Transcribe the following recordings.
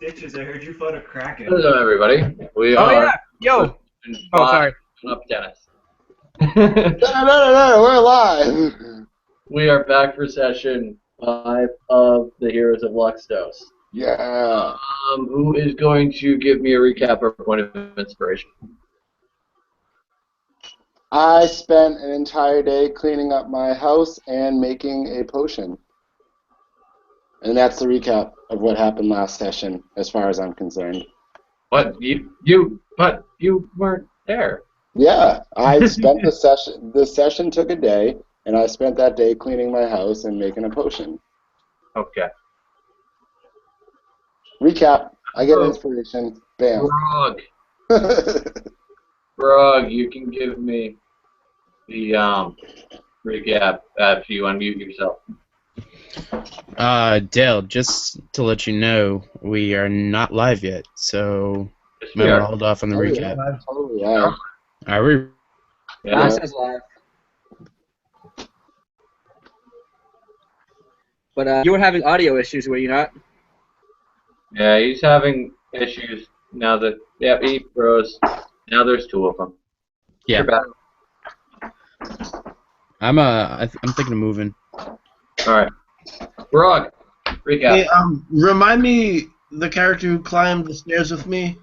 Stitches, I heard you fought a kraken. Hello, everybody. We Oh are. yeah, yo. Oh, sorry. Up, Dennis. No, we're live. We are back for session 5 of the Heroes of Luxtos. Yeah. Who is going to give me a recap or point of inspiration? I spent an entire day cleaning up my house and making a potion. And that's the recap of what happened last session, as far as I'm concerned. What but you weren't there. Yeah, I spent the session. The session took a day, and I spent that day cleaning my house and making a potion. Okay. Recap. I get inspiration. Bam. Brog, you can give me the recap after you unmute yourself. Dale, just to let you know, we are not live yet, so Yes, might we want to are. hold off on the recap. Oh, yeah. Are we? Yeah. It says live. But you were having audio issues, were you not? Yeah, he's having issues now that he froze. Now there's 2 of them. Yeah. You're back. I'm thinking of moving. All right. Brog, recap. Hey, remind me the character who climbed the stairs with me.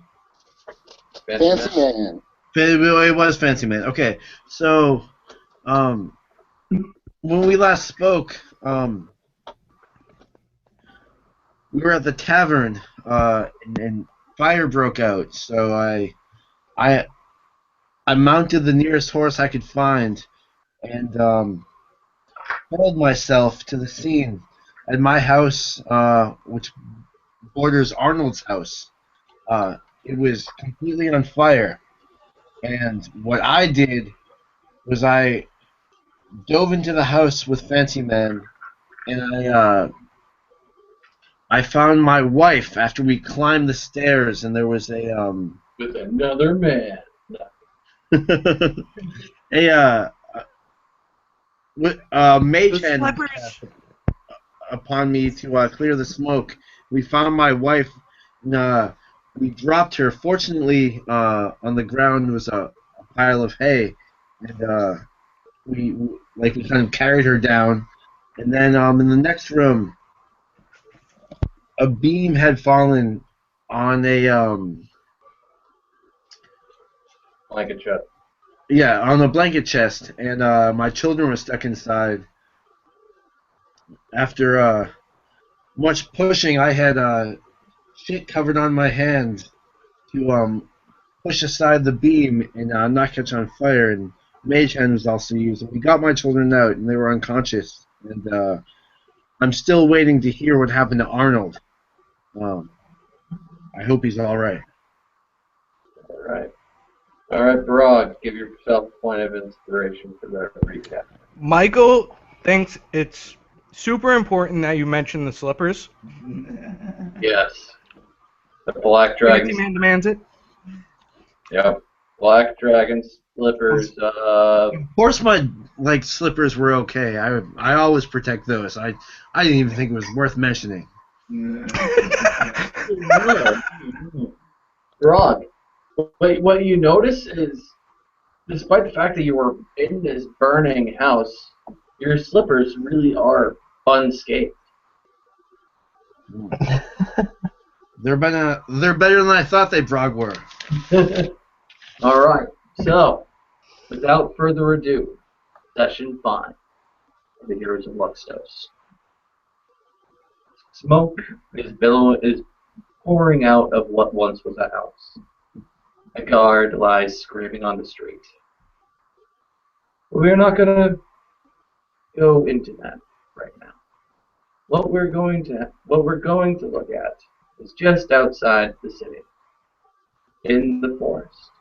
Fancy man. It was Fancy Man. Okay, so when we last spoke, we were at the tavern, and fire broke out. So I mounted the nearest horse I could find, and hauled myself to the scene at my house, which borders Arnold's house. It was completely on fire, and what I did was I dove into the house with Fancy Man, and I found my wife after we climbed the stairs, and there was a With another man. mage hand upon me to clear the smoke. We found my wife, and we dropped her. Fortunately, on the ground was a pile of hay, and we kind of carried her down. And then in the next room, a beam had fallen on a Blanket chest. yeah, on a blanket chest, and my children were stuck inside. After much pushing, I had shit covered on my hands to push aside the beam and not catch on fire. And mage hand was also used. And we got my children out, and they were unconscious. And I'm still waiting to hear what happened to Arnold. I hope he's all right. All right, Brog, give yourself a point of inspiration for that recap. Michael thinks it's super important that you mention the slippers. Yes. The Black Dragon. Fancy Man demands it. Yep. Black Dragon slippers. Of course, my slippers were okay. I always protect those. I didn't even think it was worth mentioning. Brog, what you notice is, despite the fact that you were in this burning house, your slippers really are unscathed. They're better than I thought they were. All right. So, without further ado, session 5 of the Heroes of Luxtos. Smoke is pouring out of what once was a house. A guard lies screaming on the street. We're not going to go into that right now. What we're going to look at is just outside the city, in the forest,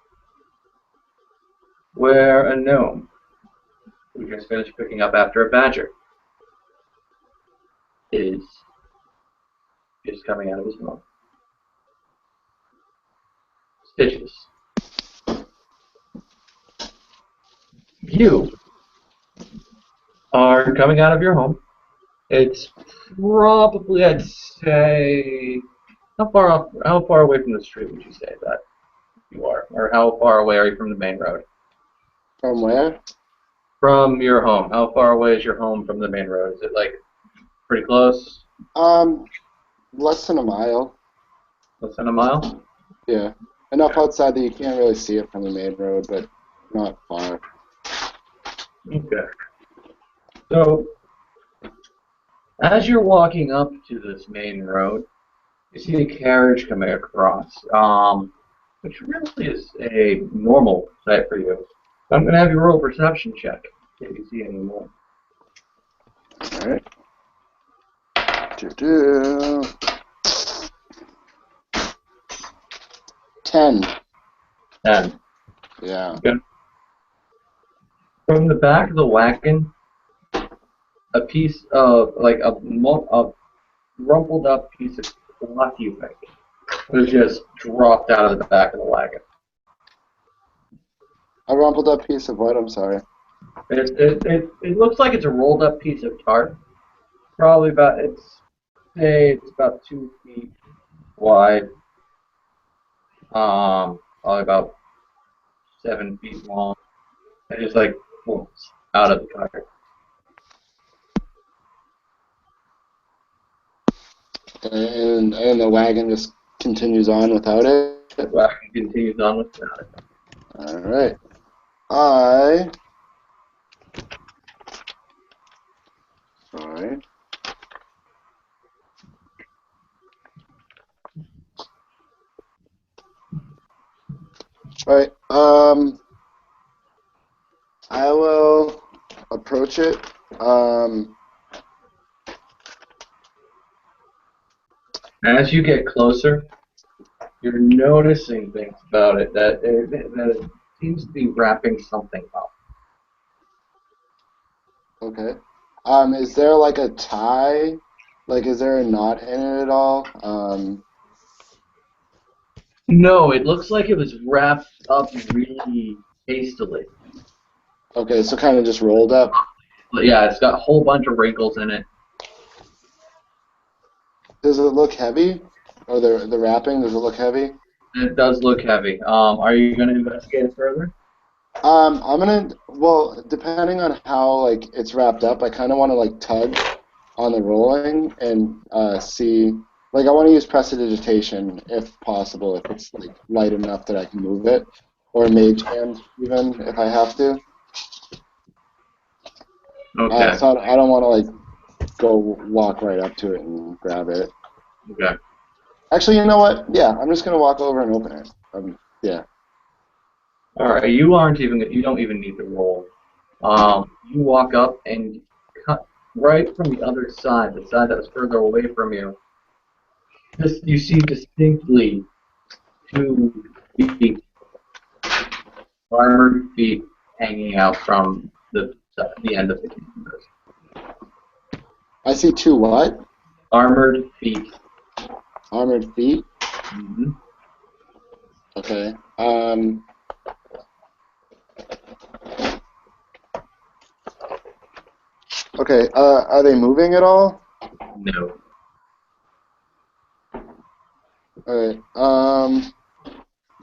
where a gnome, who just finished picking up after a badger, is coming out of his mouth. Stitches. You are coming out of your home. It's probably, I'd say, How far away from the street would you say that you are, or how far away are you from the main road? From where? From your home. How far away is your home from the main road? Is it like pretty close? Less than a mile. Less than a mile? Yeah. Enough outside that you can't really see it from the main road, but not far. Okay. So, as you're walking up to this main road, you see a carriage coming across, which really is a normal sight for you. I'm going to have you roll a perception check if you see any more. Alright. Do-do. 10. 10. Yeah. Okay. From the back of the wagon, a piece of, like, a rumpled up piece of cloth, you think, was just dropped out of the back of the wagon. A rumpled up piece of what? I'm sorry. It looks like it's a rolled up piece of tarp. Probably about, it's about 2 feet wide. Probably about 7 feet long. And just like pulls out of the car. And the wagon just continues on without it? The wagon continues on without it. Alright. Sorry. Alright, I will approach it. As you get closer, you're noticing things about it that it seems to be wrapping something up. Okay. Is there like a tie? Like, is there a knot in it at all? No, it looks like it was wrapped up really hastily. Okay, so kind of just rolled up. But yeah, it's got a whole bunch of wrinkles in it. Does it look heavy? Or the wrapping, does it look heavy? It does look heavy. Are you going to investigate it further? Well, depending on how, like, it's wrapped up, I kind of want to, like, tug on the rolling and see, like, I want to use prestidigitation if possible, if it's, like, light enough that I can move it, or mage hand even if I have to. Okay. So I don't want to, like, go walk right up to it and grab it. Okay. Actually, you know what? Yeah, I'm just gonna walk over and open it. Yeah. All right. You don't even need to roll. You walk up and cut right from the other side, the side that was further away from you. You see distinctly 2 feet, armored feet hanging out from the end of the canvas. I see 2 what? Armored feet. Armored feet? Mm-hmm. Okay. Okay, are they moving at all? No. Alright,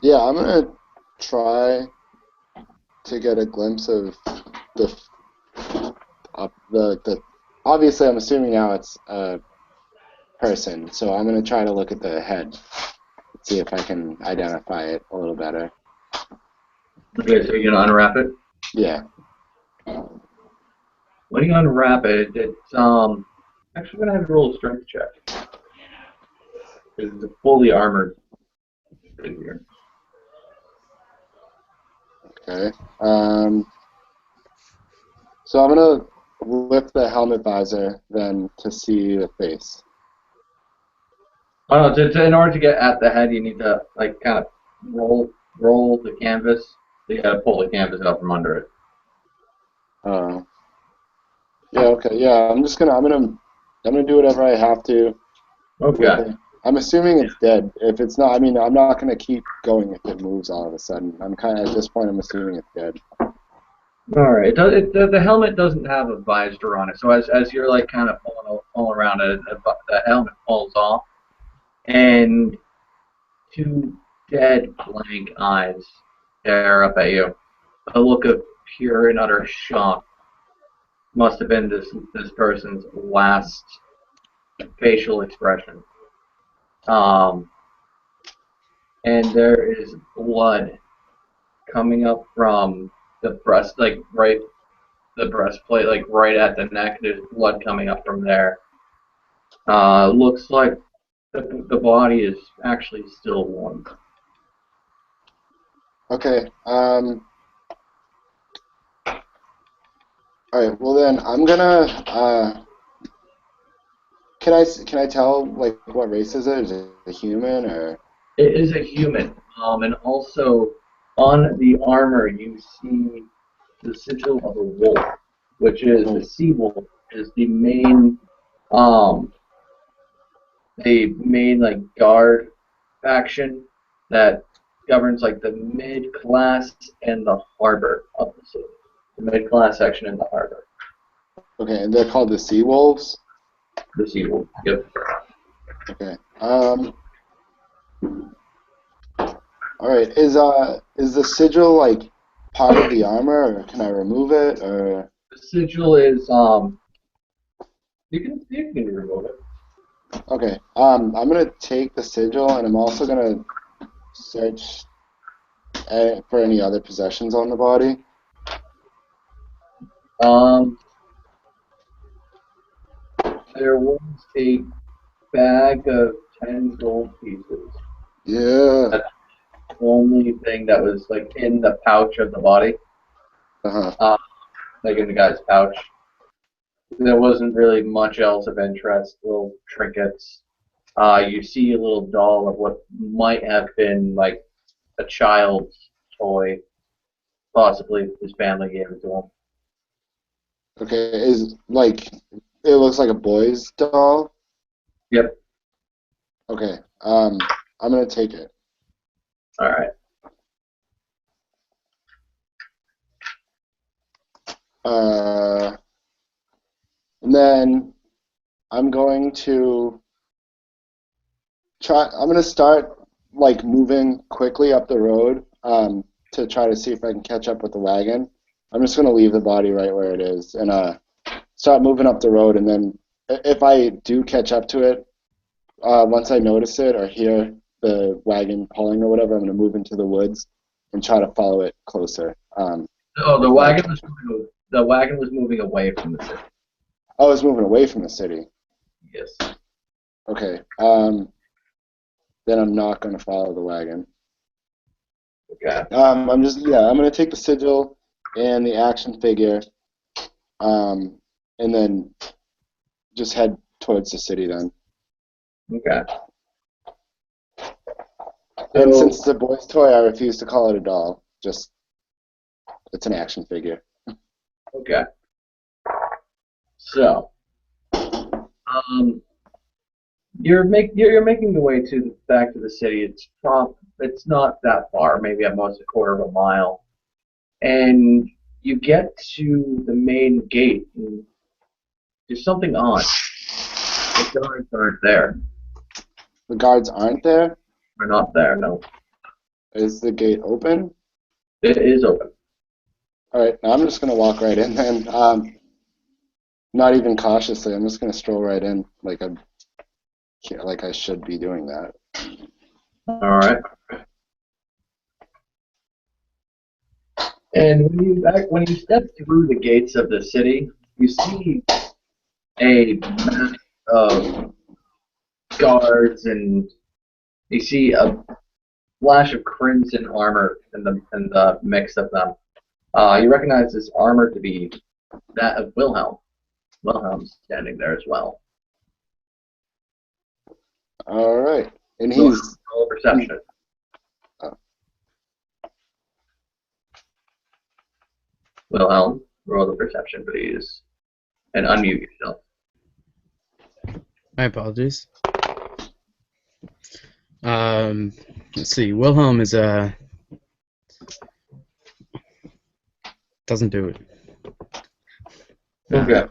yeah, I'm gonna try to get a glimpse of the obviously I'm assuming now it's a person, so I'm gonna try to look at the head, see if I can identify it a little better. Okay, so you're gonna unwrap it? Yeah. When you unwrap it, it's actually gonna have to roll a strength check. It's a fully armored figure. Okay. So I'm gonna lift the helmet visor then to see the face. Oh no, in order to get at the head, you need to like kind of roll the canvas. So you gotta pull the canvas out from under it. Yeah. Okay. Yeah. I'm gonna do whatever I have to. Okay. I'm assuming it's dead. If it's not, I mean, I'm not gonna keep going if it moves all of a sudden. I'm kind of at this point. I'm assuming it's dead. All right. The helmet doesn't have a visor on it, so as you're like kind of pulling around it, the helmet falls off, and two dead blank eyes stare up at you. A look of pure and utter shock must have been this person's last facial expression. And there is blood coming up from the breast, like right the breastplate, like right at the neck. There's blood coming up from there. Looks like the body is actually still warm. Okay. All right. Well then, I'm gonna. Can I tell like what race is it? Is it a human or? It is a human, and also on the armor you see the sigil of a wolf, which is the sea wolf, is the main like guard faction that governs like the mid-class and the harbor of the city. The mid-class section in the harbor. Okay, and they're called the Sea Wolves. The sea wolf. Yep. Okay. All right. Is the sigil like part of the armor, or can I remove it, or? The sigil is you can remove it. Okay. I'm gonna take the sigil, and I'm also gonna search for any other possessions on the body. There was a bag of 10 gold pieces. Yeah. That's the only thing that was like in the pouch of the body. Like in the guy's pouch. There wasn't really much else of interest. Little trinkets. You see a little doll of what might have been like a child's toy. Possibly his family gave it to him. Okay. Is like it looks like a boy's doll. Yep. Okay. I'm gonna take it. All right. And then I'm going to try. I'm gonna start like moving quickly up the road to try to see if I can catch up with the wagon. I'm just gonna leave the body right where it is and start moving up the road. And then if I do catch up to it, once I notice it or hear the wagon pulling or whatever, I'm gonna move into the woods and try to follow it closer. The wagon was moving away from the city. Oh, it's moving away from the city. Yes. Okay. Then I'm not gonna follow the wagon. Okay. I'm gonna take the sigil and the action figure, and then just head towards the city then. Okay. And So- since it's a boy's toy, I refuse to call it a doll. Just it's an action figure. Okay. So, you're making your way back to the city. It's not that far, maybe at most a quarter of a mile, and you get to the main gate. And there's something odd. The guards aren't there. The guards aren't there. They're not there. No, Is the gate open? it is open. All right. Now I'm just gonna walk right in then. Not even cautiously. I'm just gonna stroll right in like I should be doing that. All right. And when you step through the gates of the city, you see a mass of guards, and you see a flash of crimson armor in the mix of them. You recognize this armor to be that of Wilhelm. Wilhelm's standing there as well. All right. And he's Roll perception. Wilhelm, roll the perception, please, and unmute yourself. My apologies. Let's see. Wilhelm is doesn't do it. Okay.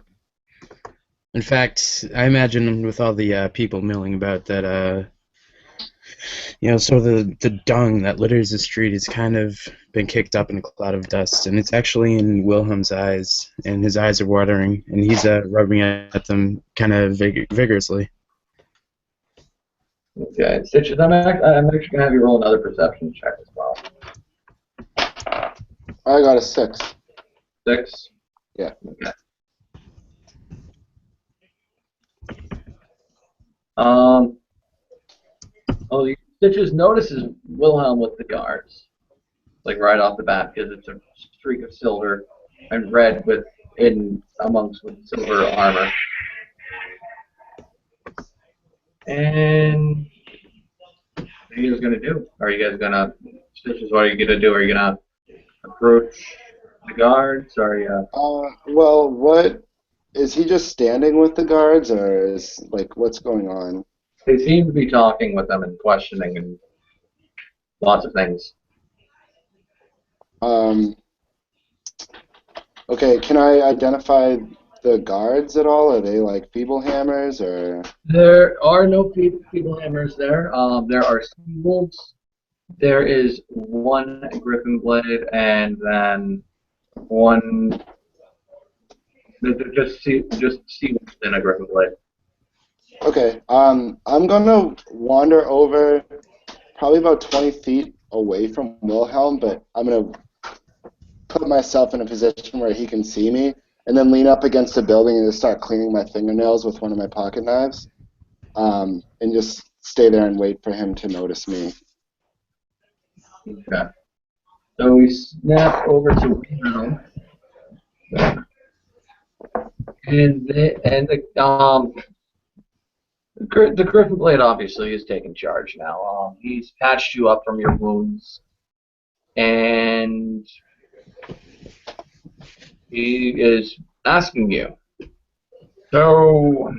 In fact, I imagine with all the people milling about that So the dung that litters the street has kind of been kicked up in a cloud of dust, and it's actually in Wilhelm's eyes, and his eyes are watering, and he's rubbing at them kind of vigorously. Okay, Stitches, I'm actually gonna have you roll another perception check as well. I got a 6. 6. Yeah. Okay. Well, Stitches notices Wilhelm with the guards, like right off the bat, because it's a streak of silver and red with silver armor. And what are you guys gonna do? Are you guys gonna Stitches? What are you gonna do? Are you gonna approach the guards? Are you? Well, what is he just standing with the guards, or is like what's going on? They seem to be talking with them and questioning and lots of things. Okay, can I identify the guards at all? Are they like Feeblehammers or? There are no Feeblehammers there. There are wolves. There is one Griffin Blade, and then one. Just see wolves and a Griffin Blade. Okay, I'm gonna wander over probably about 20 feet away from Wilhelm, but I'm gonna put myself in a position where he can see me, and then lean up against a building and just start cleaning my fingernails with one of my pocket knives, and just stay there and wait for him to notice me. Okay. So we snap over to Wilhelm, and the Griffin Blade obviously is taking charge now. He's patched you up from your wounds, and he is asking you. So,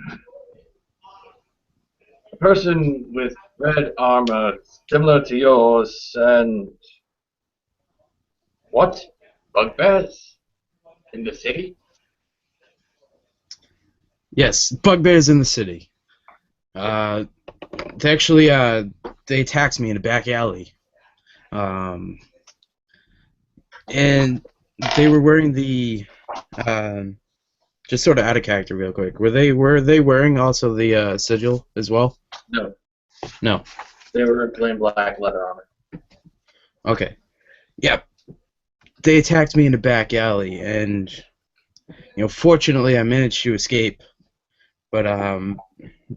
a person with red armor similar to yours, and what? Bugbears in the city? Yes, bugbears in the city. They actually they attacked me in a back alley, and they were wearing the just sort of out of character real quick. Were they wearing also the sigil as well? No. No. They were in plain black leather armor. Okay. Yep. They attacked me in a back alley, and fortunately I managed to escape. But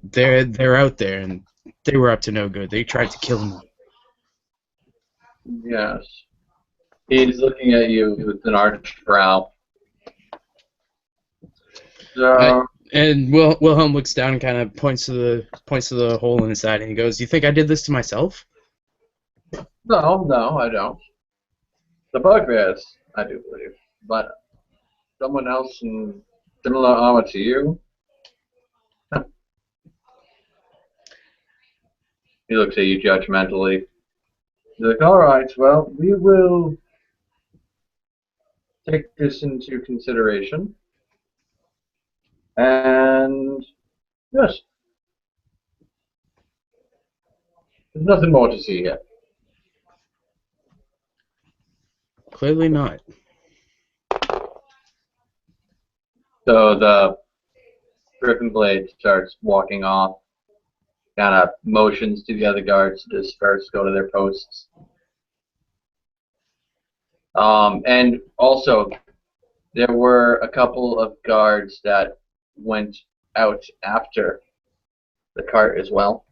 they're out there, and they were up to no good. They tried to kill me. Yes. He's looking at you with an arched brow. So, And Wilhelm looks down and kind of points to the hole in his side, and he goes, "You think I did this to myself?" no, I don't. The bugbears, I do believe, but someone else in similar armor to you. He looks at you judgmentally. He's like, all right, well, we will take this into consideration. And, yes. There's nothing more to see here. Clearly not. So the Griffin Blade starts walking off, kind of motions to the other guards to disperse, go to their posts. And also, there were a couple of guards that went out after the cart as well.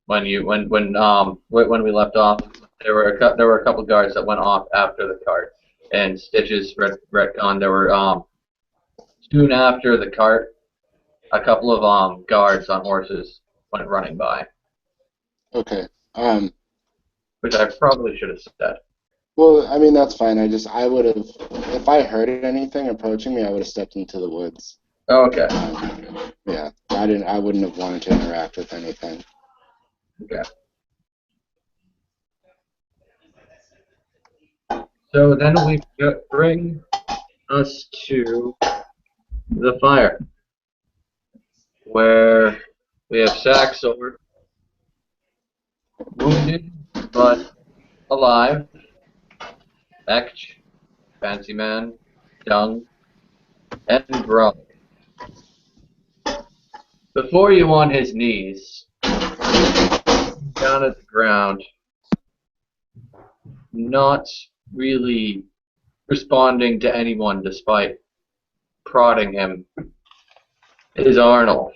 When we left off, there were a couple of guards that went off after the cart, and Stitches retcon. There were soon after the cart, a couple of guards on horses went running by. Okay. Which I probably should have said. Well, I mean that's fine. I would have, if I heard anything approaching me, I would have stepped into the woods. Okay. Yeah, I wouldn't have wanted to interact with anything. Okay. So then we bring us to the fire, where We have Saxor, wounded but alive. Ekch, Fancy Man, Dung, and Brug. Before you on his knees, down at the ground, not really responding to anyone despite prodding him, is Arnold.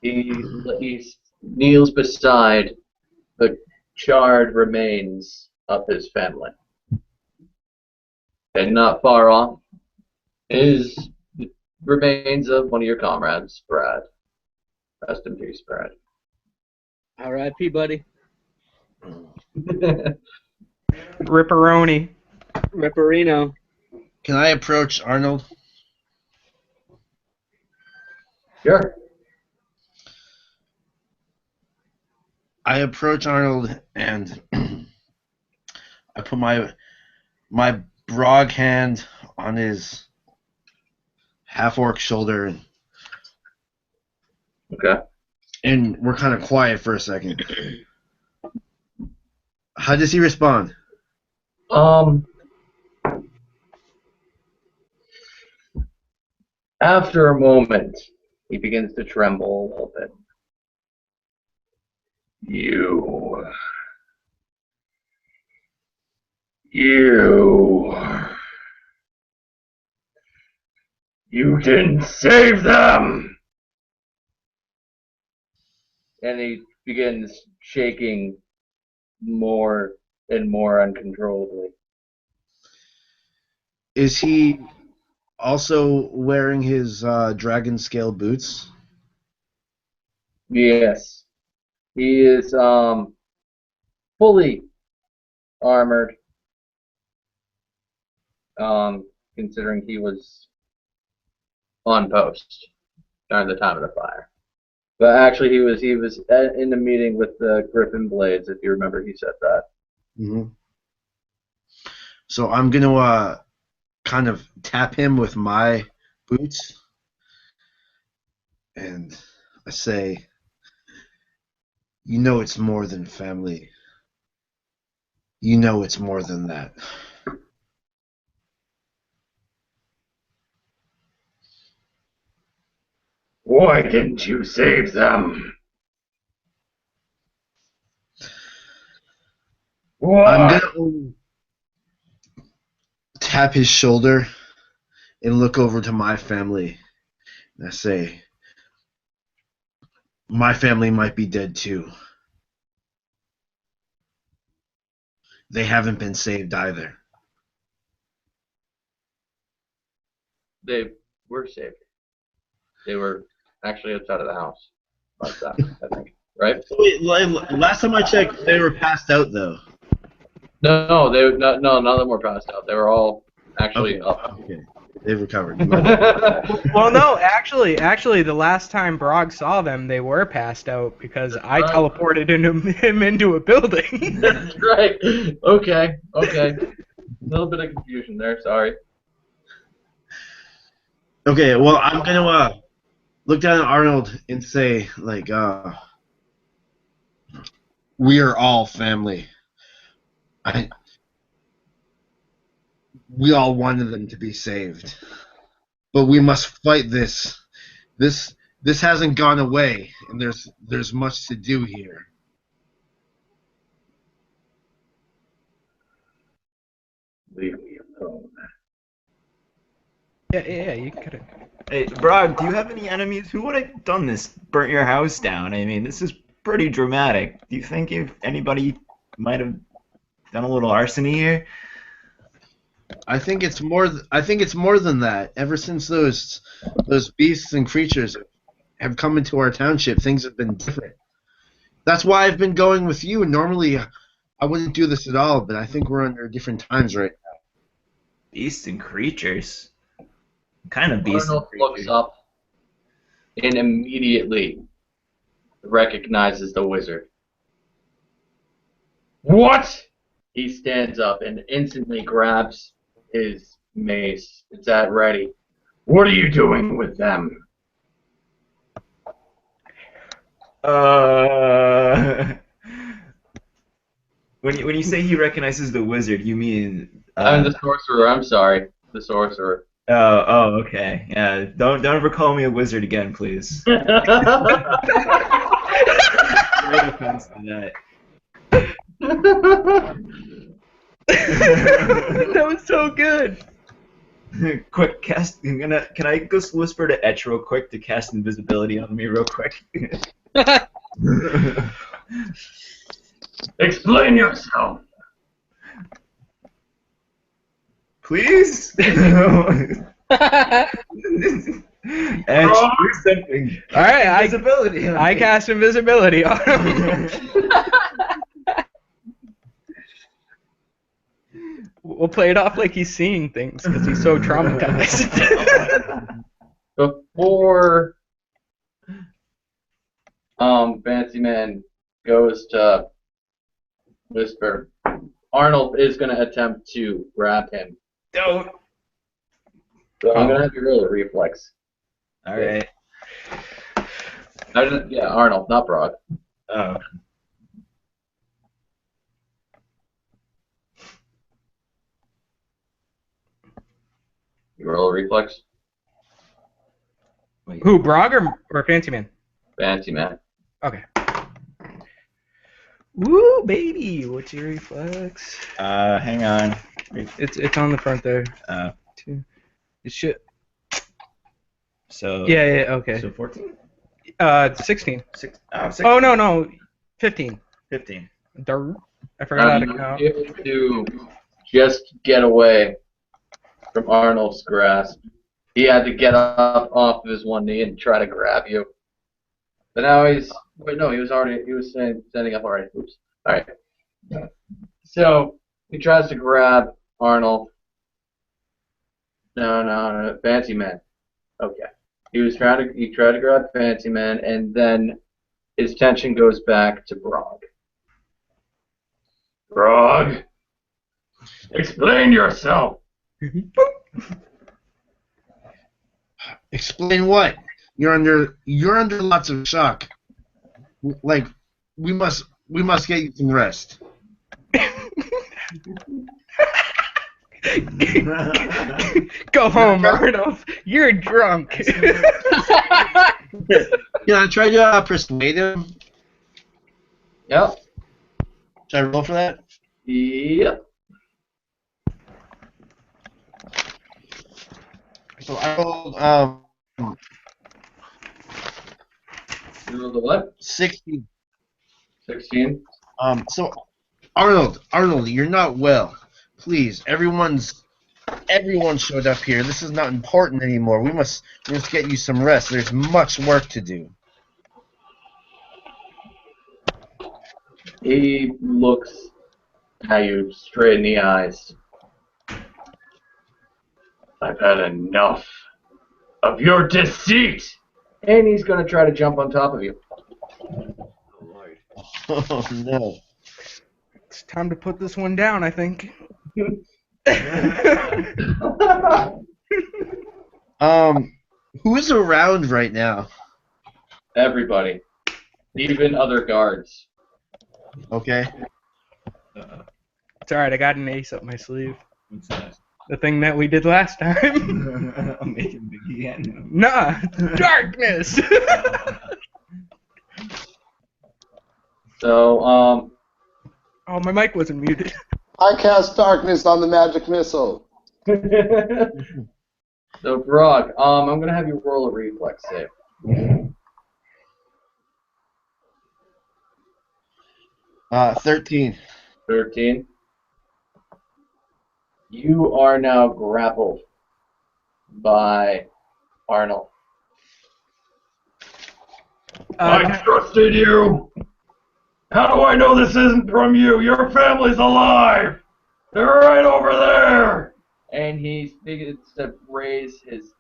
He kneels beside the charred remains of his family. And not far off is the remains of one of your comrades, Brad. Rest in peace, Brad. R.I.P., buddy. Ripperoni. Ripperino. Can I approach Arnold? Sure. I approach Arnold and I put my brog hand on his half-orc shoulder, Okay. and we're kind of quiet for a second. How does he respond? After a moment, he begins to tremble a little bit. You didn't save them! And he begins shaking more and more uncontrollably. Is he also wearing his dragon scale boots? Yes. He is fully armored. Considering he was on post during the time of the fire. But actually he was in the meeting with the Griffin Blades, if you remember he said that. Mm-hmm. So I'm gonna kind of tap him with my boots, and I say, you know it's more than family. You know it's more than that. Why didn't you save them? I'm gonna tap his shoulder and look over to my family, and I say, my family might be dead too. They haven't been saved either. They were saved. They were actually outside of the house. Like that, I think. Right? Wait, last time I checked, they were passed out though. No, none of them were passed out. They were all actually up. Okay, they've recovered. Well, no, actually, the last time Brog saw them, they were passed out because I teleported him into a building. That's right. Okay. A little bit of confusion there. Sorry. Okay, well, I'm gonna look down at Arnold and say, like, we are all family. We all wanted them to be saved, but we must fight this. This hasn't gone away, and there's much to do here. Leave me alone. Yeah, you could have. Hey, Brog, do you have any enemies? Who would have done this? Burnt your house down? I mean, this is pretty dramatic. Do you think if anybody might have done a little arsony here? I think it's more. I think it's more than that. Ever since those beasts and creatures have come into our township, things have been different. That's why I've been going with you. Normally, I wouldn't do this at all, but I think we're under different times right now. Beasts and creatures? What kind of beasts Arnold and looks creatures? up and immediately recognizes the wizard. What? He stands up and instantly grabs his mace. It's at ready. What are you doing with them? Uh, when you say he recognizes the wizard, you mean I'm the sorcerer. I'm sorry, the sorcerer. oh, okay. Yeah, don't ever call me a wizard again, please. Great offense to That was so good. that. Quick, cast. Can I just whisper to Etch real quick to cast invisibility on me real quick? Explain yourself. Please. Etch, do something. All right, Invisibility. I cast invisibility on him. We'll play it off like he's seeing things because he's so traumatized. Before Fancy Man goes to whisper, Arnold is going to attempt to grab him. Don't. So I'm going to have you roll a reflex. All right. Yeah, Arnold, not Brock. Oh. You roll a reflex? Wait. Who, Brog or Fancy Man? Fancy Man. Okay. Woo, baby! What's your reflex? Hang on. It's on the front there. Two. It should. So. Yeah. Okay. So 14. 16. 6. Oh, 16. Oh no, 15. 15. Durr. I forgot how to count. You have to just get away from Arnold's grasp. He had to get up off of his one knee and try to grab you. But now he was standing up already. Oops. Alright. So he tries to grab Arnold. No, Fancy Man. Okay. He tried to grab Fancy Man, and then his attention goes back to Brog. Brog, explain yourself. Explain what? You're under lots of shock. Like, we must get you some rest. Go home, Arnold. You're drunk. Yeah, I tried to persuade him. Yep. Should I roll for that? Yep. So I rolled You rolled a what? 16. 16. So Arnold, you're not well. Please, everyone showed up here. This is not important anymore. We must get you some rest. There's much work to do. He looks at you straight in the eyes. I've had enough of your deceit. And he's going to try to jump on top of you. Oh no. It's time to put this one down, I think. Who is around right now? Everybody. Even other guards. Okay. It's alright, I got an ace up my sleeve. What's that? The thing that we did last time. I'm making big again. Nah, darkness! So, Oh, my mic wasn't muted. I cast darkness on the magic missile. so Brock, I'm going to have you roll a reflex save. 13. 13. You are now grappled by Arnold. I trusted you! How do I know this isn't from you? Your family's alive! They're right over there! And he begins to raise his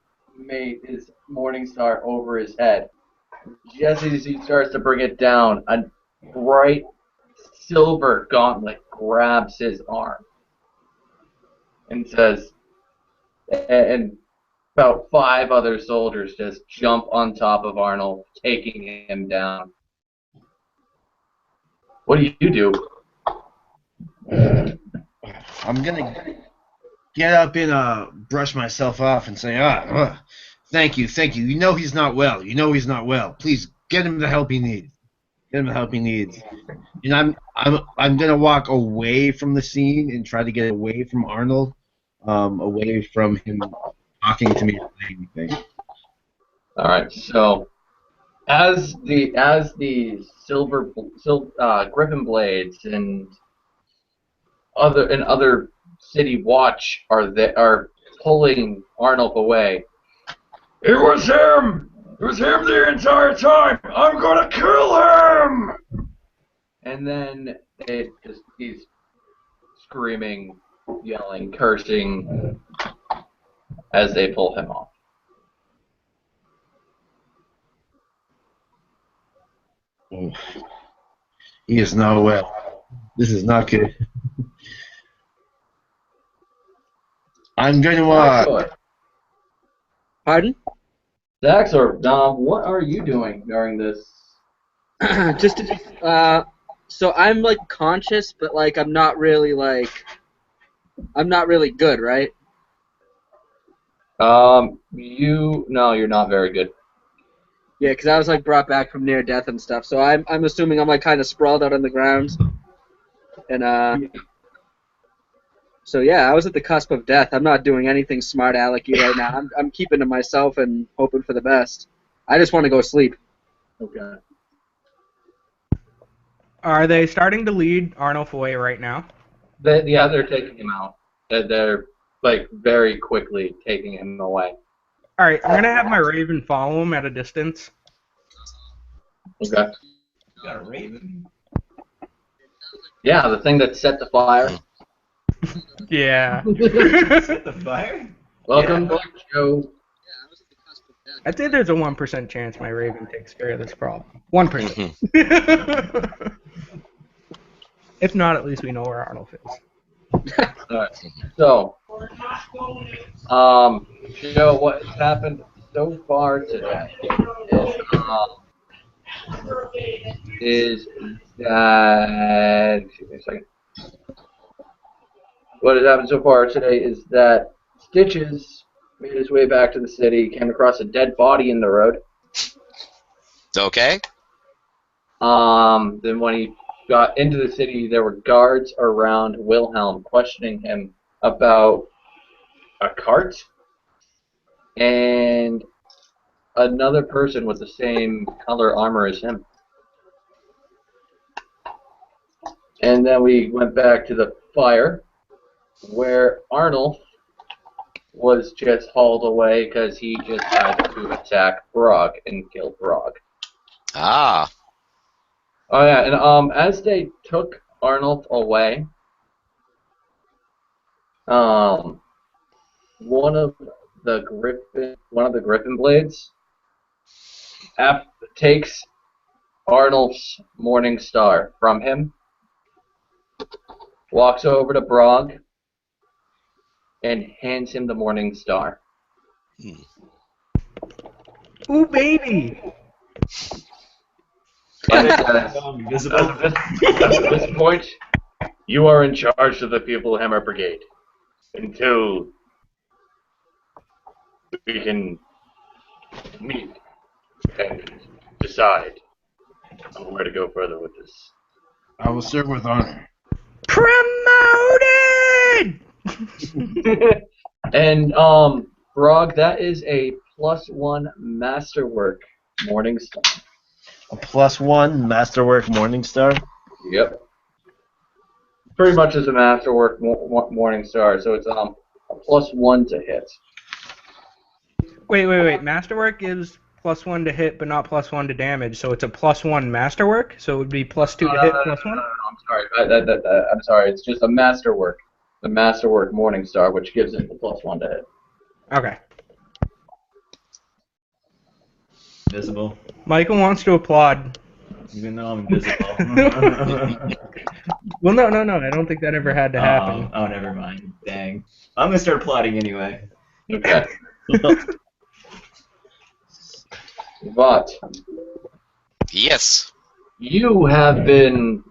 morning star over his head. Just as he starts to bring it down, a bright silver gauntlet grabs his arm and says, and about 5 other soldiers just jump on top of Arnold, taking him down. What do you do? I'm gonna get up and brush myself off and say, thank you. You know he's not well. Please get him the help he needs. And I'm gonna walk away from the scene and try to get away from Arnold, away from him talking to me or saying anything. All right. So, as the Griffin blades and other city watch are pulling Arnold away. It was him. It was him the entire time. I'm gonna kill him. And then he's screaming, yelling, cursing as they pull him off. Oh, he is not well. This is not good. I'm going to Pardon? Zaxor, what are you doing during this? So I'm like conscious, but like I'm not really good, right? You're not very good. Yeah, because I was like brought back from near death and stuff. So I'm assuming I'm like kind of sprawled out on the ground, and so yeah, I was at the cusp of death. I'm not doing anything smart alecky right now. I'm keeping to myself and hoping for the best. I just want to go sleep. Okay. Are they starting to lead Arnulf away right now? They're taking him out. They're like very quickly taking him away. All right, I'm gonna have my raven follow him at a distance. Okay. You got a raven? Yeah, the thing that set the fire. Yeah. Set the fire? Welcome back, Joe. I'd say there's a 1% chance my raven takes care of this problem. 1%. If not, at least we know where Arnulf is. Alright. So, Joe, what has happened so far today is that. Excuse me a second. What has happened so far today is that Stitches made his way back to the city, came across a dead body in the road. Okay. Then when he got into the city, there were guards around Wilhelm questioning him about a cart and another person with the same color armor as him. And then we went back to the fire, where Arnold was just hauled away because he just had to attack Brog and kill Brog. Ah. Oh yeah, and as they took Arnold away, one of the Griffin blades takes Arnold's Morning Star from him, walks over to Brog, and hands him the Morning Star. Ooh, baby! And it says, Invisible. at this point, you are in charge of the Feeblehammer Brigade until we can meet and decide on where to go further with this. I will serve with honor. Promoted! And Brog, that is a +1 masterwork Morning Star. A +1 Masterwork Morningstar. Yep. Pretty much as a masterwork Morning Star, so it's a +1 to hit. Wait. Masterwork is +1 to hit, but not +1 to damage, so it's a +1 masterwork, so it would be +2 to hit, +1? No, I'm sorry. I'm sorry. It's just a masterwork. The masterwork Morning Star, which gives it the +1 to hit. Okay. Invisible. Michael wants to applaud. Even though I'm invisible. Well, no, I don't think that ever had to happen. Oh, never mind. Dang. I'm gonna start plotting anyway. Okay. But Yes. you have been,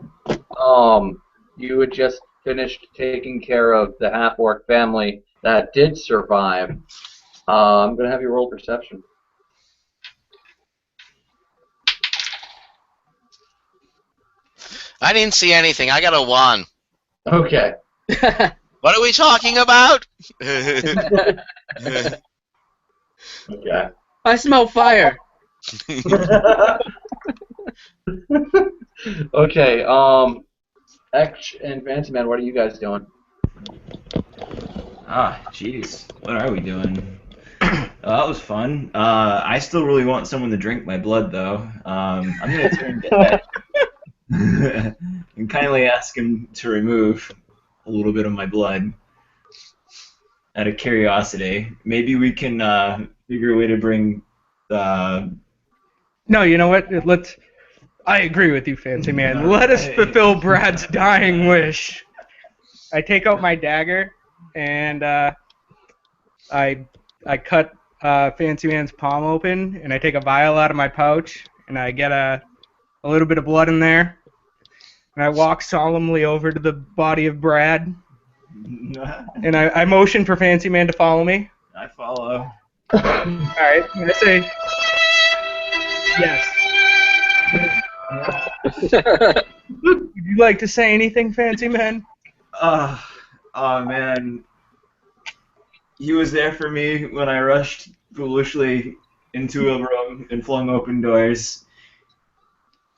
you had just finished taking care of the half-orc family that did survive. I'm going to have you roll perception. I didn't see anything. I got a 1. Okay. What are we talking about? Okay. I smell fire. Okay, X and Fancy Man, what are you guys doing? Ah, jeez. What are we doing? That was fun. I still really want someone to drink my blood, though. I'm gonna turn to that and kindly ask him to remove a little bit of my blood. Out of curiosity, maybe we can figure a way to bring. No, you know what? Let's. I agree with you, Fancy Man. Let us fulfill Brad's dying wish. I take out my dagger and I cut Fancy Man's palm open, and I take a vial out of my pouch, and I get a little bit of blood in there, and I walk solemnly over to the body of Brad, and I motion for Fancy Man to follow me. I follow. All right, and I say yes. Would you like to say anything, Fancy Man? Oh man. He was there for me when I rushed foolishly into a room and flung open doors.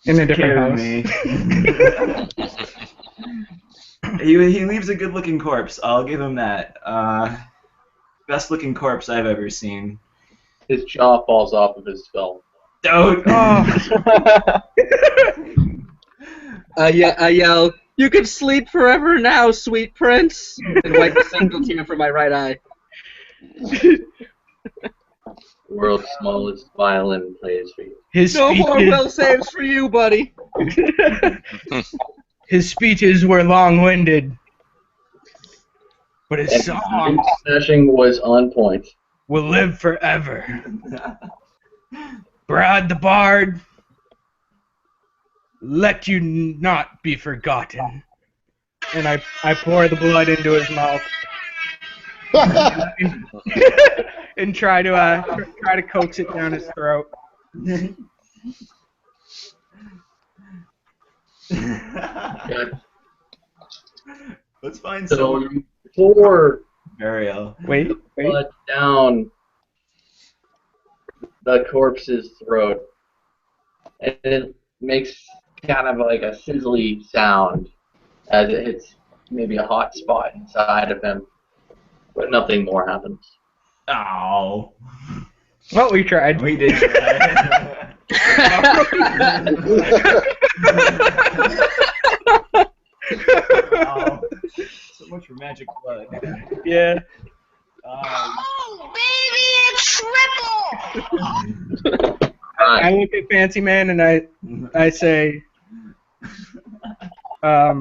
In a different Scared house. me. He leaves a good-looking corpse. I'll give him that. Best-looking corpse I've ever seen. His jaw falls off of his skull. Don't. I yell, "You can sleep forever now, sweet prince!" and wipe a single tear from my right eye. World's smallest violin plays for you. His No more speeches, will saves for you, buddy. his speeches were long-winded, but his And song smashing was on point. will live forever. Brad the Bard, let you not be forgotten. And I pour the blood into his mouth and try to coax it down his throat. Okay. Let's find So some you pour burial. Wait. blood down the corpse's throat, and it makes kind of like a sizzly sound as it hits maybe a hot spot inside of him, but nothing more happens. Oh. Well, we tried. We did try. Oh, so much for magic blood. Yeah. Oh, baby, it's triple! I look at Fancy Man and I say, I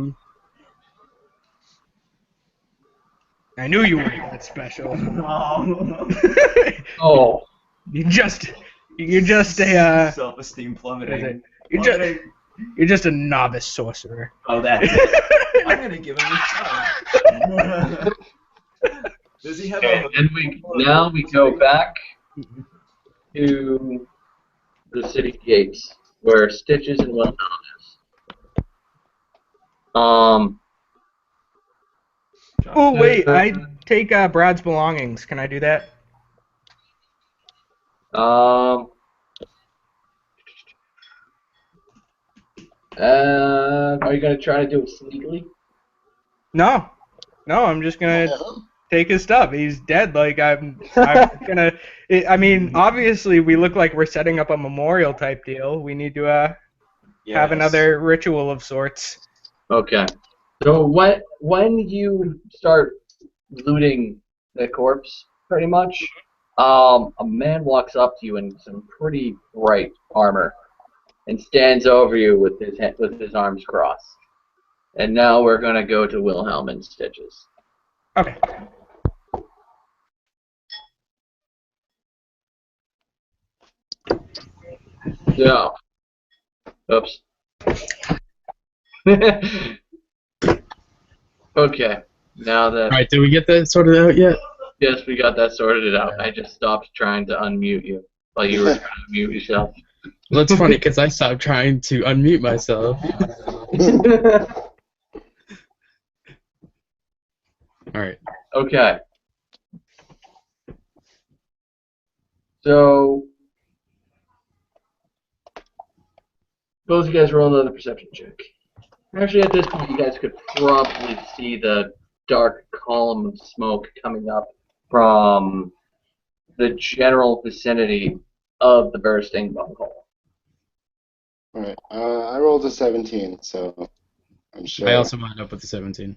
knew you weren't that special. Oh, You're just a Self-esteem plummeting. you're just a novice sorcerer. Oh, that's it. I'm gonna give him a shot. Does he have okay. a... And now we go back to the city gates where Stitches and Wilhelm is. Oh wait, I take Brad's belongings. Can I do that? Are you gonna try to do it sneakily? No, I'm just gonna take his stuff. He's dead. Like I'm gonna. I mean, obviously, we look like we're setting up a memorial type deal. We need to have Yes. another ritual of sorts. Okay. So when you start looting the corpse, pretty much, a man walks up to you in some pretty bright armor and stands over you with his arms crossed. And now we're gonna go to Wilhelm and Stitches. Okay. So, oops. Okay, now that Alright, did we get that sorted out yet? yes, we got that sorted out. I just stopped trying to unmute you while you were trying to mute yourself. Well, that's funny because I stopped trying to unmute myself. Alright. Okay. So, suppose you guys roll another perception check. Actually, at this point, you guys could probably see the dark column of smoke coming up from the general vicinity of the bursting bunghole. Alright, I rolled a 17, so I'm sure. I also wound up with the 17.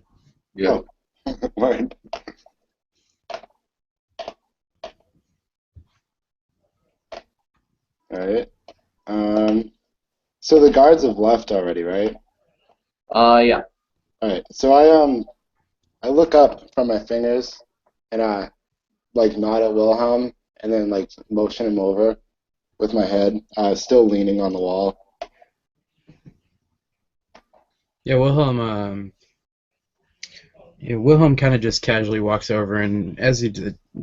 Yeah. Oh, word. Alright. So the guards have left already, right? Yeah. Alright, so I look up from my fingers and I like nod at Wilhelm and then like motion him over with my head, still leaning on the wall. Yeah, Wilhelm kind of just casually walks over, and as he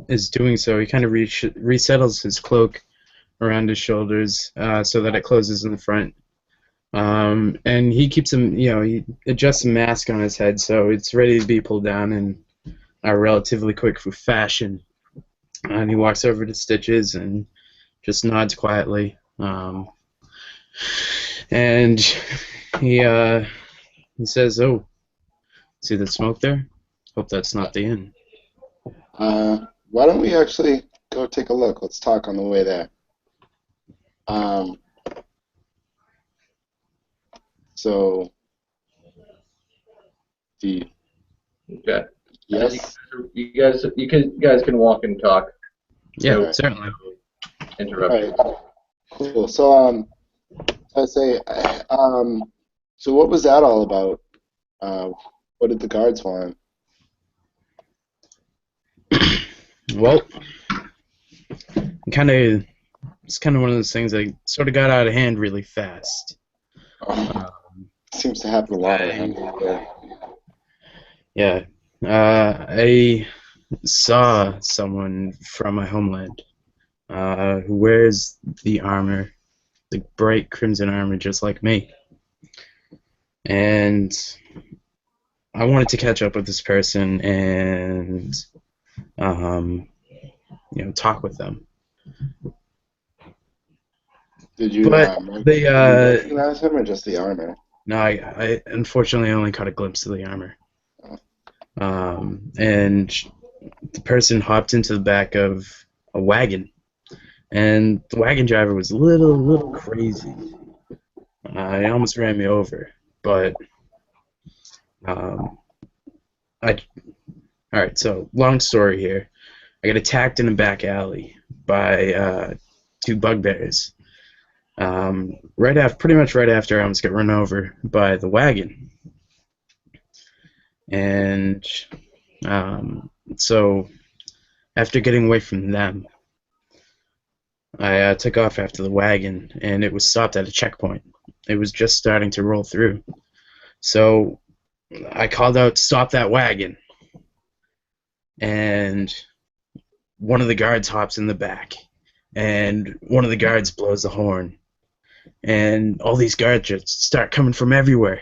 is doing so, he kind of resettles his cloak around his shoulders so that it closes in the front. And he keeps him, he adjusts a mask on his head so it's ready to be pulled down in a relatively quick fashion. And he walks over to Stitches and just nods quietly. And he says, "Oh, see that smoke there? Hope that's not the inn." Why don't we actually go take a look? Let's talk on the way there. So, the Okay. yes. You guys can walk and talk. Yeah, So, certainly. interrupt. All right. Cool. So, I say, so what was that all about? What did the guards want? Well, it's kind of one of those things that sort of got out of hand really fast. Seems to happen a lot around here. Yeah. I saw someone from my homeland who wears the armor, the bright crimson armor, just like me. And I wanted to catch up with this person and, talk with them. Did you, But did you recognize him or just the armor? No, I unfortunately only caught a glimpse of the armor. And the person hopped into the back of a wagon, and the wagon driver was a little crazy. He almost ran me over, but alright, so long story here. I got attacked in a back alley by two bugbears. Pretty much right after I almost got run over by the wagon. And so after getting away from them, I took off after the wagon, and it was stopped at a checkpoint. It was just starting to roll through. So I called out, "Stop that wagon!" And one of the guards hops in the back, and one of the guards blows the horn. And all these guards just start coming from everywhere.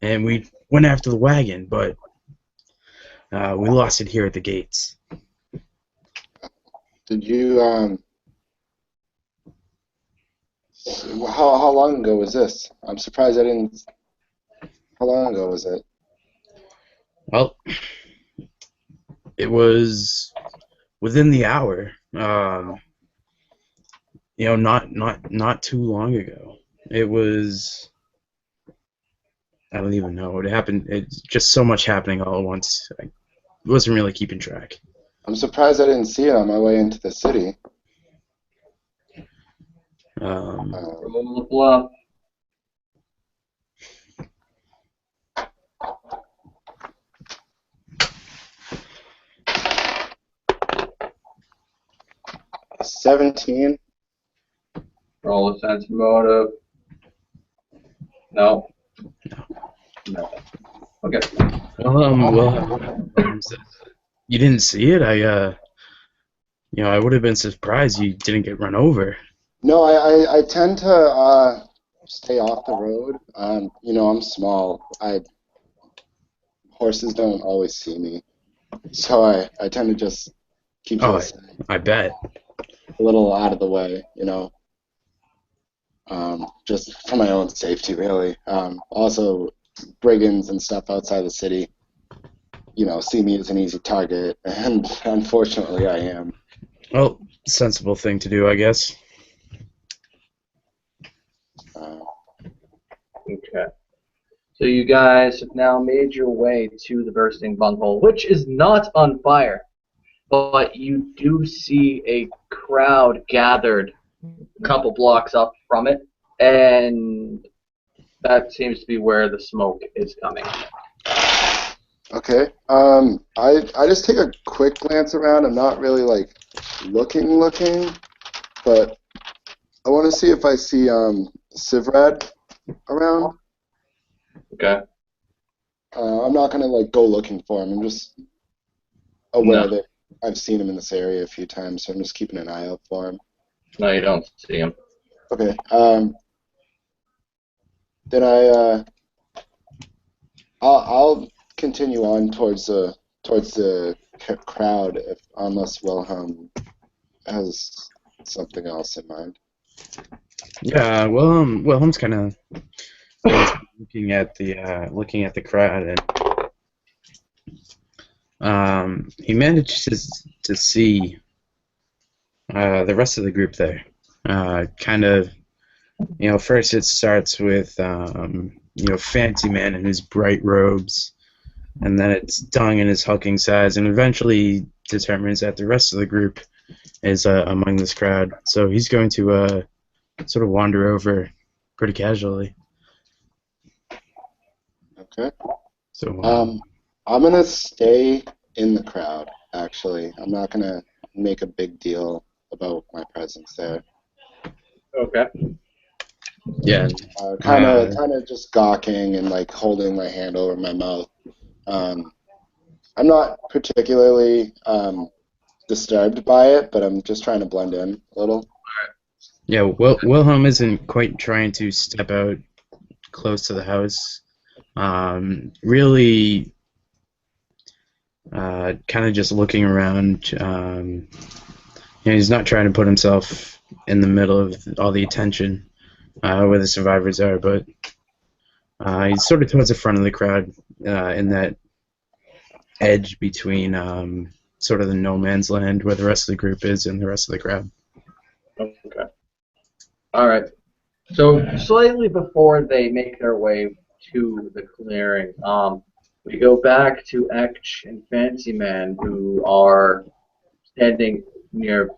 And we went after the wagon, but we lost it here at the gates. Did you, how long ago was this? I'm surprised I didn't, how long ago was it? Well, it was within the hour. Not too long ago. It was, I don't even know. It happened. It's just so much happening all at once. I wasn't really keeping track. I'm surprised I didn't see it on my way into the city. Roll the bluff. $17. Roll a sense motive. No. No. Okay. You didn't see it? I would have been surprised you didn't get run over. No, I tend to stay off the road. I'm small. Horses don't always see me, so I tend to just keep to the side, I bet. a little out of the way, just for my own safety, really. Also, brigands and stuff outside the city, see me as an easy target, and unfortunately, I am. Well, sensible thing to do, I guess. Okay. So you guys have now made your way to the bursting bunghole, which is not on fire, but you do see a crowd gathered a couple blocks up from it, and that seems to be where the smoke is coming. Okay. I just take a quick glance around. I'm not really looking, but I want to see if I see Sivrad around. Okay. I'm not gonna go looking for him. I'm just aware that I've seen him in this area a few times, so I'm just keeping an eye out for him. No, you don't see him. Okay. Then I'll continue on towards the crowd, unless Wilhelm has something else in mind. Yeah, Wilhelm's kind of looking at the crowd, and he manages to see the rest of the group there. First it starts with Fancy Man in his bright robes, and then it's Dung in his hulking size, and eventually determines that the rest of the group is among this crowd. So he's going to sort of wander over pretty casually. Okay. So I'm gonna stay in the crowd. Actually, I'm not gonna make a big deal about my presence there. Okay. Yeah. Kind of just gawking and holding my hand over my mouth. I'm not particularly disturbed by it, but I'm just trying to blend in a little. Yeah, Wilhelm isn't quite trying to step out close to the house. Really, kind of just looking around. He's not trying to put himself in the middle of all the attention where the survivors are, but he's sort of towards the front of the crowd, in that edge between sort of the no man's land where the rest of the group is and the rest of the crowd. Okay. All right. So slightly before they make their way to the clearing, we go back to Ekch and Fancy Man, who are standing near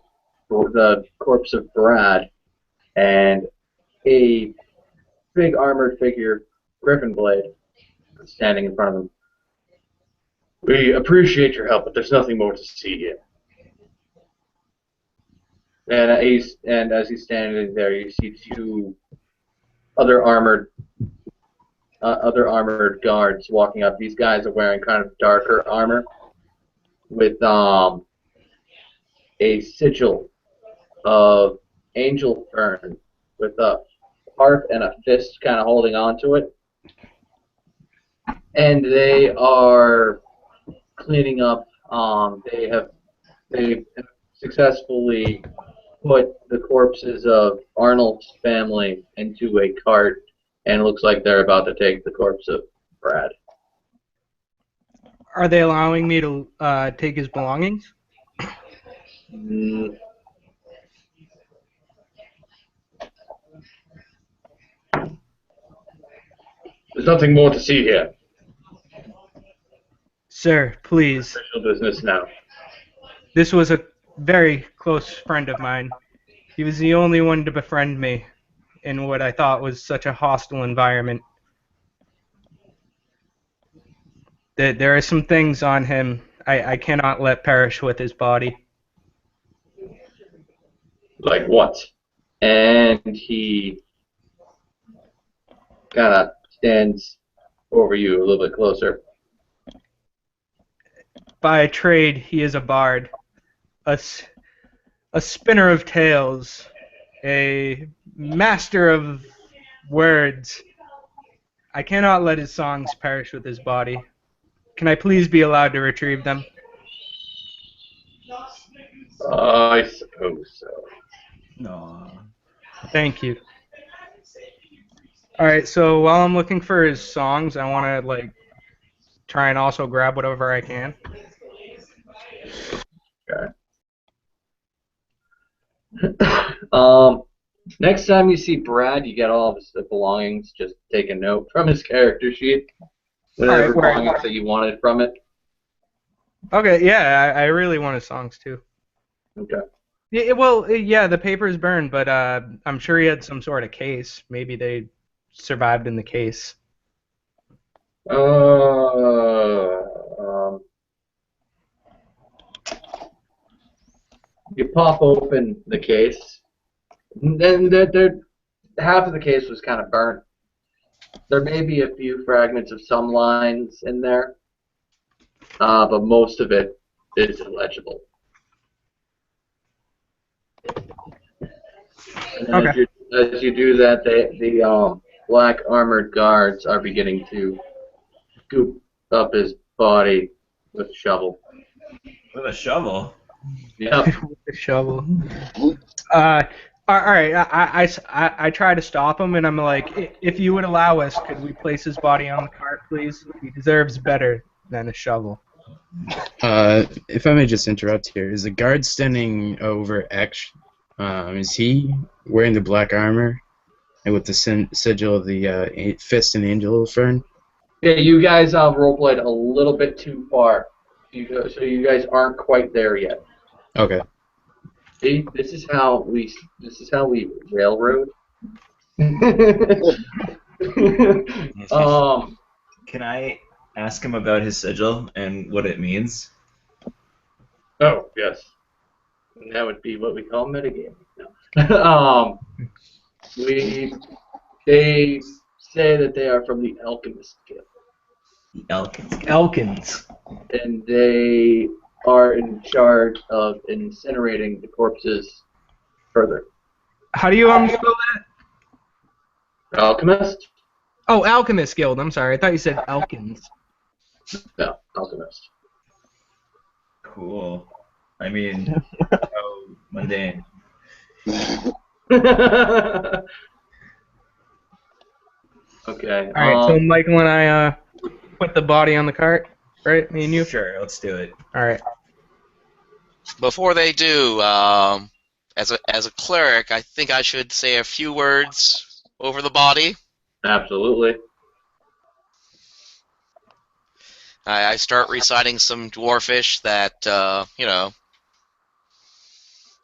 the corpse of Brad, and a big armored figure, Griffin Blade, standing in front of them. We appreciate your help, but there's nothing more to see here. And as he's standing there, you see two other armored guards walking up. These guys are wearing kind of darker armor with a sigil of angel fern with a harp and a fist kind of holding on to it. And they are cleaning up. They've successfully put the corpses of Arnold's family into a cart, and it looks like they're about to take the corpse of Brad. Are they allowing me to take his belongings? Mm. There's nothing more to see here. Sir, please. Official business now. This was a very close friend of mine. He was the only one to befriend me in what I thought was such a hostile environment. There are some things on him I cannot let perish with his body. Like what? and he kind of stands over you a little bit closer. By trade, he is a bard, a spinner of tales, a master of words. I cannot let his songs perish with his body. Can I please be allowed to retrieve them? I suppose so. No. Thank you. Alright, so while I'm looking for his songs, I want to, like, try and also grab whatever I can. Okay. Next time you see Brad, you get all of his belongings. Just take a note from his character sheet. Whatever Alright, belongings that you wanted from it. Okay, yeah, I really want his songs too. Okay. Yeah, well, yeah, the paper's burned, but I'm sure he had some sort of case. Maybe they survived in the case. You pop open the case. Then half of the case was kind of burnt. There may be a few fragments of some lines in there, but most of it is illegible. And then Okay. as you do that, the black armored guards are beginning to scoop up his body with a shovel. With a shovel? Yep. With the shovel. All right. I try to stop him, and I'm like, if you would allow us, could we place his body on the cart, please? He deserves better than a shovel. If I may just interrupt here, is the guard standing over X? Is he wearing the black armor and with the sigil of the fist and angel of Fern? Yeah, you guys roleplayed a little bit too far, so you guys aren't quite there yet. Okay. See, this is how we railroad. Can I ask him about his sigil and what it means? Oh yes, that would be what we call metagaming. No. They say that they are from the Alchemist Guild. The Elkins. And they are in charge of incinerating the corpses further. How do you spell that? Alchemist? Oh, Alchemist Guild. I'm sorry. I thought you said Elkins. No, Alchemist. Cool. I mean, so mundane. Okay. All right. So Michael and I put the body on the cart, right? Me and you. Sure, let's do it. All right. Before they do, as a cleric, I think I should say a few words over the body. Absolutely. I start reciting some dwarfish that,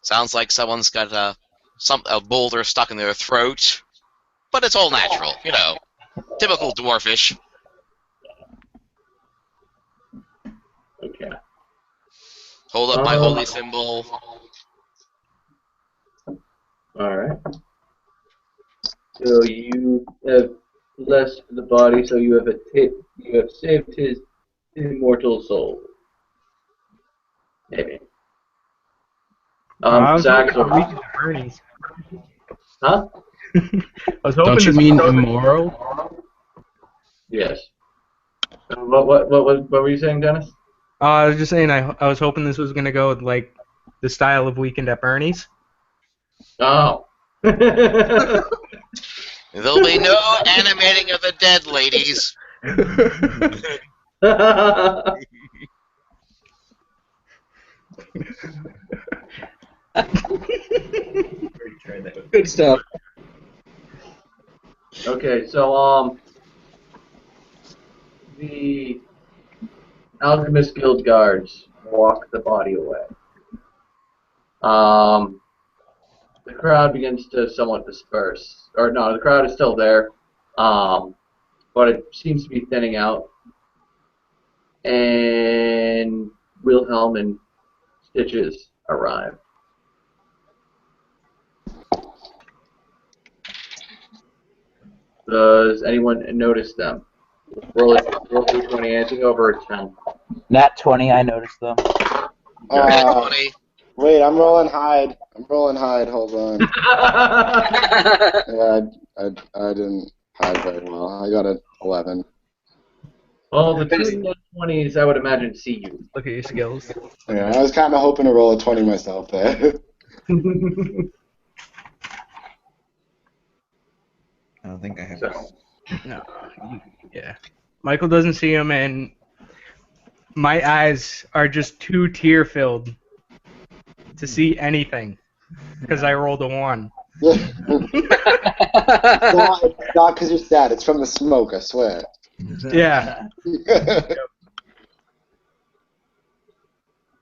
sounds like someone's got a boulder stuck in their throat, but it's all natural, typical dwarfish. Okay. Hold up my holy symbol. All right. So you have blessed the body, so you have saved his immortal soul. Maybe. Zach, huh? I was hoping Don't you this mean was immoral? Yes. What were you saying, Dennis? I was just saying I was hoping this was gonna go with like the style of Weekend at Bernie's. Oh. There'll be no animating of the dead, ladies. Good stuff. Okay, so the Alchemist Guild guards walk the body away. The crowd begins to somewhat disperse. Or no, the crowd is still there, but it seems to be thinning out. And Wilhelm and Stitches arrive. Does anyone notice them? Roll d20, anything over a 10. Nat 20, I noticed them. Funny. Wait, I'm rolling hide. Hold on. Yeah, I didn't hide very well. I got an 11. Well, the two nat 20s, I would imagine, see you. Look at your skills. Yeah, I was kind of hoping to roll a 20 myself there. I don't think I have. So, No. Yeah. Michael doesn't see him, and my eyes are just too tear-filled to see anything because I rolled a 1. It's not because you're sad. It's from the smoke, I swear. Yeah.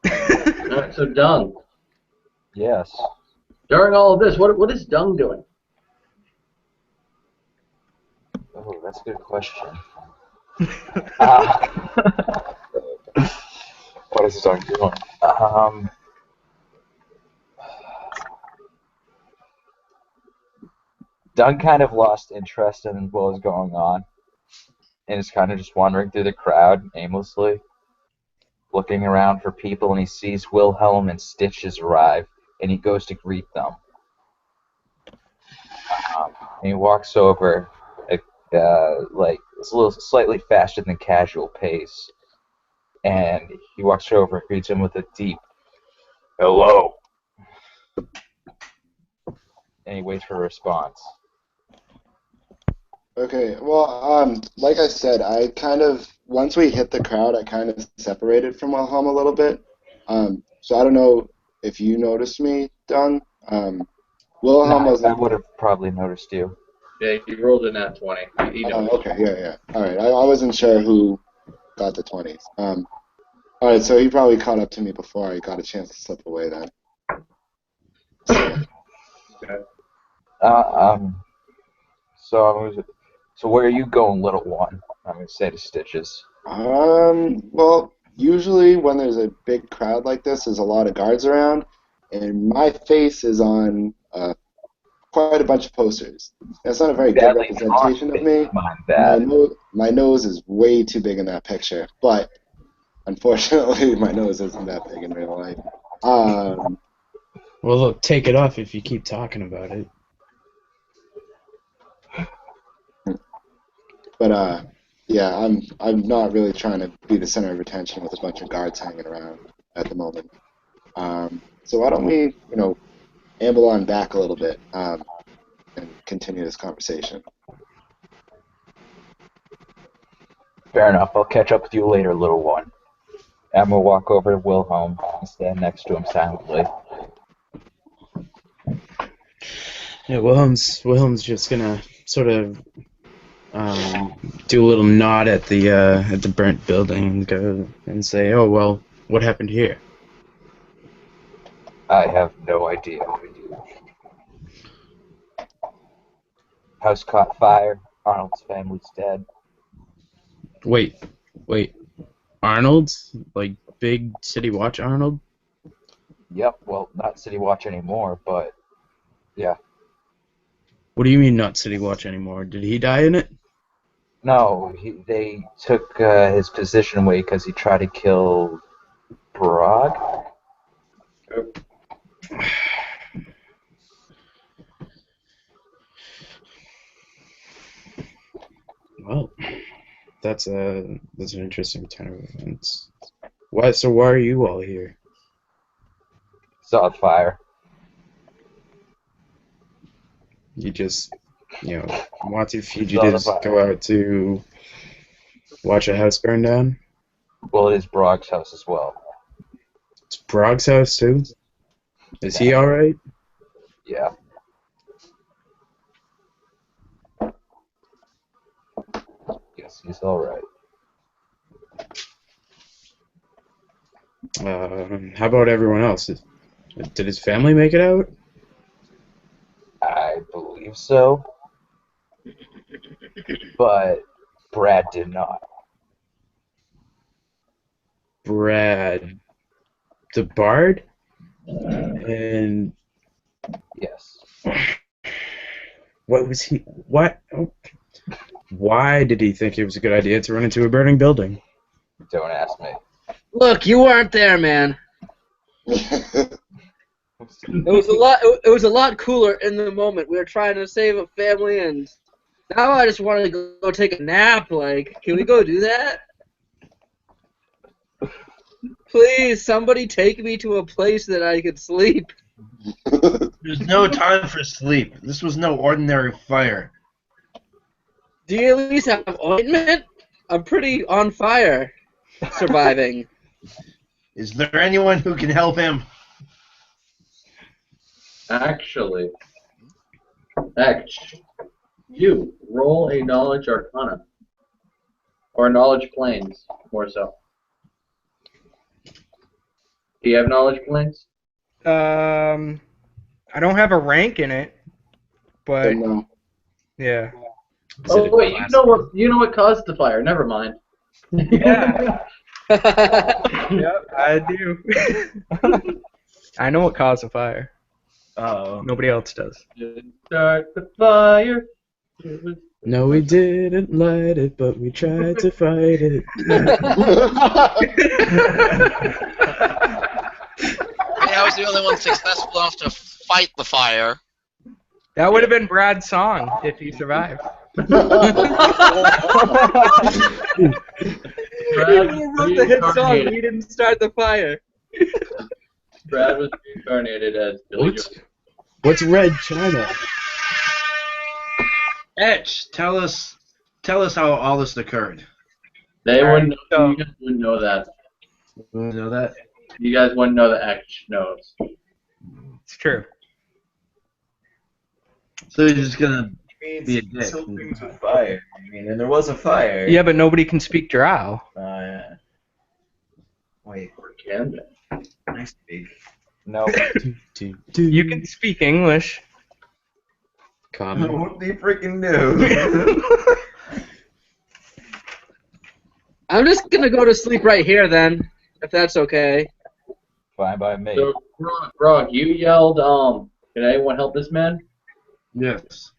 alright, so Dung. Yes. During all of this, what is Dung doing? Oh, that's a good question. What is Doug doing? Doug kind of lost interest in what was going on, and is kind of just wandering through the crowd aimlessly, looking around for people, and he sees Wilhelm and Stitches arrive, and he goes to greet them. And he walks over, like it's a little slightly faster than casual pace, and he walks over and greets him with a deep "Hello," and he waits for a response. Okay, well, like I said, I kind of, once we hit the crowd, I kind of separated from Wilhelm a little bit. So I don't know if you noticed me, Dung. Wilhelm was. I would have probably noticed you. Yeah, you rolled a nat 20. You know. Okay, yeah. All right, I wasn't sure who got the 20s. All right, so he probably caught up to me before I got a chance to slip away then. So where are you going, little one? I'm gonna say to Stitches. Well, usually when there's a big crowd like this, there's a lot of guards around, and my face is on quite a bunch of posters. That's not a very good representation of me. My nose is way too big in that picture, but unfortunately, my nose isn't that big in real life. Well, look, take it off if you keep talking about it. But yeah, I'm not really trying to be the center of attention with a bunch of guards hanging around at the moment. So why don't we, amble on back a little bit and continue this conversation. Fair enough. I'll catch up with you later, little one. I'm gonna walk over to Wilhelm and stand next to him silently. Yeah, Wilhelm's just gonna sort of do a little nod at the burnt building and go and say, "Oh well, what happened here?" I have no idea. House caught fire. Arnold's family's dead. Wait, Arnold? Like big City Watch Arnold? Yep. Well, not City Watch anymore, but yeah. What do you mean not City Watch anymore? Did he die in it? No, they took his position away because he tried to kill Brog. Well, that's an interesting turn of events. So why are you all here? Saw fire. You just, wanted fugitives go out to watch a house burn down? Well, it is Brog's house as well. It's Brog's house too? Is he alright? Yeah. Yes, he's alright. How about everyone else? Did his family make it out? I believe so. But Brad did not. Brad, the bard? And yes. What was he? What? why did he think it was a good idea to run into a burning building? Don't ask me. Look, you weren't there, man. It was a lot. It was a lot cooler in the moment. We were trying to save a family, and now I just want to go take a nap. Like, can we go do that? Please, somebody take me to a place that I could sleep. There's no time for sleep. This was no ordinary fire. Do you at least have ointment? I'm pretty on fire, surviving. Is there anyone who can help him? Actually, you roll a knowledge arcana. Or knowledge planes, more so. Do you have knowledge planes? I don't have a rank in it, but No. yeah. Oh wait, you know what caused the fire? Never mind. Yeah. Yep, I do. I know what caused the fire. Oh. Nobody else does. Start the fire. No, we didn't light it, but we tried to fight it. I was the only one successful enough to fight the fire. That would have been Brad's song if he survived. Brad wrote the hit song. We didn't start the fire. Brad was reincarnated as Billy Joel. What's Red China? Etch, tell us how all this occurred. They wouldn't. You guys wouldn't know that. You know that? You guys wouldn't know that Etch knows. It's true. So you're just gonna be a dick. Something to fire. I mean, and there was a fire. Yeah, but nobody can speak Drow. Yeah. Wait. Or can they? I speak. No. You can speak English. Common. What do you freaking do? I'm just gonna go to sleep right here then, if that's okay. Fine by me. So, Grog, you yelled, can anyone help this man? Yes.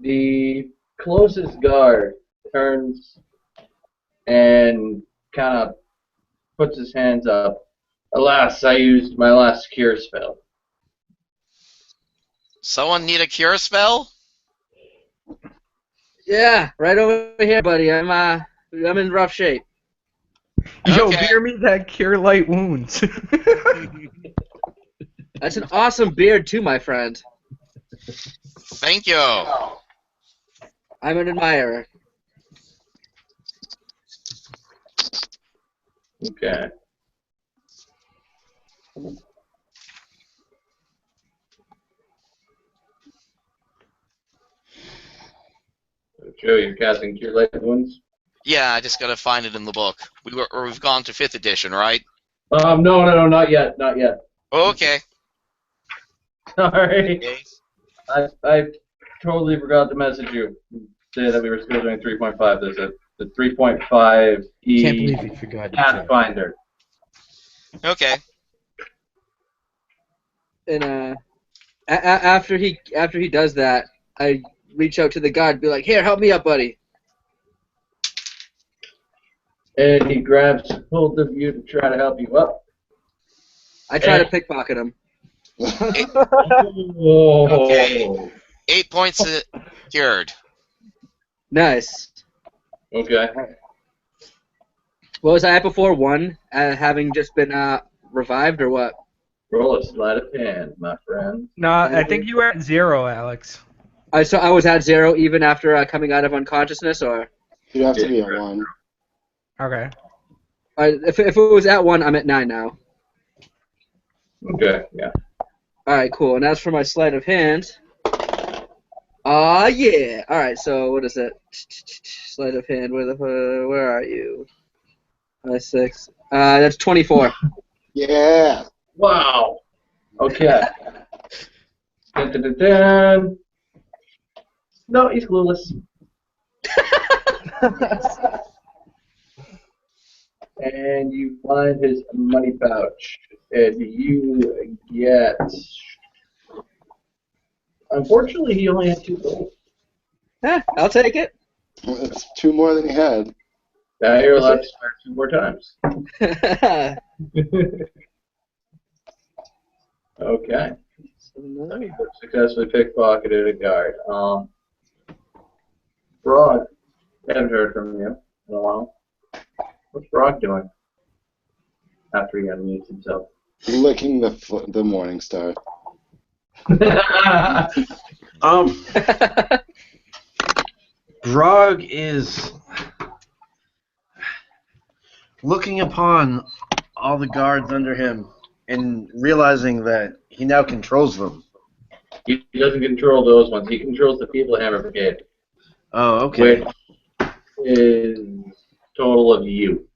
The closest guard turns and kind of puts his hands up. Alas, I used my last cure spell. Someone need a cure spell? Yeah, right over here, buddy. I'm in rough shape. Yo, Okay. beer me that cure light wounds. That's an awesome beard too, my friend. Thank you. I'm an admirer. Okay. Joe, you're casting Cure Light Wounds? Yeah, I just gotta find it in the book. We've gone to 5th edition, right? No, not yet, not yet. Okay. Sorry. I totally forgot to message you. Say that we were still doing 3.5. There's the 3.5 E Can't believe you forgot. Pathfinder. Okay. And after he does that, I reach out to the guard and be like, "Here, help me up, buddy." And he grabs hold of you to try to help you up. I try to pickpocket him. Okay. 8 points cured. Nice. Okay. What was I at before? 1, having just been revived, or what? Roll a sleight of hand, my friend. No, I think you were at 0, Alex. I was at 0 even after coming out of unconsciousness, or? You have to be at 1. Okay. If it was at 1, I'm at 9 now. Okay, yeah. Alright, cool. And as for my sleight of hand, yeah. Alright, so what is it? Sleight of hand, where are you? 6. That's 24. Yeah. Wow. Okay. Dun, dun, dun, dun. No, he's clueless. And you find his money pouch, and you get Unfortunately, he only had 2 gold. I'll take it. It's 2 more than he had. Now you're allowed to start 2 more times. Okay. You successfully pickpocketed a guard. Brock, haven't heard from you in a while. What's Brock doing after he unmutes himself? Licking the morning star. Brog is looking upon all the guards under him and realizing that he now controls them. He doesn't control those ones. He controls the Feeblehammer Brigade. Oh, okay. Which is total of you.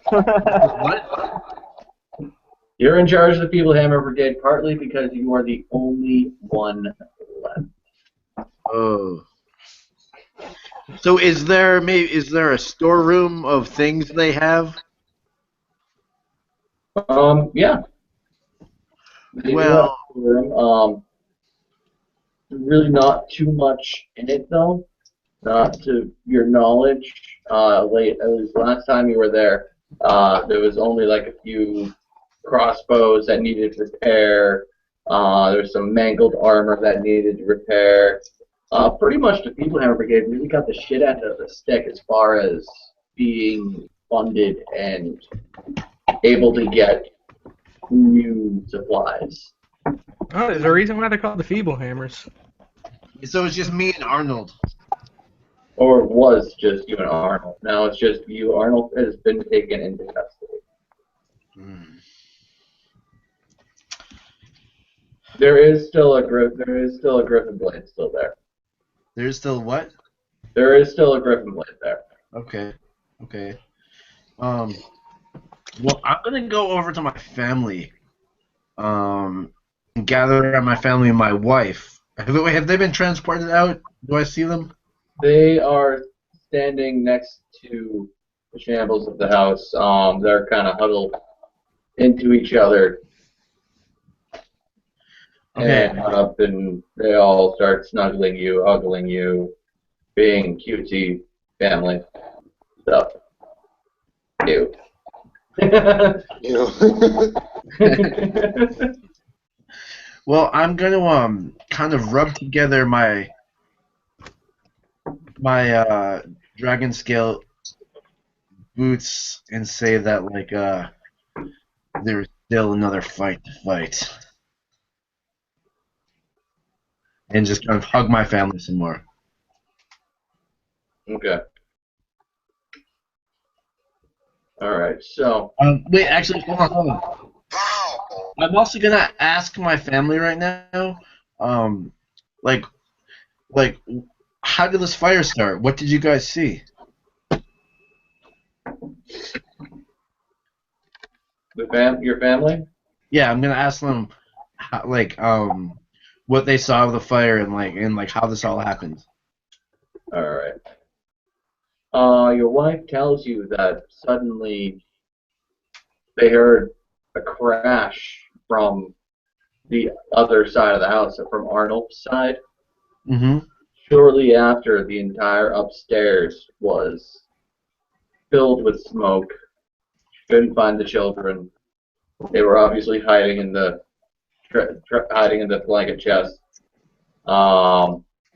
What? You're in charge of the Feeblehammer Brigade partly because you are the only one left. Oh. So is there a storeroom of things they have? Yeah. They do have Well, a room. Really not too much in it though. Not to your knowledge. At least last time you were there, there was only like a few crossbows that needed repair. There was some mangled armor that needed repair. Pretty much the Feeblehammer Brigade really got the shit end of the stick as far as being funded and able to get new supplies. Oh, there's a reason why they're called the Feeblehammers. so it's just me and Arnold. Or it was just you and Arnold. Now it's just you. Arnold has been taken into custody. Hmm. There is still a Griffin blade still there. There's still what? There is still a Griffin blade there. Okay. Okay. Well, I'm gonna go over to my family. And gather around my family and my wife. Have they been transported out? Do I see them? They are standing next to the shambles of the house. They're kind of huddled into each other. Okay. And they all start snuggling you, hugging you, being cutesy family stuff. Ew. Ew. Well, I'm gonna kind of rub together my dragon scale boots and say that like there's still another fight to fight. And just kind of hug my family some more. Okay. Alright, so. Wait, actually, hold on. I'm also gonna ask my family right now, like, how did this fire start? What did you guys see? Your family? Yeah, I'm gonna ask them, how, what they saw of the fire and how this all happened. Alright. Your wife tells you that suddenly they heard a crash from the other side of the house, from Arnold's side. Mm-hmm. Shortly after, the entire upstairs was filled with smoke. Couldn't find the children. They were obviously hiding in the blanket chest.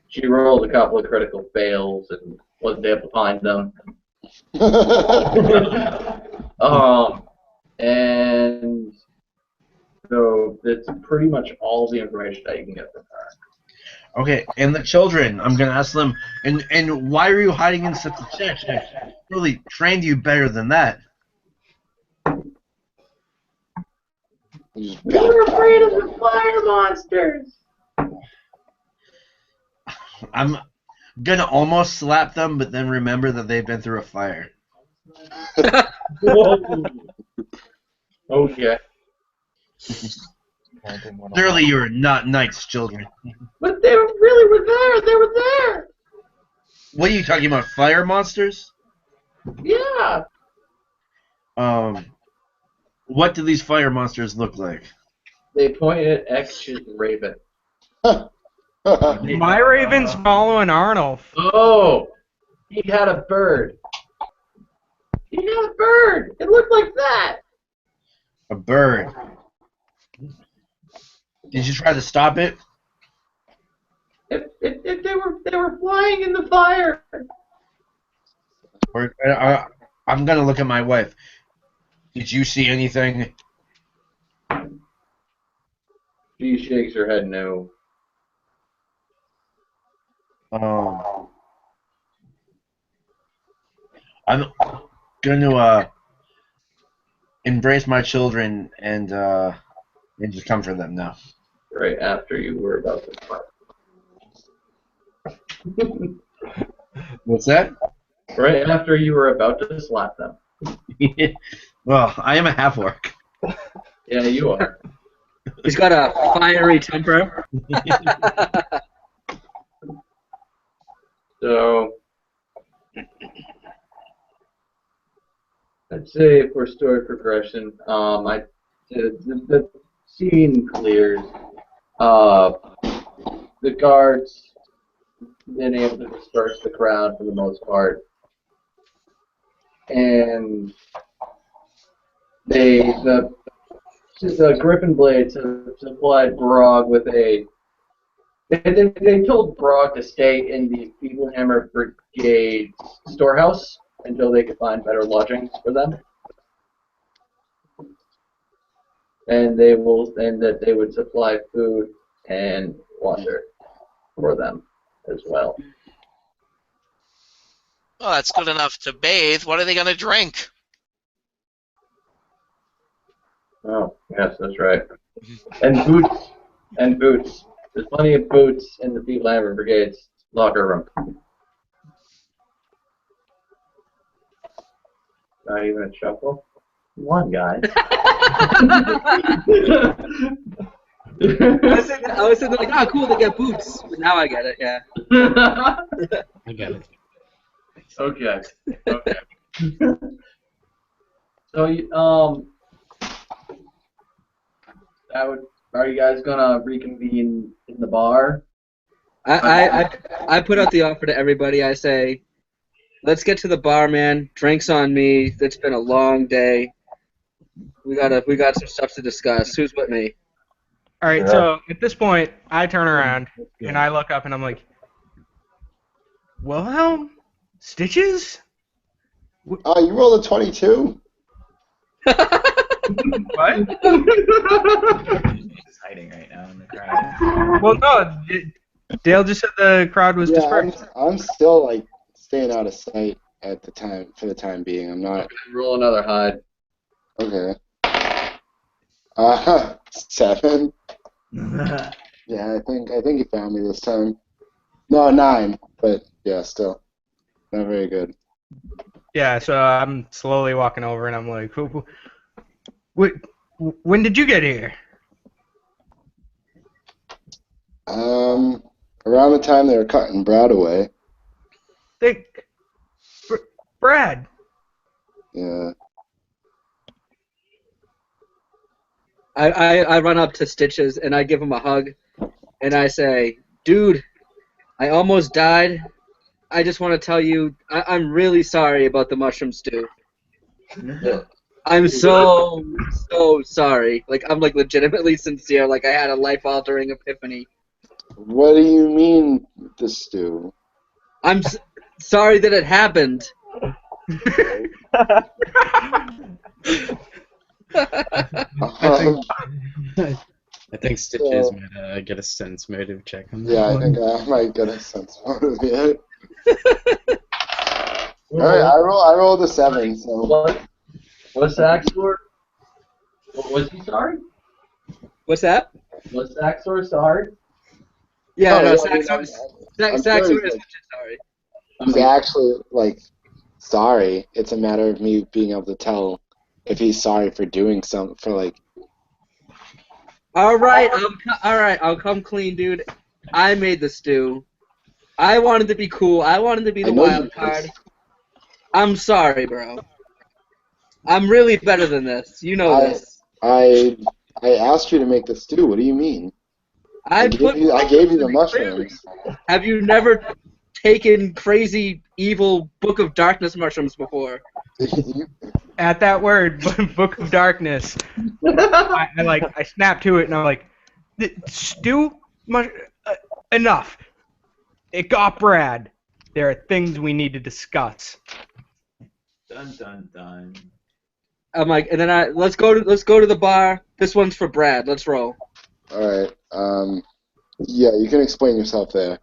She rolled a couple of critical fails and wasn't able to find them. And so that's pretty much all the information that you can get from her. Okay, and the children, I'm gonna ask them, and why are you hiding in such a chest? I really trained you better than that. We're afraid of the fire monsters! I'm gonna almost slap them, but then remember that they've been through a fire. Okay. Clearly you are not knights, children. But they really were there! They were there! What are you talking about, fire monsters? Yeah! What do these fire monsters look like? They pointed at X's Raven. My raven's following Arnold. Oh, he had a bird. He had a bird. It looked like that. A bird. Did you try to stop it? They were flying in the fire. I'm gonna look at my wife. Did you see anything? She shakes her head no. I'm gonna embrace my children and just comfort them now. Right after you were about to slap. What's that? Right after you were about to slap them. Well, I am a half-orc. Yeah, you are. He's got a fiery temper. So, I'd say for story progression, the scene clears. The guards been able to disperse the crowd for the most part, and the Griffin Blades have supplied Brog with a. They told Brog to stay in the Feeblehammer Brigade storehouse until they could find better lodgings for them, and that they would supply food and water for them as well. Well, that's good enough to bathe. What are they going to drink? Oh, yes, that's right. And boots. And boots. There's plenty of boots in the Feeblehammer Brigade's locker room. Not even a chuckle? Come on, guys. I was thinking like, oh, cool, they get boots. But now I get it, yeah. I get it. Okay. Okay. So, are you guys gonna reconvene in the bar? I put out the offer to everybody. I say, let's get to the bar, man. Drinks on me. It's been a long day. We got some stuff to discuss. Who's with me? All right, so at this point, I turn around and I look up and I'm like, Wilhelm? Stitches? Oh, you rolled a 22? What? He's hiding right now in the crowd. Well, no, Dale just said the crowd was Yeah, dispersed. I'm still like staying out of sight at the time for the time being. I'm not. Roll another hide. Okay. 7. Yeah, I think you found me this time. No, 9, but yeah, still not very good. Yeah, so I'm slowly walking over and I'm like, when did you get here? Around the time they were cutting Brad away. Brad. Yeah. I run up to Stitches and I give him a hug and I say, dude, I almost died. I just want to tell you, I'm really sorry about the mushroom stew. I'm so sorry. Like, I'm like legitimately sincere. Like, I had a life-altering epiphany. What do you mean, the stew? I'm sorry that it happened. I think Stitches might get a sense motive check on that. Yeah, I think I might get a sense motive yet. Alright, I rolled a 7, so. What? Was Saxor? Was he sorry? What's that? Was Saxor sorry? Yeah, Oh, no, yeah, Saxor is sorry. He's actually, like, sorry. It's a matter of me being able to tell if he's sorry for doing something, for, like... Alright, I'll come clean, dude. I made the stew. I wanted to be cool. I wanted to be the wild card. I'm sorry, bro. I'm really better than this. You know this. I asked you to make the stew. What do you mean? I gave you the mushrooms. Have you never taken crazy, evil Book of Darkness mushrooms before? At that word, Book of Darkness, I snap to it and I'm like, Stu, enough. It got Brad. There are things we need to discuss. Dun dun dun. I'm like, and then let's go to the bar. This one's for Brad. Let's roll. All right. Yeah, you can explain yourself there.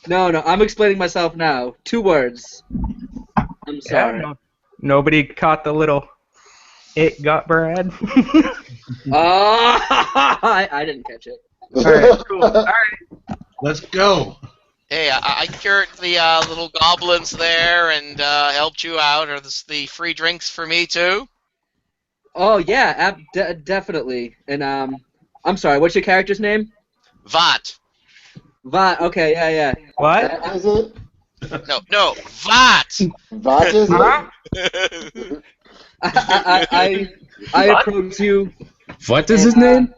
No, I'm explaining myself now. 2 words. I'm sorry. Yeah, nobody caught the little. It got Brad. I didn't catch it. All right, cool. All right. Let's go. Hey, I cured the little goblins there and helped you out. Are this the free drinks for me too? Oh yeah, definitely. And I'm sorry. What's your character's name? Vat. Vat. Okay, yeah. What? What is it? No, Vat. Vat is it? I approach you. What is his name?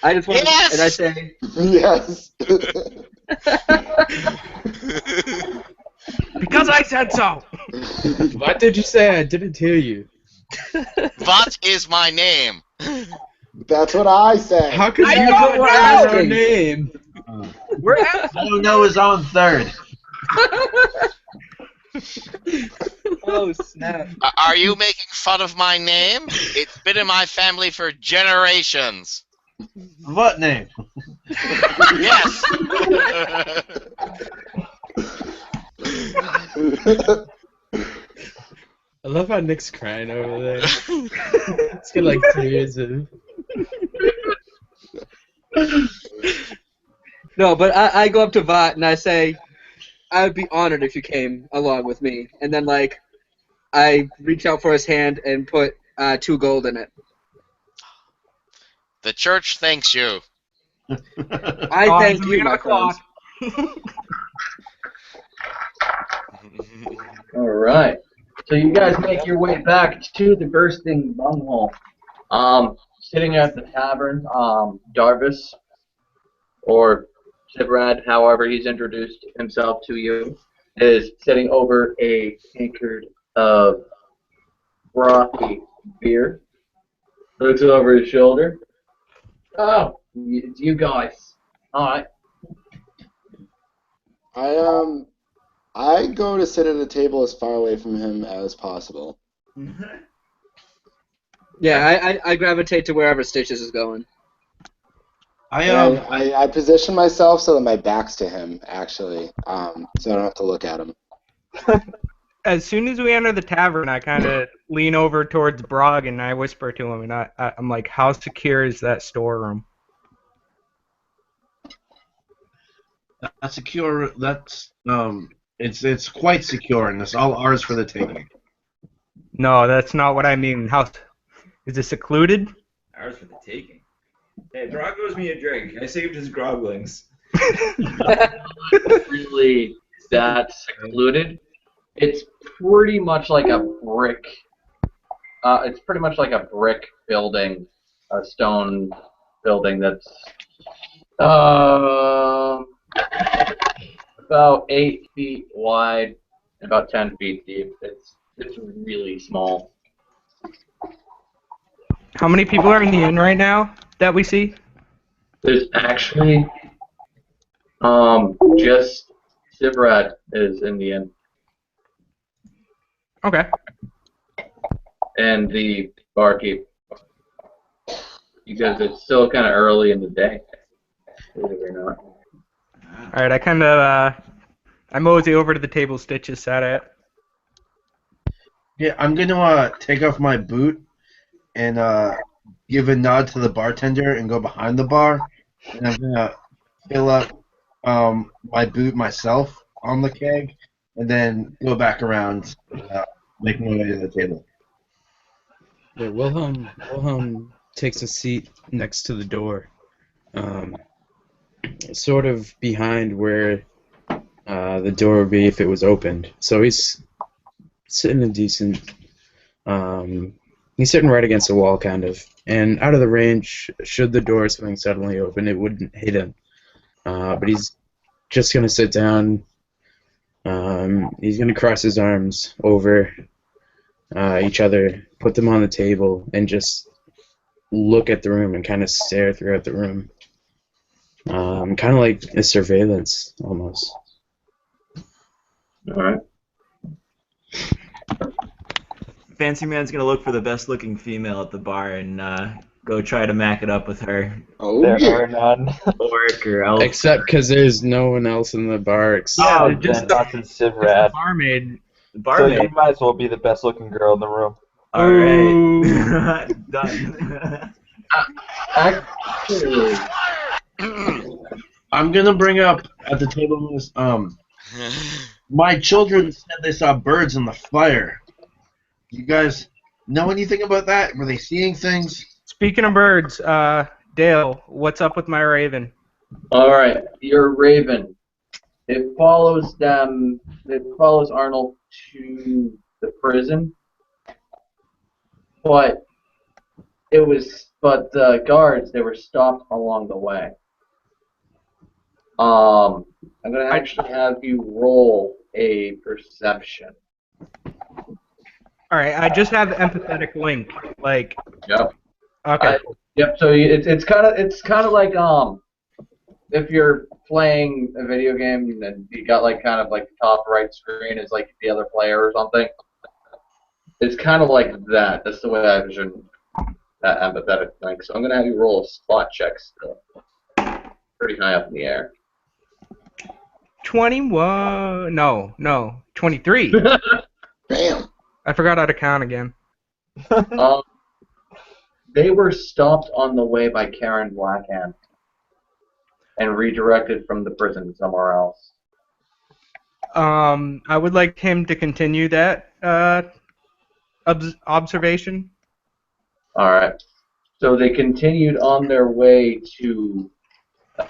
I just want Yes! and I say, Yes. Because I said so. What did you say? I didn't hear you. Vat is my name. That's what I said. How could I you know not we're know our asking. name? We're at. Don't know his own third. oh snap. Are you making fun of my name? It's been in my family for generations. What name? Yes. I love how Nick's crying over there. It's got like tears in him. No, but I go up to Vat and I say, I would be honored if you came along with me. And then, like, I reach out for his hand and put 2 gold in it. The church thanks you. I thank you, my friend. All right. So you guys make your way back to the bursting bunghole. Sitting at the tavern, Darvis, or Sibrad, however he's introduced himself to you, is sitting over a tankard of frothy beer. Looks over his shoulder. Oh, it's you guys. All right. I go to sit at a table as far away from him as possible. Yeah, I gravitate to wherever Stitches is going. I position myself so that my back's to him, actually, so I don't have to look at him. As soon as we enter the tavern, I kind of lean over towards Brog and I whisper to him, and I'm like, "How secure is that storeroom?" That's secure. That's it's quite secure, and it's all ours for the taking. No, that's not what I mean. How is it secluded? Ours for the taking. Hey, Drog owes me a drink. I saved his groglings. Really that secluded. It's pretty much like a brick. It's pretty much like a brick building, a stone building that's about 8 feet wide, and about 10 feet deep. It's really small. How many people are in the inn right now that we see? There's actually just Sibrad is in the inn. Okay. And the barkeep, because it's still kind of early in the day. Believe it or not. All right. I kind of I mosey over to the table Stitches sat at. Yeah, I'm gonna take off my boot and give a nod to the bartender and go behind the bar, and I'm gonna fill up my boot myself on the keg, and then go back around, make my way to the table. Yeah, Wilhelm takes a seat next to the door, sort of behind where the door would be if it was opened. So he's sitting a decent He's sitting right against the wall, kind of, and out of the range. Should the door swing suddenly open, it wouldn't hit him. But he's just gonna sit down. He's gonna cross his arms over each other, put them on the table, and just look at the room and kind of stare throughout the room. Kind of like a surveillance, almost. All right. Fancy Man's gonna look for the best looking female at the bar and go try to mac it up with her. Oh, There yeah. are none. Orc or elf. Except because there's no one else in the bar except. Oh, just then nothing Sivrad. Barmaid. The So barmaid. you might as well be the best looking girl in the room. Alright. Done. Actually, I'm gonna bring up at the table this, my children said they saw birds in the fire. You guys know anything about that? Were they seeing things? Speaking of birds, Dale, what's up with my raven? all right, your raven. It follows them. It follows Arnold to the prison, but the guards, they were stopped along the way. I'm gonna actually have you roll a perception. All right, I just have empathetic link. Like, Yep. okay, Yep. So it's kind of like if you're playing a video game and you got like kind of like the top right screen is like the other player or something. It's kind of like that. That's the way I envision that empathetic thing. So I'm gonna have you roll a spot check still. Pretty high up in the air. 21. No, 23. Bam. I forgot how to count again. They were stopped on the way by Karen Blackhand and redirected from the prison somewhere else. I would like him to continue that observation. All right. So they continued on their way to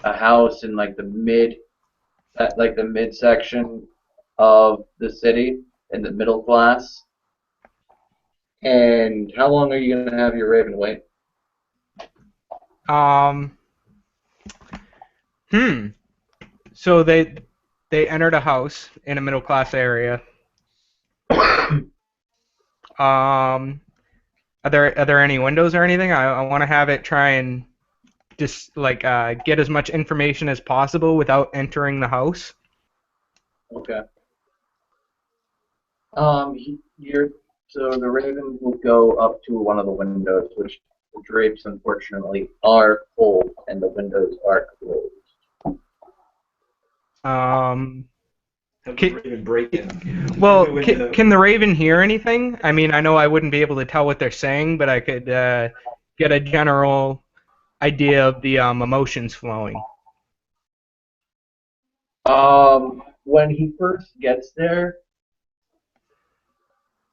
a house in like the midsection of the city in the middle class. And how long are you gonna have your raven wait? So they entered a house in a middle class area. Are there any windows or anything? I want to have it try and just like get as much information as possible without entering the house. Okay. So the raven will go up to one of the windows, which the drapes unfortunately are pulled and the windows are closed. Raven break in. Well, The window. can the raven hear anything? I mean, I know I wouldn't be able to tell what they're saying, but I could get a general idea of the emotions flowing. When he first gets there,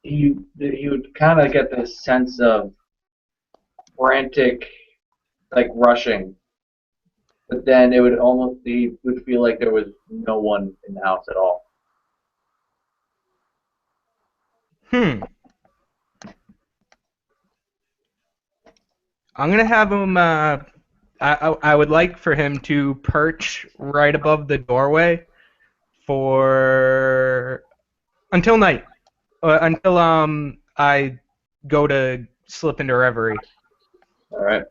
you would kind of get this sense of frantic, like rushing, but then it would would feel like there was no one in the house at all. I'm gonna have him. I would like for him to perch right above the doorway until night, until I go to slip into reverie. All right.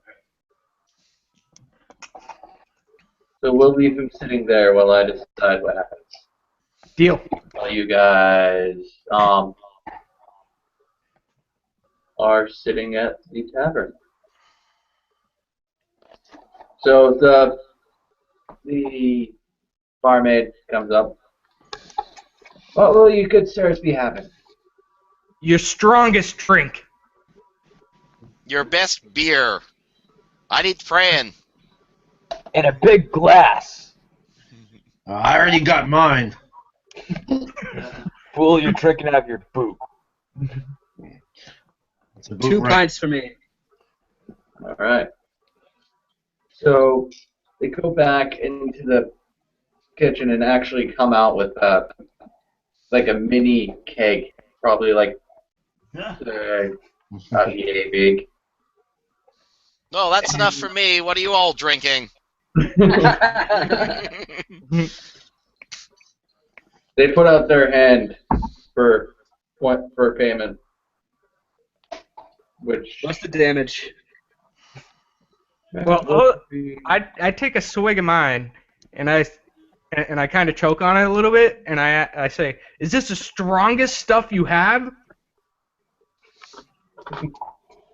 So we'll leave him sitting there while I decide what happens. Deal. While you guys are sitting at the tavern. So the barmaid comes up. What will you good sirs be having? Your strongest drink. Your best beer. I need Fran. In a big glass. I already got mine. Fool, you're drinking out of your boot. It's a boot 2 right. pints for me. All right. So they go back into the kitchen and actually come out with like a mini keg, probably like Yay, big. No, that's enough for me. What are you all drinking? They put out their hand for payment, which What's the damage? Well, I take a swig of mine, and I kind of choke on it a little bit, and I say, "Is this the strongest stuff you have?"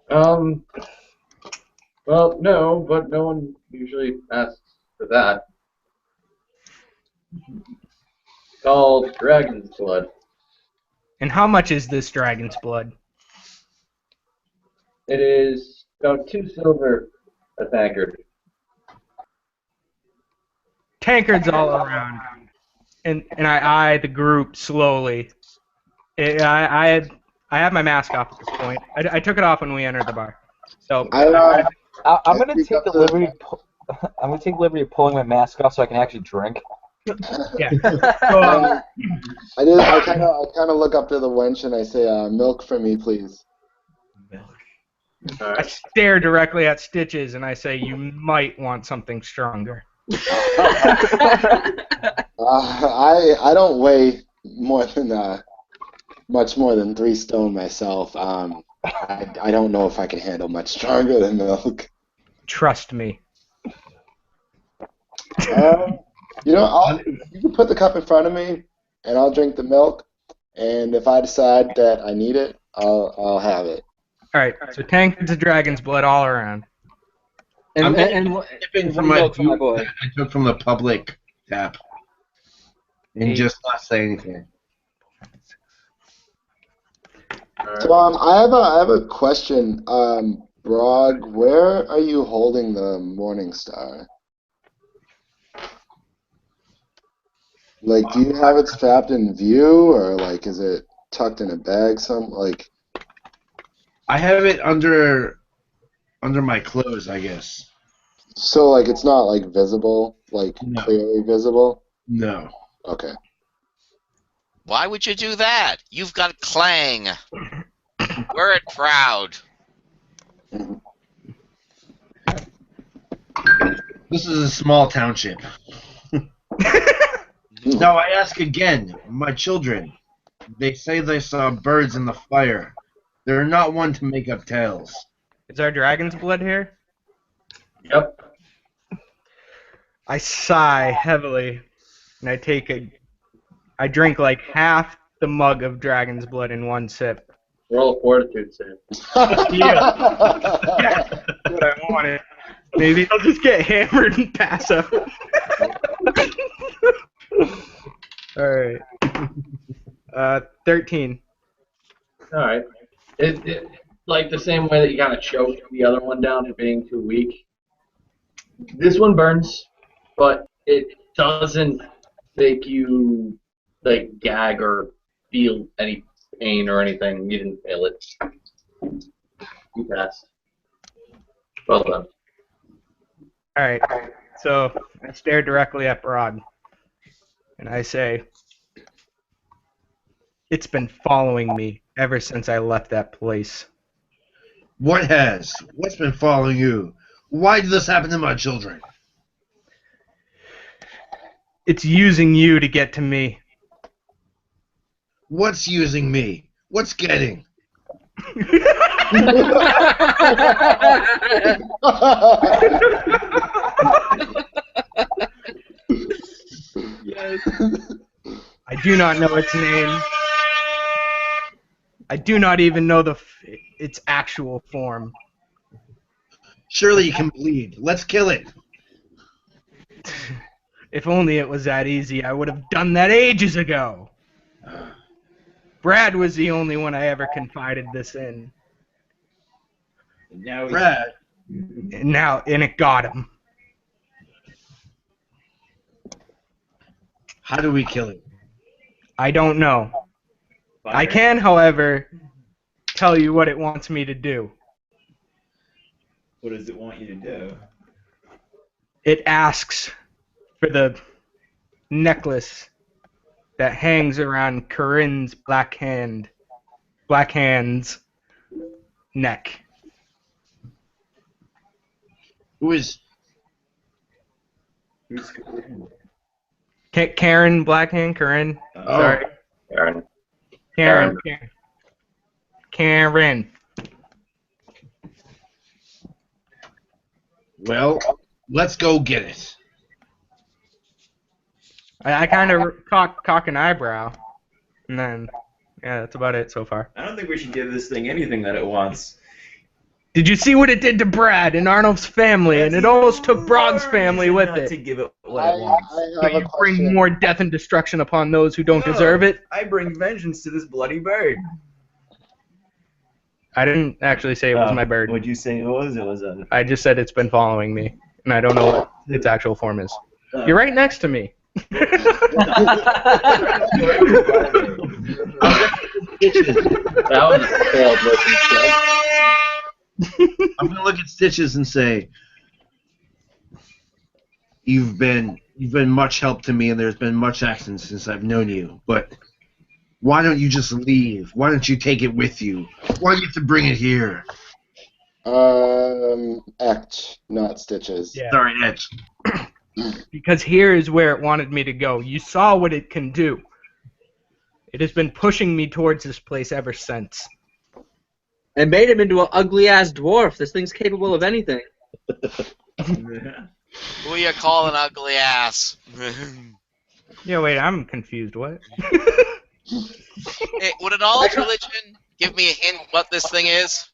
Well, no, but no one usually asks for that. It's called dragon's blood. And how much is this dragon's blood? It is about 2 silver a tankard. Tankards all around, and I eye the group slowly. I have my mask off at this point. I took it off when we entered the bar. So I'm gonna take the liberty. I'm gonna take the liberty of pulling my mask off so I can actually drink. yeah. I kind of look up to the wench and I say, "Milk for me, please." I stare directly at Stitches and I say, "You might want something stronger." I don't weigh more than much more than 3 stone myself. I don't know if I can handle much stronger than milk. Trust me. You know, you can put the cup in front of me, and I'll drink the milk. And if I decide that I need it, I'll have it. All right. So tankards of dragon's blood all around. I'm And sipping from milk for my my boy. boy. I took from the public tap, and just not say anything. So I have a question. Brog, where are you holding the Morning Star? Like, do you have it strapped in view, or like, is it tucked in a bag? I have it under my clothes, I guess. So like, it's not like visible, like No. clearly visible. No. Okay. Why would you do that? You've got clang. Wear it proud. This is a small township. Now I ask again, my children. They say they saw birds in the fire. They're not one to make up tales. Is our dragon's blood here? Yep. I sigh heavily, and I drink like half the mug of dragon's blood in one sip. Roll a fortitude save. Yeah, that's what I wanted. Maybe I'll just get hammered and pass out. All right. 13. All right. It like the same way that you kind of choked the other one down for being too weak. This one burns, but it doesn't make you like gag or feel any pain or anything. You didn't feel it. You passed. Well done. All right. So I stare directly at Brog, and I say, "It's been following me ever since I left that place." What has? What's been following you? Why did this happen to my children? It's using you to get to me. What's using me? What's getting? I do not know its name. I do not even know its actual form. Surely you can bleed. Let's kill it. If only it was that easy, I would have done that ages ago. Brad was the only one I ever confided this in. Now Brad. And it got him. How do we kill it? I don't know. I can, however, tell you what it wants me to do. What does it want you to do? It asks for the necklace that hangs around Corinne's black hands. neck. Who is? Karen Blackhand, Karen. Sorry. Aaron. Karen. Karen. Well, let's go get it. I kind of cock an eyebrow, and then, yeah, that's about it so far. I don't think we should give this thing anything that it wants. Did you see what it did to Brad and Arnold's family, and it almost took Brog's family with Not it? to give it what it wants. So you bring more death and destruction upon those who don't deserve it? I bring vengeance to this bloody bird. I didn't actually say it was my bird. What'd you say it was? It was a... I just said it's been following me, and I don't know what its actual form is. You're right next to me. That was a failed looking shot. I'm gonna look at Stitches and say, "You've been much help to me, and there's been much action since I've known you. But why don't you just leave? Why don't you take it with you? Why do you have to bring it here?" Etch, not Stitches. Yeah. Sorry, Etch. Because here is where it wanted me to go. You saw what it can do. It has been pushing me towards this place ever since. And made him into an ugly-ass dwarf. This thing's capable of anything. Who you calling ugly ass? Yeah, wait, I'm confused. What? Hey, would an knowledge religion give me a hint what this thing is?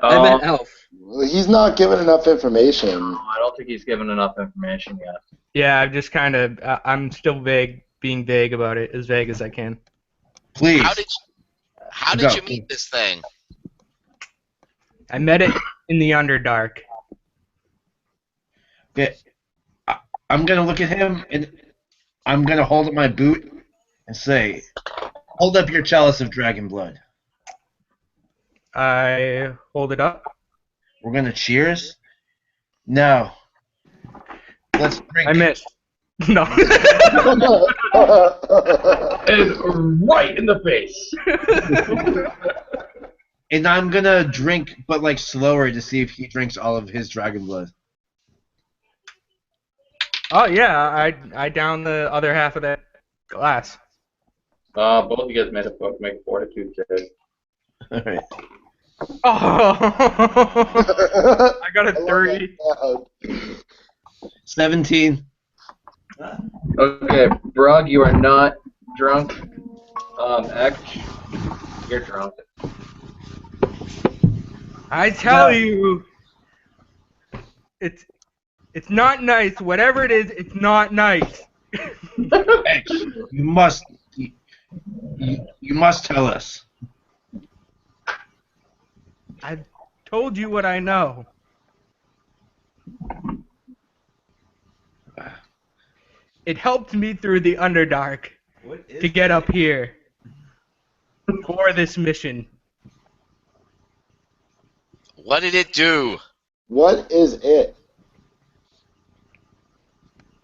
I meant elf. Well, he's not given enough information. I don't think he's given enough information yet. Yeah, I'm just kind of, I'm still being vague about it, as vague as I can. Please. How did you meet this thing? I met it in the Underdark. Okay. I'm gonna look at him and I'm gonna hold up my boot and say, "Hold up your chalice of dragon blood." I hold it up. We're gonna cheers. Now, let's drink. I missed. No. And right in the face. And I'm gonna drink, but like slower to see if he drinks all of his dragon blood. Oh yeah, I down the other half of that glass. Both of you guys make a fortitude check. All right. Oh, I got a 3. 17. Okay, Brog, you are not drunk. Ek, you're drunk. I tell you, it's not nice. Whatever it is, it's not nice. You must tell us. I've told you what I know. It helped me through the Underdark to get up here for this mission. What did it do? What is it?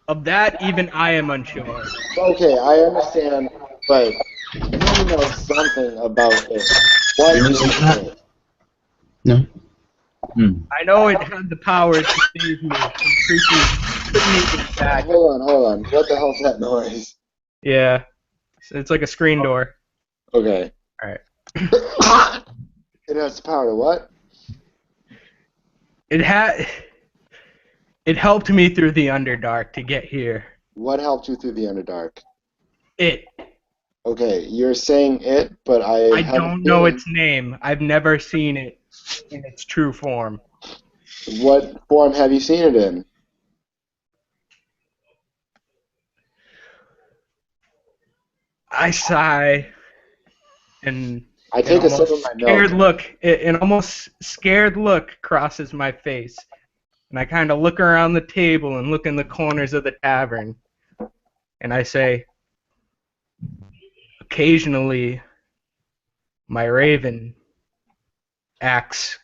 Of that, even I am unsure. Okay, I understand, but you know something about it. What is it? No. I know it had the power to save me from creatures couldn't even back. Hold on. What the hell's that noise? Yeah, it's like a screen door. Okay. All right. It has the power to what? It helped me through the Underdark to get here. What helped you through the Underdark? It. Okay, you're saying it, but I don't know its name. I've never seen it in its true form. What form have you seen it in? I sigh, and I take a sip of my scared milk. look. An almost scared look crosses my face, and I kind of look around the table and look in the corners of the tavern, and I say, occasionally, my raven acts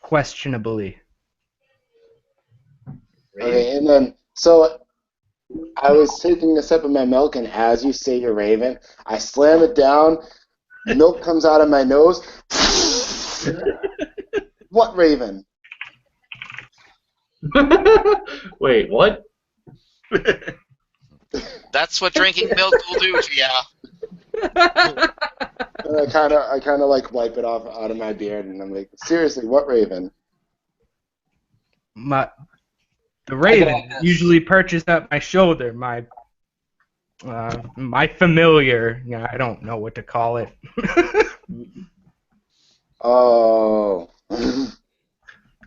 questionably. Okay, and then, so I was taking a sip of my milk, and as you say your raven, I slam it down, milk comes out of my nose, What raven? Wait, what? That's what drinking milk will do to ya. And I kind of like wipe it off out of my beard, and I'm like, seriously, what raven? The raven usually perches at my shoulder. My familiar. Yeah, I don't know what to call it. Oh.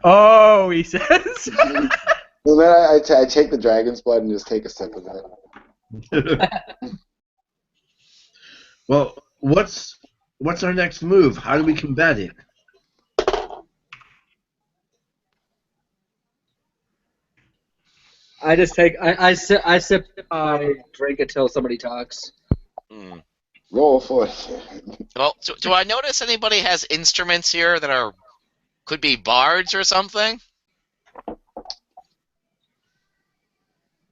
Oh, he says. Well, then I take the dragon's blood and just take a sip of it. Well, what's our next move? How do we combat it? I just take I sip I drink until somebody talks. Hmm. Roll for it. Well, do I notice anybody has instruments here that could be bards or something?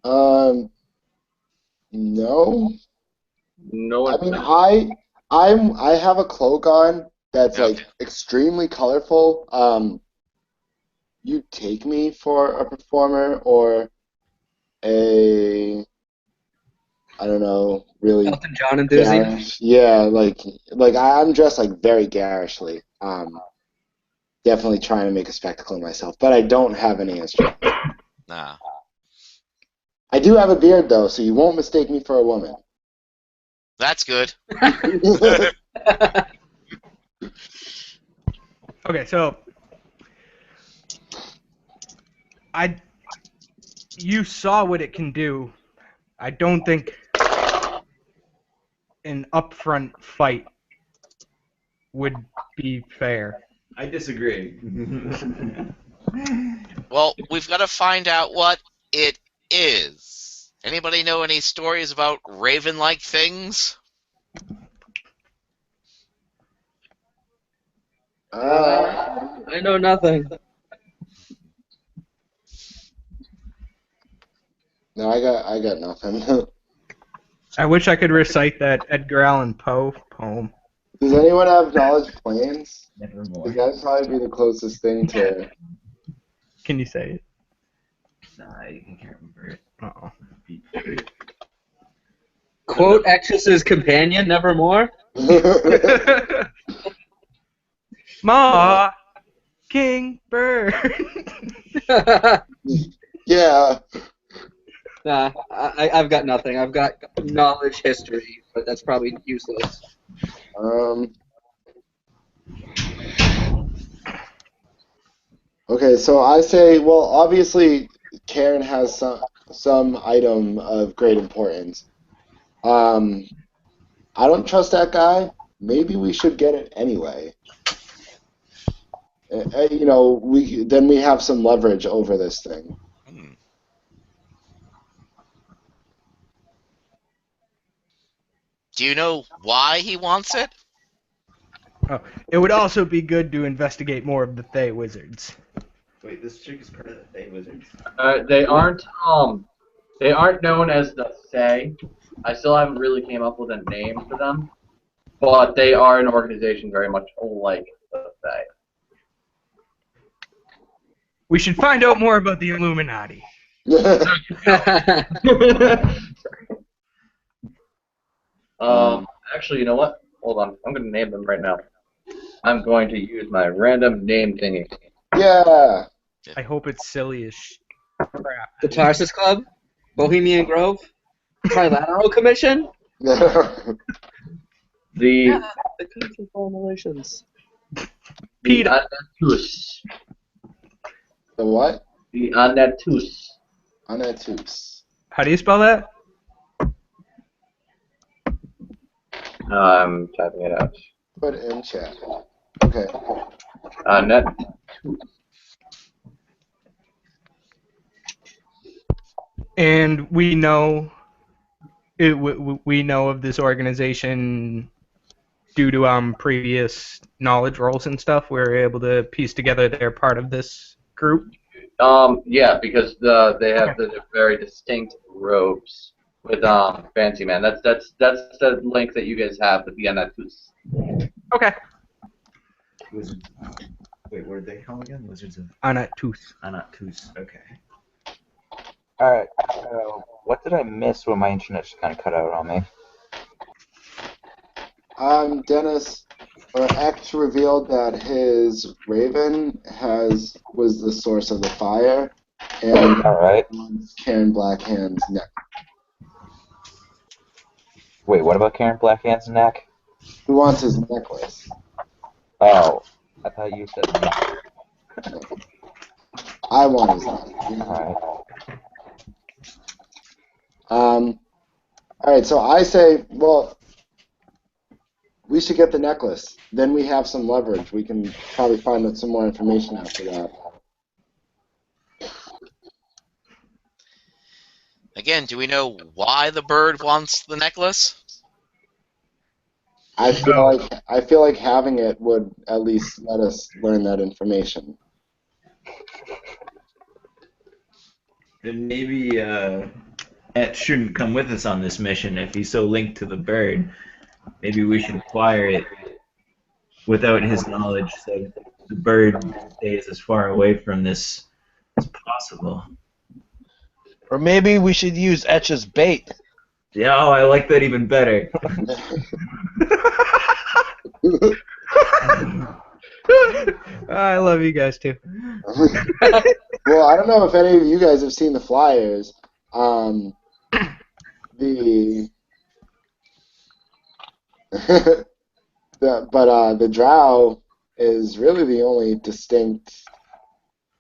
No. No I one. mean, I have a cloak on that's Okay. like extremely colorful. You take me for a performer or a, I don't know, really Elton John enthusiast. garish. Yeah, like I'm dressed like very garishly. Definitely trying to make a spectacle of myself, but I don't have any instruments. Nah. I do have a beard though, so you won't mistake me for a woman. That's good. Okay, so you saw what it can do. I don't think an upfront fight would be fair. I disagree. Well, we've got to find out what it is. Anybody know any stories about raven-like things? I know nothing. No, I got nothing. I wish I could recite that Edgar Allan Poe poem. Does anyone have knowledge planes? Nevermore. Because that'd probably be the closest thing to. Can you say it? Nah, I can't remember it. Uh-oh. Quote Exodus's companion, nevermore. Ma, King Bird. Yeah. Nah, I've got nothing. I've got knowledge history, but that's probably useless. Okay, so I say, well, obviously, Karen has some item of great importance. I don't trust that guy. Maybe we should get it anyway. You know, we have some leverage over this thing. Do you know why he wants it? Oh, it would also be good to investigate more of the Thay wizards. Wait, this chick is part of the Thay Wizards? They aren't known as the Fae. I still haven't really came up with a name for them, but they are an organization very much like the Fae. We should find out more about the Illuminati. Actually, you know what? Hold on. I'm going to name them right now. I'm going to use my random name thingy. Yeah. I hope it's silly as crap. The Tarsus Club, Bohemian Grove, Trilateral Commission. The The Council for Relations. Peter. Anatus. The what? The Anatus. Anatus. How do you spell that? I'm typing it out. Put it in chat. Okay. Anatus. And we know we know of this organization due to previous knowledge rolls and stuff. We're able to piece together they're part of this group. Yeah, because they have the very distinct robes with Fancy Man. That's the link that you guys have with the Anatus. Okay. Wizards. Wait, what are they called again? Wizards of Anatus. Anatus. Okay. Alright, what did I miss when my internet just kind of cut out on me? Dennis, or X revealed that his raven was the source of the fire, and Alright. Karen Blackhand's neck. Wait, what about Karen Blackhand's neck? Who wants his necklace? Oh, I thought you said neck. I want his necklace. Alright. Alright, so I say, well, we should get the necklace. Then we have some leverage. We can probably find out some more information after that. Again, do we know why the bird wants the necklace? I feel like having it would at least let us learn that information. Then maybe Ed shouldn't come with us on this mission if he's so linked to the bird. Maybe we should acquire it without his knowledge, so the bird stays as far away from this as possible. Or maybe we should use Etch as bait. Yeah, oh, I like that even better. I love you guys too. Well, I don't know if any of you guys have seen the flyers. The drow is really the only distinct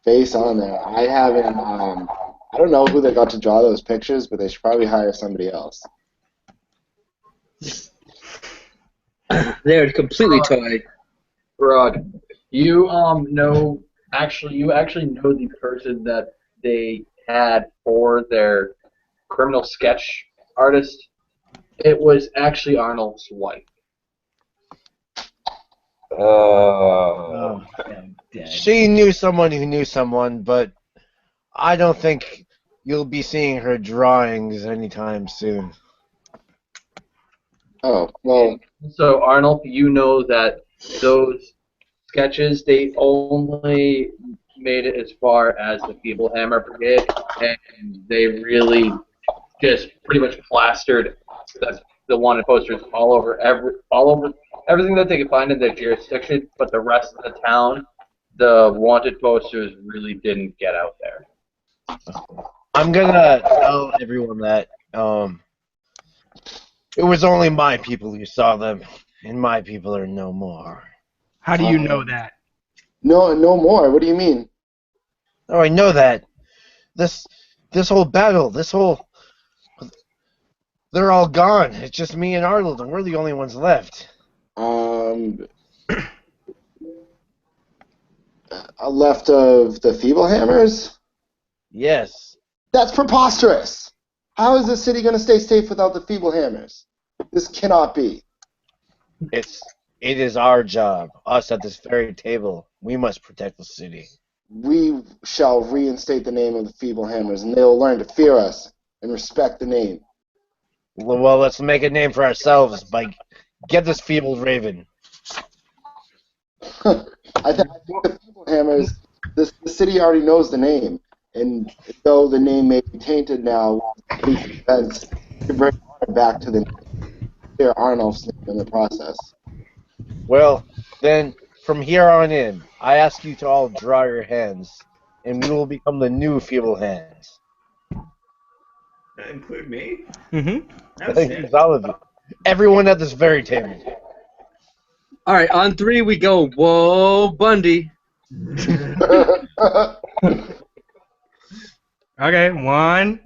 face on there. I haven't. I don't know who they got to draw those pictures, but they should probably hire somebody else. They're completely toy. Brog, you you actually know the person that they had for their criminal sketch artist. It was actually Arnold's wife. She knew someone who knew someone, but I don't think you'll be seeing her drawings anytime soon. Oh, well. So, Arnold, you know that those sketches, they only made it as far as the Feeblehammer Brigade, and they really just pretty much plastered the wanted posters all over everything that they could find in their jurisdiction, but the rest of the town, the wanted posters really didn't get out there. I'm gonna tell everyone that it was only my people who saw them, and my people are no more. How do you know that? No more. What do you mean? Oh, I know that. This whole battle, they're all gone. It's just me and Arnold, and we're the only ones left. Left of the Feeblehammers? Yes. That's preposterous! How is the city going to stay safe without the Feeblehammers? This cannot be. It is our job. Us at this very table. We must protect the city. We shall reinstate the name of the Feeblehammers, and they will learn to fear us and respect the name. Well, let's make a name for ourselves by get this feeble raven. I think the Feeblehammers, the city already knows the name, and though the name may be tainted now, these events to bring honor back to the clear Arnulf's name in the process. Well, then, from here on in, I ask you to all draw your hands, and we will become the new feeble hands. That include me? Mm-hmm. That includes all of you. Everyone at this very table. All right, on 3 we go. Whoa, Bundy. Okay, 1,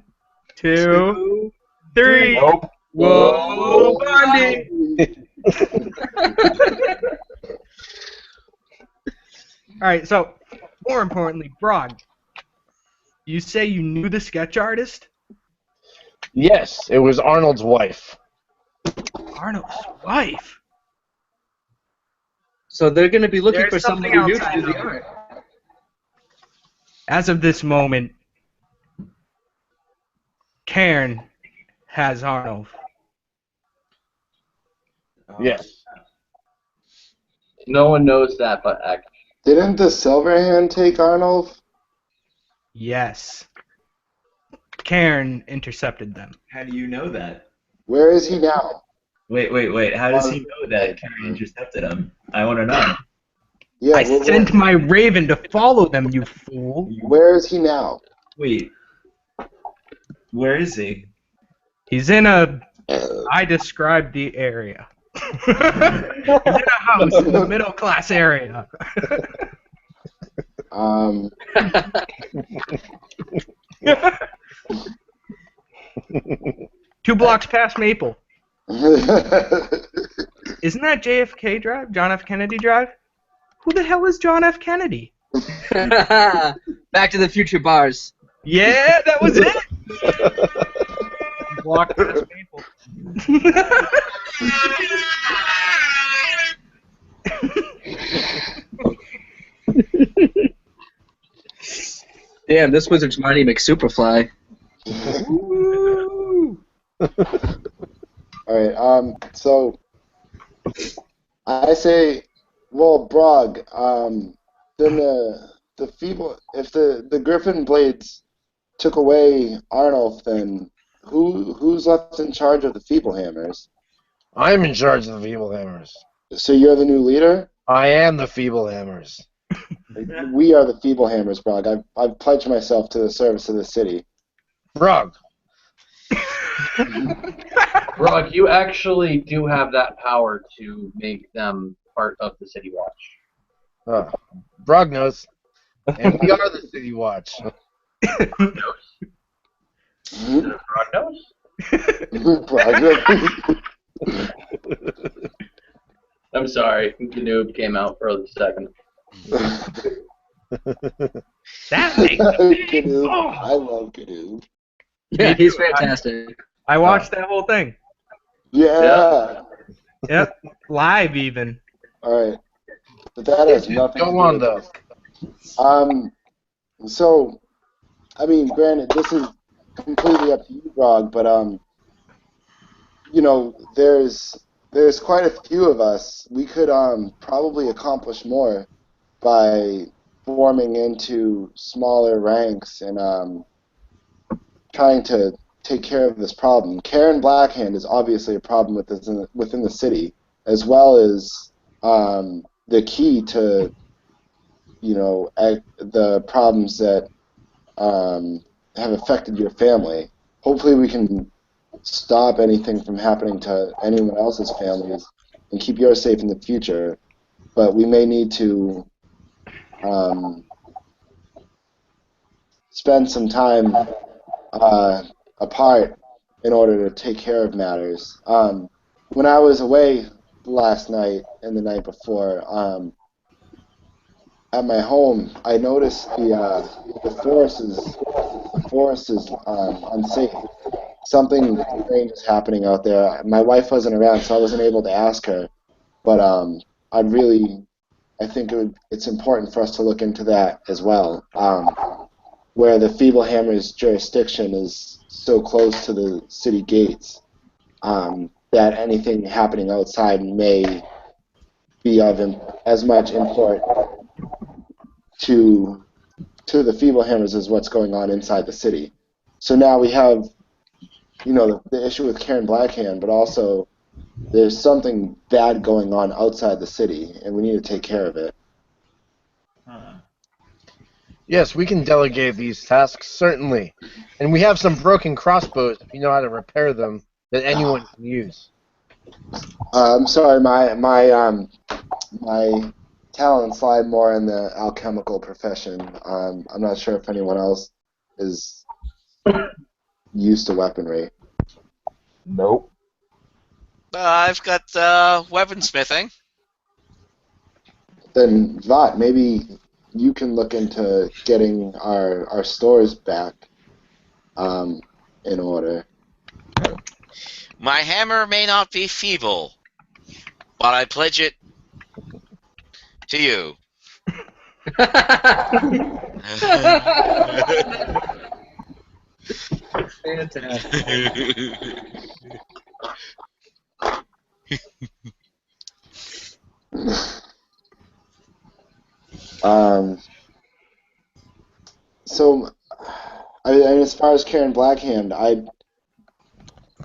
2, 3. Nope. Whoa, Bundy! Alright, so, more importantly, Brog, you say you knew the sketch artist? Yes, it was Arnold's wife. Arnold's wife? So they're going to be looking There's for something somebody new else to do I the know. art. As of this moment, Cairn has Arnold. Yes. No one knows that but Ek. Didn't the Silverhand take Arnulf? Yes. Cairn intercepted them. How do you know that? Where is he now? Wait. How does he know that Karen intercepted him? I want to know. Yeah, I sent my raven to follow them, you fool. Where is he now? Wait. Where is he? He's in a... I described the area. He's in a house in the middle class area. 2 blocks past Maple. Isn't that JFK Drive? John F. Kennedy Drive? Who the hell is John F. Kennedy? Back to the Future bars. Yeah, that was it. Block past Maple. Damn, this wizard's Mighty McSuperfly. Alright, so I say, well, Brog, then the feeble, if the Griffin Blades took away Arnulf, then who's left in charge of the Feeblehammers? I'm in charge of the Feeblehammers. So you're the new leader? I am the Feeblehammers. We are the Feeblehammers, Brog. I've pledged myself to the service of the city. Brog. Brog, you actually do have that power to make them part of the City Watch. Brog knows. And we are the City Watch. Brog knows? I'm sorry, Ganoob came out for a second. That makes Ganoob. I love Ganoob. Yeah, he's fantastic. I watched that whole thing. Yeah. Yep. Live even. Alright. But that has nothing Go on, though. So, I mean, granted, this is completely up to you, Brog, but, you know, there's quite a few of us. We could, probably accomplish more by forming into smaller ranks and, trying to take care of this problem. Karen Blackhand is obviously a problem within the city, as well as the key to, you know, the problems that have affected your family. Hopefully we can stop anything from happening to anyone else's families and keep yours safe in the future. But we may need to spend some time apart in order to take care of matters. When I was away last night and the night before, at my home, I noticed the forest is unsafe. Something strange is happening out there. My wife wasn't around, so I wasn't able to ask her. But I think it's important for us to look into that as well. Where the Feeblehammer's jurisdiction is so close to the city gates, that anything happening outside may be of as much import to the Feeblehammers as what's going on inside the city. So now we have, you know, the issue with Karen Blackhand, but also there's something bad going on outside the city, and we need to take care of it. Yes, we can delegate these tasks, certainly. And we have some broken crossbows, if you know how to repair them, that anyone can use. I'm sorry, my talents lie more in the alchemical profession. I'm not sure if anyone else is used to weaponry. Nope. I've got weaponsmithing. Then Vought, maybe you can look into getting our stores back in order. My hammer may not be feeble, but I pledge it to you. Fantastic. So, and as far as Karen Blackhand,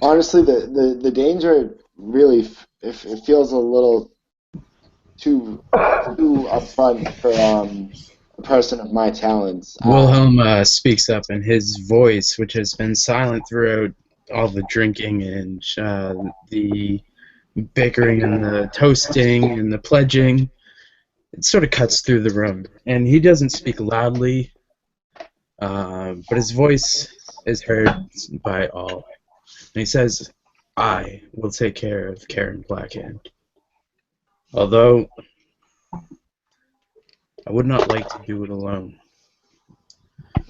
honestly, the danger really, it feels a little too upfront for a person of my talents. Wilhelm speaks up, and his voice, which has been silent throughout all the drinking and the bickering and the toasting and the pledging, it sort of cuts through the room. And he doesn't speak loudly, but his voice is heard by all. And he says, "I will take care of Karen Blackhand. Although I would not like to do it alone.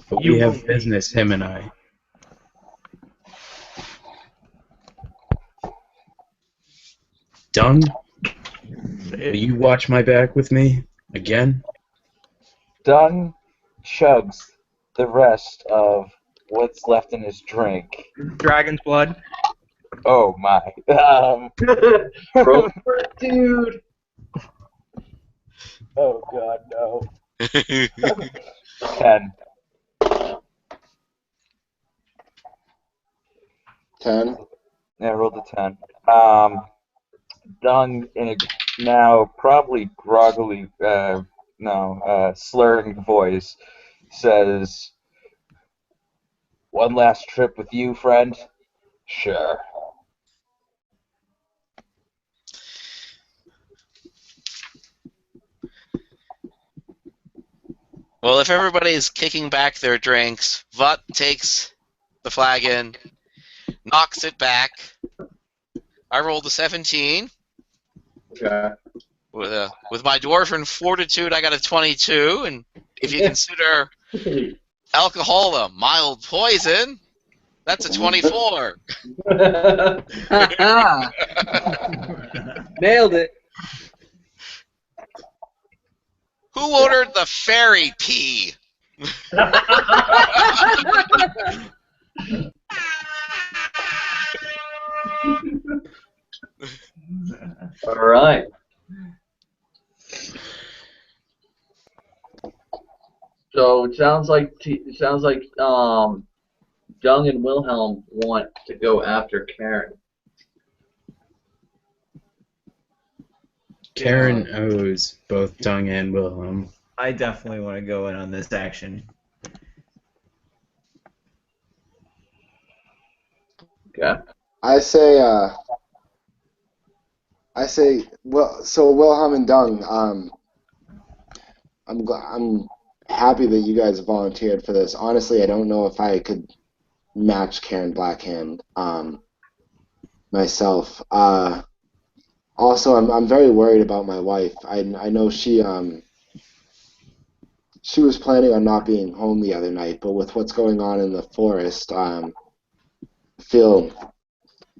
But we have business, him and I." Dung, will you watch my back with me again? Dung chugs the rest of what's left in his drink. Dragon's blood. Oh my. Bro, dude. Oh god, no. 10. 10. Yeah, I rolled a 10. Dung, in a now probably groggily, slurring voice, says, "One last trip with you, friend? Sure." Well, if everybody's kicking back their drinks, Vut takes the flagon, knocks it back. I rolled a 17. Okay. With my dwarven fortitude, I got a 22, and if you consider alcohol a mild poison, that's a 24. Nailed it. Who ordered the fairy pea? All right. So it sounds like Dung and Wilhelm want to go after Karen. Karen owes both Dung and Wilhelm. I definitely want to go in on this action. Okay. I say, well, so Wilhelm and Dung, I'm happy that you guys volunteered for this. Honestly, I don't know if I could match Karen Blackhand myself. Also, I'm very worried about my wife. I know she was planning on not being home the other night, but with what's going on in the forest, I feel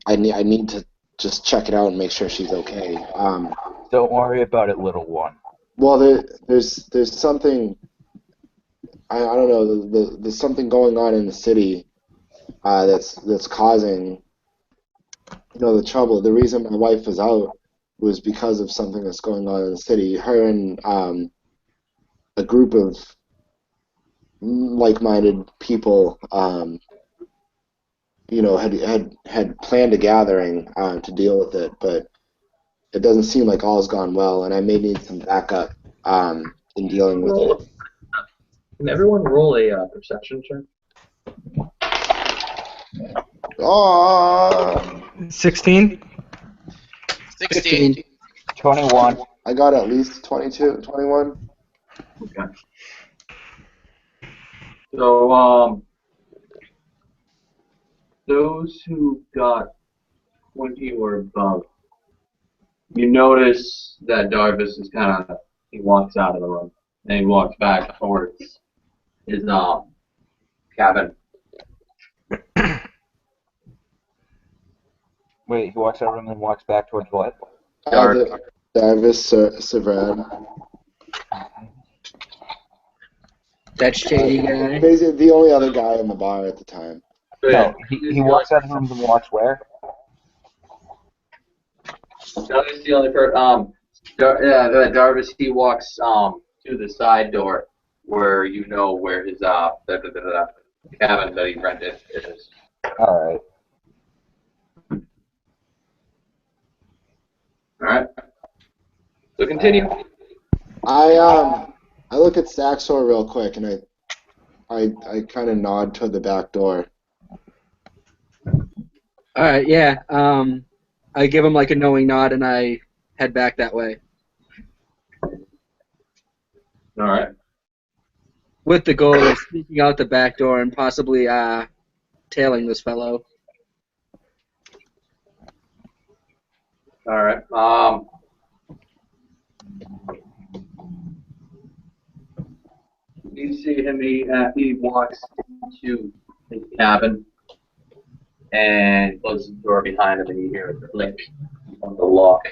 I need to just check it out and make sure she's okay. Don't worry about it, little one. Well, there's something, I don't know, there's something going on in the city that's causing, the trouble. The reason my wife was out was because of something that's going on in the city. Her and a group of like-minded people, had planned a gathering to deal with it, but it doesn't seem like all's gone well, and I may need some backup in dealing with it. Can everyone roll a perception check? Oh, 16. 16. 21. I got at least 22, 21. Okay. So, those who got 20 or above, you notice that Darvis is he walks out of the room, and he walks back towards his cabin. Wait, he walks out of the room and walks back towards what? Darvis Severan. That shady guy. Basically, the only other guy in the bar at the time. No, he walks out of the room and walks where? Darvis the only person. Darvis, he walks to the side door where you know where his the cabin that he rented is. All right. All right. So continue. I look at Saxor real quick and I kind of nod toward the back door. All right, yeah. I give him like a knowing nod, and I head back that way All right. with the goal of sneaking out the back door and possibly tailing this fellow. All right. You see him. He walks into his cabin and closes the door behind him, and you hear a click on the lock.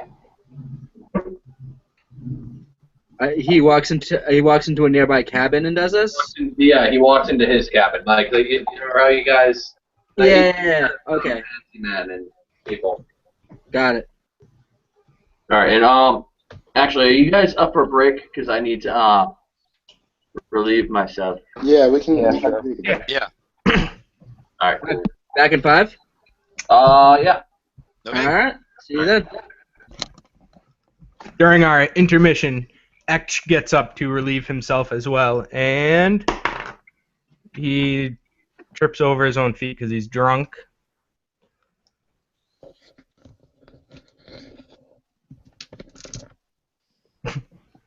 He walks into a nearby cabin and does this. Yeah, he walks into his cabin. Like you know how you guys. Yeah. Okay. Fancy man and people. Got it. All right, and actually, are you guys up for a break? Because I need to relieve myself. Yeah, we can. Yeah, sure. Yeah. All right. Cool. Back in 5. Yeah. Okay. All right. See you then. During our intermission, Ekch gets up to relieve himself as well, and he trips over his own feet because he's drunk.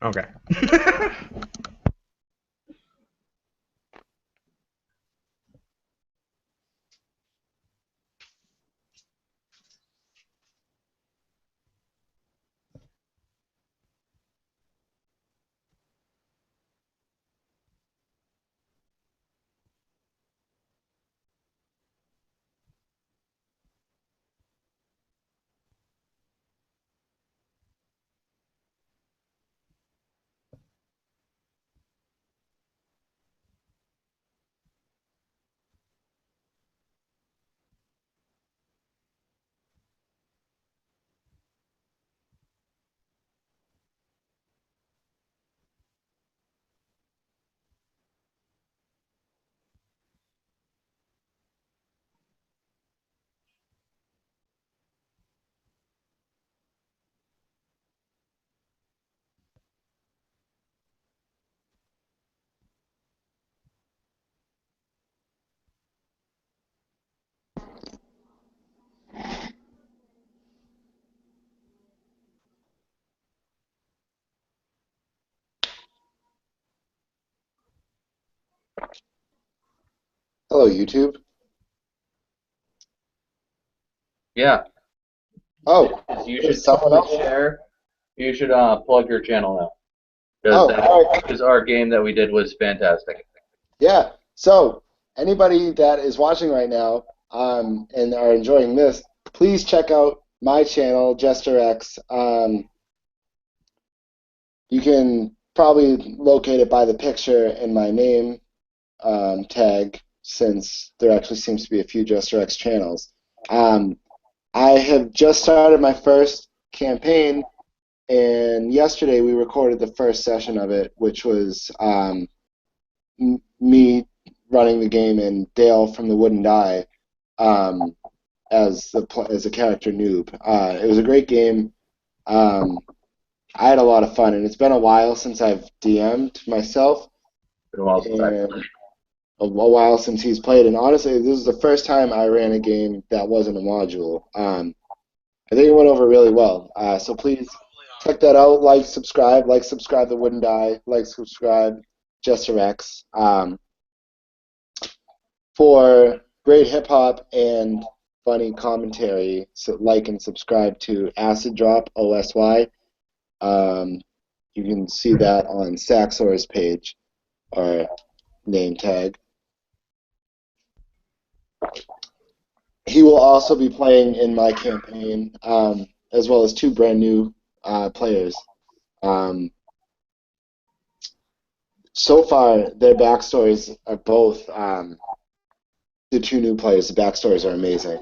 Okay. Hello, YouTube. Yeah. Oh, You there's should someone else. share. You should plug your channel now. Oh, all right. Because our game that we did was fantastic. Yeah. So anybody that is watching right now and are enjoying this, please check out my channel, Jester X. You can probably locate it by the picture in my name tag, since there actually seems to be a few Jester X channels. I have just started my first campaign, and yesterday we recorded the first session of it, which was me running the game and Dale from the Wooden Die as a character Noob. It was a great game. I had a lot of fun, and it's been a while since I've DM'd myself, and a while since he's played. And honestly, this is the first time I ran a game that wasn't a module. I think it went over really well. So please check that out. Like, subscribe the Wooden Die. Like, subscribe Jester X. For great hip hop and funny commentary, so like and subscribe to Acid Drop OSY. You can see that on Saxor's page or name tag. He will also be playing in my campaign, as well as 2 brand new players. So far, their backstories are both the 2 new players. The backstories are amazing.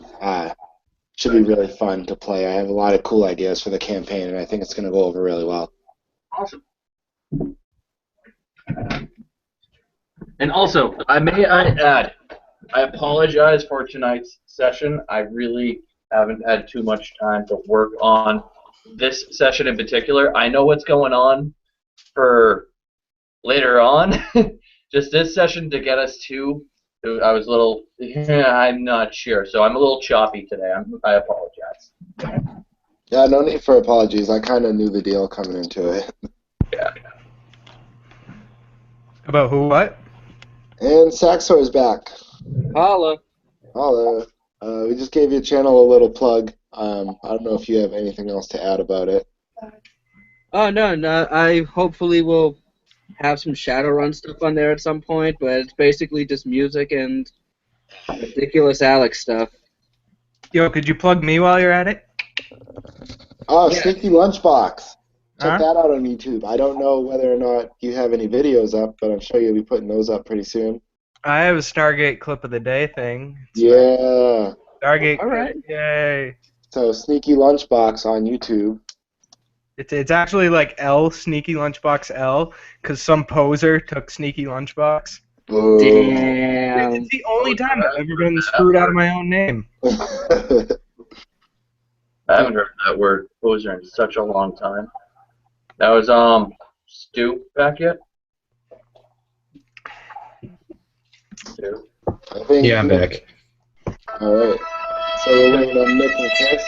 Should be really fun to play. I have a lot of cool ideas for the campaign, and I think it's going to go over really well. Awesome. And also, I add, I apologize for tonight's session. I really haven't had too much time to work on this session in particular. I know what's going on for later on. Just this session to get us to, I was a little, I'm not sure. So I'm a little choppy today. I apologize. Yeah, no need for apologies. I kind of knew the deal coming into it. Yeah. About who? What? And Saxor is back. Holla. Hello. We just gave your channel a little plug. I don't know if you have anything else to add about it. Oh, no. I hopefully will have some Shadowrun stuff on there at some point, but it's basically just music and ridiculous Alex stuff. Yo, could you plug me while you're at it? Oh, Yeah. Sneaky Lunchbox. Huh? Check that out on YouTube. I don't know whether or not you have any videos up, but I'm sure you'll be putting those up pretty soon. I have a Stargate clip of the day thing. Yeah. Stargate. All right. Yay. So Sneaky Lunchbox on YouTube. It's actually like L, Sneaky Lunchbox L, because some poser took Sneaky Lunchbox. Boo. Damn. It's the only time I've ever been screwed out of my own name. I haven't heard that word poser in such a long time. That was Stu back yet? Stu. I think Yeah, I'm back. All right. So we're waiting on Nick and Chris.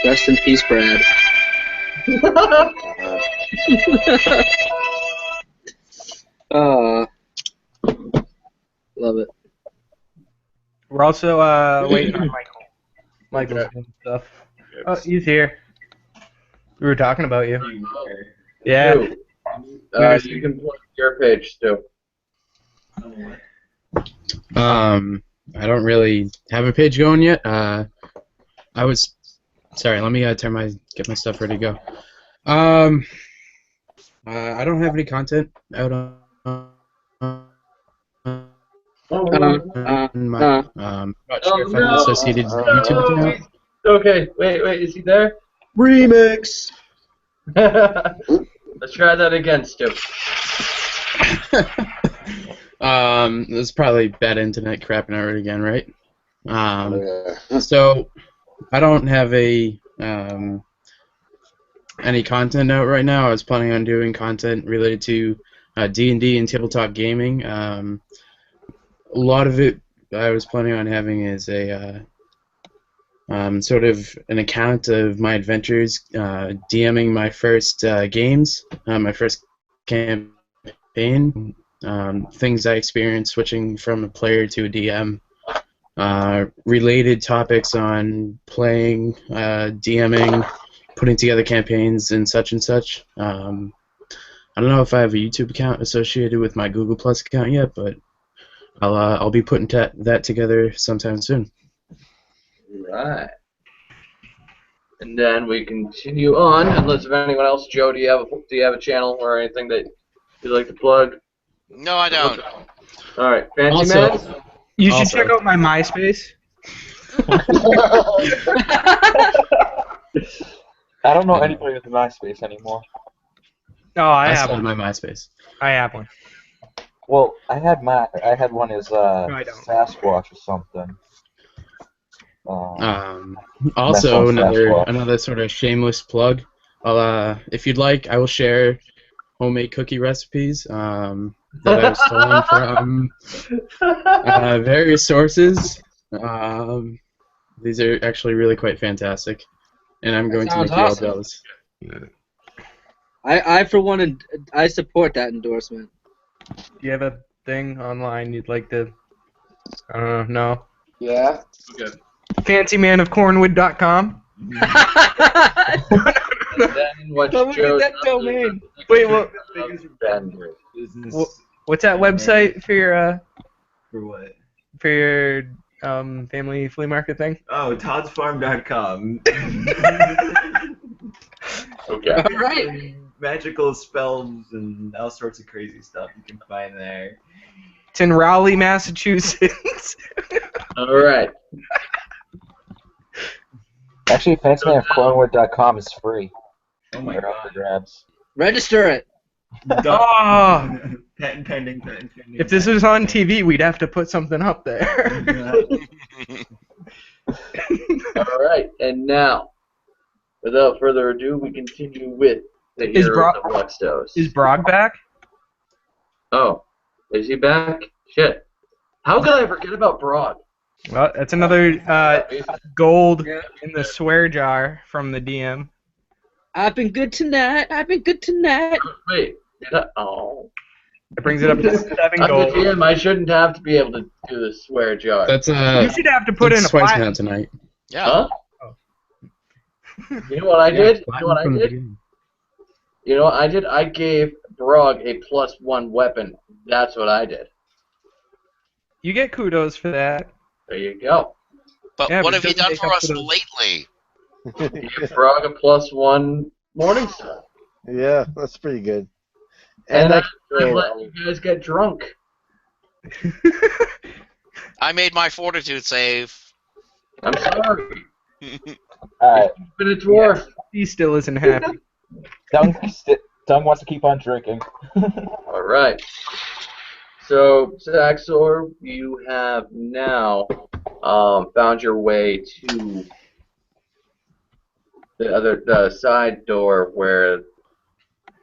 Rest in peace, Brad. Love it. We're also waiting on Michael. Michael's doing stuff. Oh, he's here. We were talking about you. Yeah. Stu, you can plug your page, Stu. I don't really have a page going yet. I was sorry. Let me get my stuff ready to go. I don't have any content out on my not sure if I have an associated YouTube account. Okay, wait, is he there? Remix. Let's try that again, Stu. This is probably bad internet crapping out again, right? Yeah. So I don't have any content out right now. I was planning on doing content related to D&D and tabletop gaming. A lot of it I was planning on having is a sort of an account of my adventures, DMing my first games, my first campaign, things I experienced switching from a player to a DM, related topics on playing, DMing, putting together campaigns, and such and such. I don't know if I have a YouTube account associated with my Google Plus account yet, but I'll be putting that together sometime soon. Right. And then we continue on, unless if anyone else, Joe, do you have a channel or anything that you'd like to plug? No, I don't. All right, Fancy Also- Man. You should Also- check out my MySpace. I don't know anybody with a MySpace anymore. Oh, I I have started one. my MySpace. I have one. Well, I had one as I don't. Sasquatch or something. Also, That's on Sasquatch. another sort of shameless plug. If you'd like, I will share homemade cookie recipes that I've stolen from various sources. These are actually really quite fantastic, and I'm going to sounds make you all awesome. jealous. I for one, I support that endorsement. Do you have a thing online you'd like to? No. Yeah. FancyManofCornwood.com. And then what Don't look at Joe that domain. Wait, what? Business. What's that website for your For what? family flea market thing? Oh, ToddsFarm.com. Okay. All right. Magical spells and all sorts of crazy stuff you can find there. It's in Raleigh, Massachusetts. All right. Actually, FancyManofCornwood.com is free. Oh my They're up for god. grabs. Register it. Oh, Patent pending. if this was on TV, we'd have to put something up there. All right, and now, without further ado, we continue with the Is heroes of Luxtos. Is Brog back? Oh, is he back? Shit. How could I forget about Broad? Well, that's another gold Yeah. in the swear jar from the DM. I've been good tonight. I've been good tonight. Wait. Oh. It brings it up to 7 I'm the gold. GM. I shouldn't have to be able to do the swear jar. That's You should have to put in a twice platinum. now tonight. Yeah. Huh? You know what I did? You know what I From the did? beginning. You know what I did? I gave Brog a +1 weapon. That's what I did. You get kudos for that. There you go. But Yeah, what but have you doesn't done make for up us for those- lately? Give Brog a +1 Morning Star. Yeah, that's pretty good. And I I let you guys get drunk. I made my fortitude save. I'm sorry. Alright, Been a dwarf. He still isn't happy. Dung wants to keep on drinking. All right. So, Saxor, you have now found your way to the side door where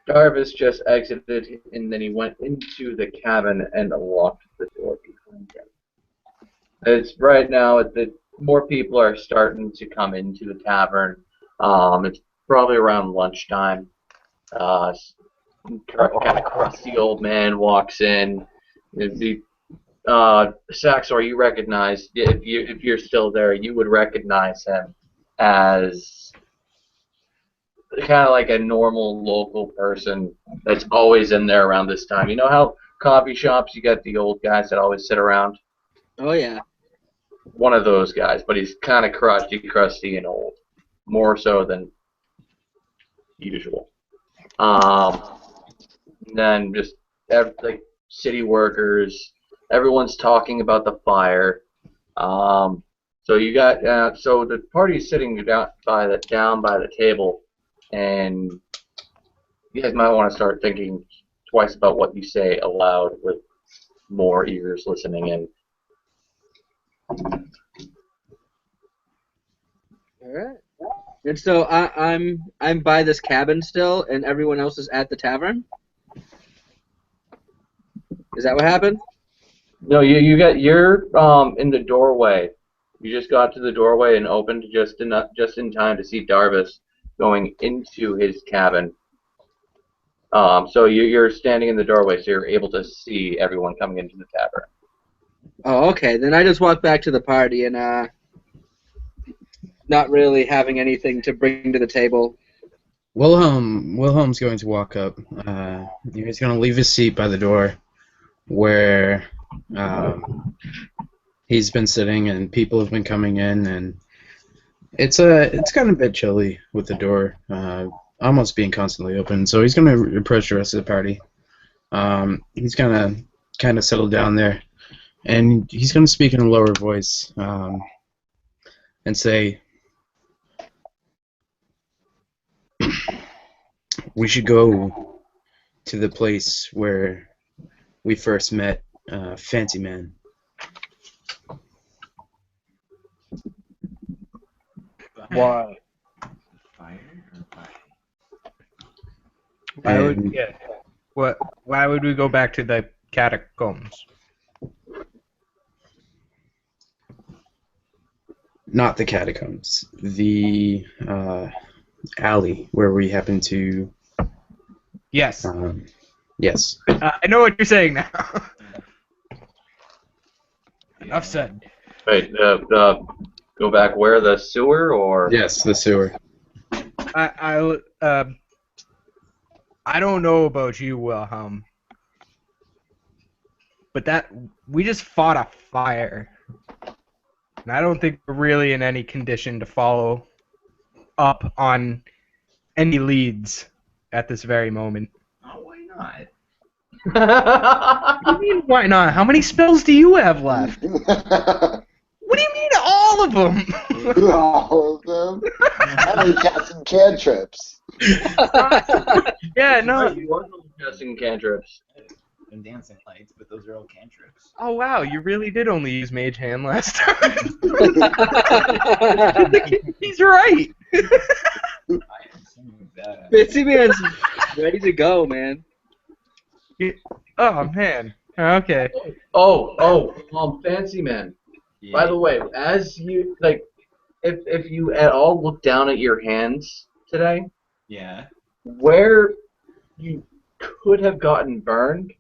Darvis just exited, and then he went into the cabin and locked the door behind him. It's right now that more people are starting to come into the tavern. It's probably around lunchtime. Crusty old man walks in. Saxor, you recognize, if you're still there, you would recognize him as kind of like a normal local person that's always in there around this time. You know how coffee shops, you got the old guys that always sit around? Oh yeah. One of those guys, but he's kind of crusty, and old. More so than usual. And then just like city workers, everyone's talking about the fire. So you got so the party's sitting down by the table, and you guys might want to start thinking twice about what you say aloud with more ears listening in. All right. And so I'm by this cabin still, and everyone else is at the tavern. Is that what happened? No, you're in the doorway. You just got to the doorway and opened just in time to see Darvis going into his cabin. So you're standing in the doorway, so you're able to see everyone coming into the tavern. Oh, okay. Then I just walk back to the party and not really having anything to bring to the table. Wilhelm's going to walk up. He's going to leave his seat by the door where he's been sitting, and people have been coming in, and it's kind of a bit chilly with the door almost being constantly open. So he's going to approach the rest of the party. He's going to kind of settle down there, and he's going to speak in a lower voice and say, "We should go to the place where we first met Fancy Man." Why? Fire or fire? Why would we go back to the catacombs? Not the catacombs. The alley where we happen to. Yes. Yes. I know what you're saying now. Enough said. Wait, go back where, the sewer or? Yes, the sewer. I don't know about you, Wilhelm, but we just fought a fire, and I don't think we're really in any condition to follow up on any leads at this very moment. Oh, why not? What do you mean, why not? How many spells do you have left? What do you mean, all of them? All of them? How many cats and cantrips? Yeah, no. You are casting cantrips. And dancing lights, but those are all cantrips. Oh wow, you really did only use Mage Hand last time. He's right. I am assuming that. Fancy Man's ready to go, man. Oh man. Okay. Fancy Man. Yeah. By the way, as you like, if you at all look down at your hands today, Yeah. where you could have gotten burned,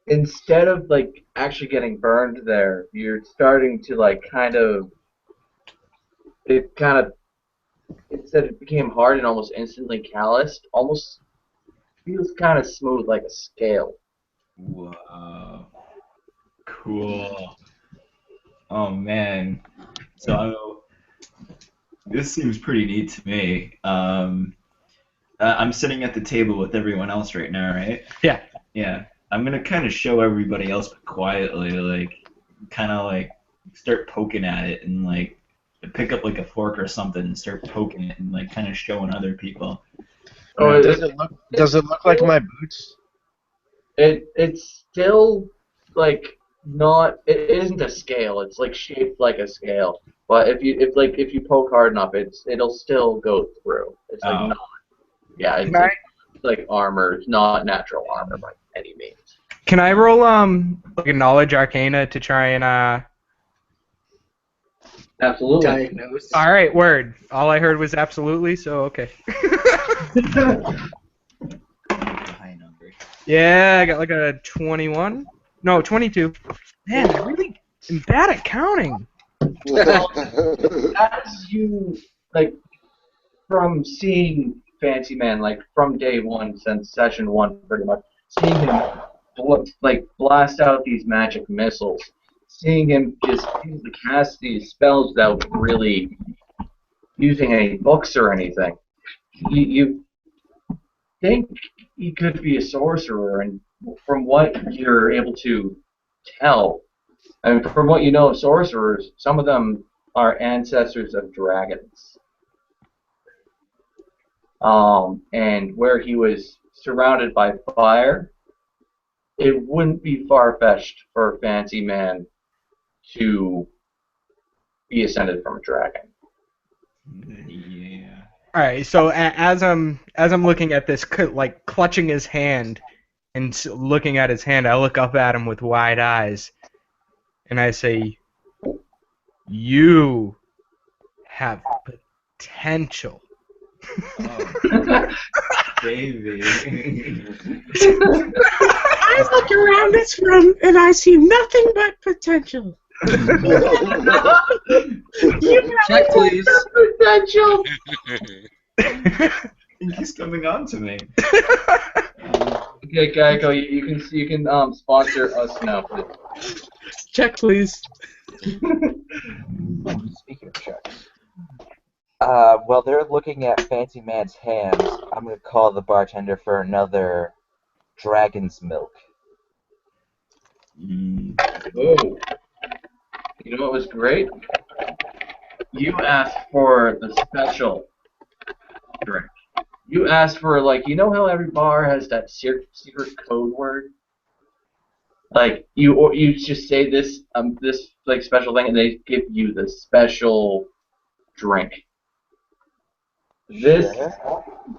instead of like actually getting burned there, you're starting to like instead it became hard and almost instantly calloused, almost feels kind of smooth like a scale. Whoa. Cool. Oh man. So this seems pretty neat to me. I'm sitting at the table with everyone else right now, right? Yeah. Yeah. I'm gonna kind of show everybody else, but quietly, like, kind of like start poking at it and like pick up like a fork or something and start poking it and like kind of showing other people. Oh, Does it look like my boots? It's still like not. It isn't a scale. It's like shaped like a scale. But if you poke hard enough, it'll still go through. It's like Oh. not. Yeah, it's like armor. It's not natural armor by any means. Can I roll like a knowledge arcana to try and Absolutely. Diagnose. All right, word. All I heard was absolutely, so okay. High number. Yeah, I got like a 21. No, 22. Man, I really am bad at counting. As you like from seeing Fancy Man, like from day one since session one, pretty much seeing him blast out these magic missiles, seeing him just cast these spells without really using any books or anything. You think he could be a sorcerer, and from what you're able to tell, and from what you know of sorcerers, some of them are ancestors of dragons. And where he was surrounded by fire, it wouldn't be far-fetched for a Fancy Man to be ascended from a dragon. Yeah. All right, so as I'm looking at this, like clutching his hand and looking at his hand, I look up at him with wide eyes, and I say, "You have potential." Oh. Baby. I look around this room and I see nothing but potential. Check, please. Potential. He's coming on to me. Okay, Geico, you can sponsor us now, please. Check, please. Speaking of checks. While they're looking at Fancy Man's hands, I'm going to call the bartender for another dragon's milk. Oh. You know what was great? You asked for the special drink. You asked for, like, you know how every bar has that secret code word? Like, you just say this like special thing, and they give you the special drink. This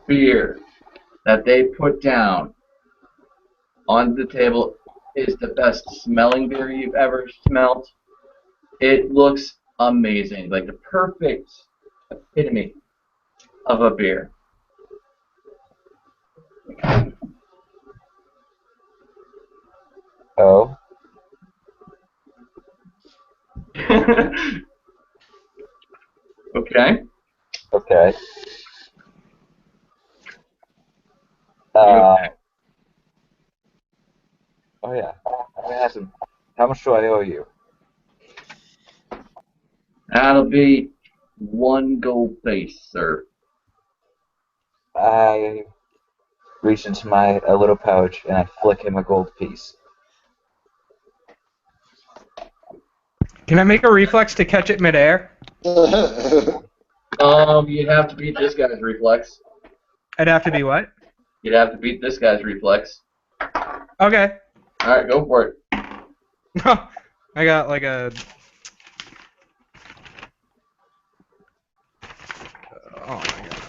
beer that they put down on the table is the best smelling beer you've ever smelled. It looks amazing, like the perfect epitome of a beer. Oh? Okay. Okay. Oh yeah. I'm gonna ask him, how much do I owe you? That'll be 1 gold piece, sir. I reach into my little pouch and I flick him a gold piece. Can I make a reflex to catch it midair? You'd have to beat this guy's reflex. I'd have to be what? You'd have to beat this guy's reflex. Okay. All right, go for it. I got like a. Oh my god.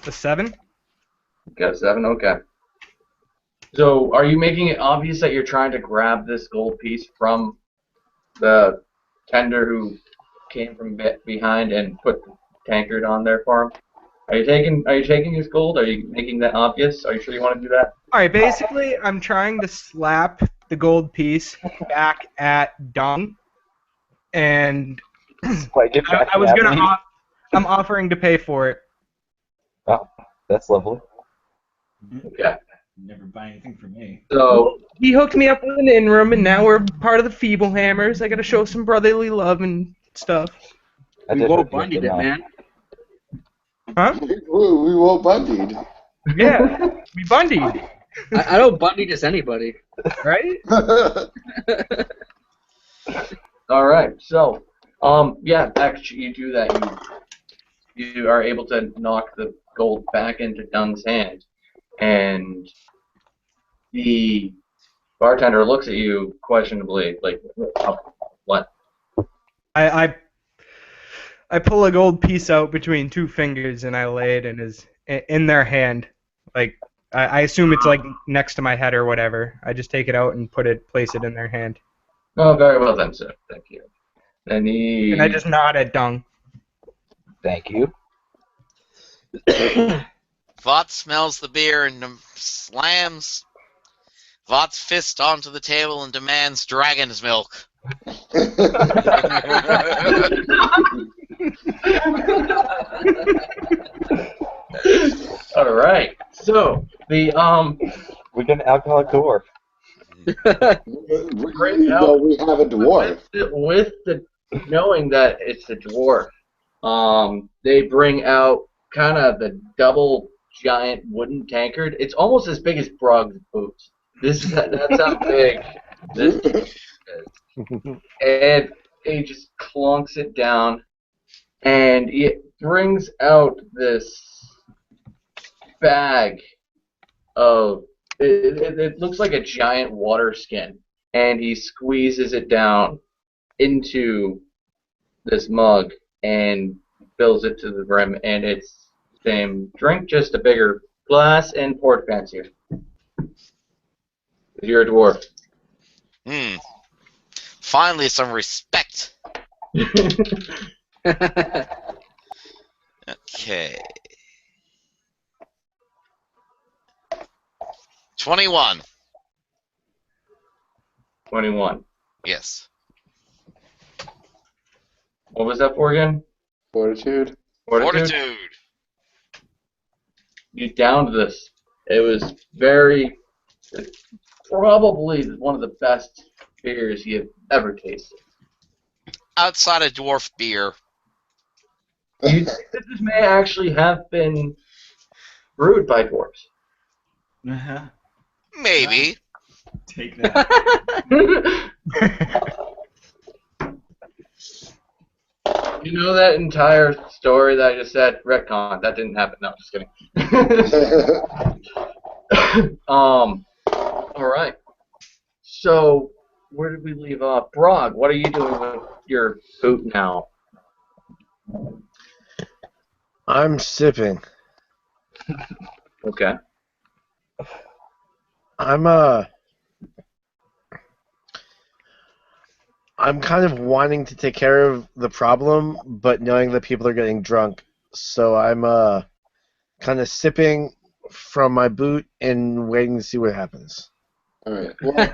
A 7? Got a 7. Okay. So, are you making it obvious that you're trying to grab this gold piece from the tender who came from behind and put the tankard on there for him? Are you taking his gold? Are you making that obvious? Are you sure you want to do that? All right. Basically, I'm trying to slap the gold piece back at Dung, and Like, get back I was at gonna. me. I'm offering to pay for it. Oh, that's lovely. Okay. Never buy anything from me. So, He hooked me up with an in-room, and now we're part of the Feeblehammers. I gotta show some brotherly love and stuff. I We did won't hook you up, bundied it, didn't I? man. Huh? We won't bundied. Yeah, we bundied, I don't bundy just anybody. right? all right. So, yeah, actually, you do that. You are able to knock the gold back into Dung's hand, and the bartender looks at you questionably, like, what? I pull a gold piece out between 2 fingers and I lay it in their hand. Like I assume it's like next to my head or whatever. I just take it out and place it in their hand. Oh, very well then, sir. Thank you. And I just nod at Dung. Thank you. Vought smells the beer and slams Vought's fist onto the table and demands dragon's milk. all right. So the We get an alcoholic dwarf. No, we have a dwarf. with the knowing that it's a dwarf, they bring out kind of the double giant wooden tankard. It's almost as big as Brog's boots. That's how big this is. And he just clunks it down, and it brings out this bag of. It looks like a giant water skin, and he squeezes it down into this mug and fills it to the brim, and it's the same drink, just a bigger glass and poured fancier. You're a dwarf. Finally, some respect. Okay. 21. 21. Yes. What was that for again? Fortitude. Fortitude. You downed this. It was probably one of the best beers you've ever tasted. Outside of dwarf beer. You think that this may actually have been brewed by dwarves? Uh-huh. Maybe. Take that. You know that entire story that I just said? Retcon. That didn't happen. No, just kidding. Alright. So, where did we leave off? Brog, what are you doing with your boot now? I'm sipping. Okay. I'm kind of wanting to take care of the problem, but knowing that people are getting drunk, so I'm kind of sipping from my boot and waiting to see what happens. All right. Well,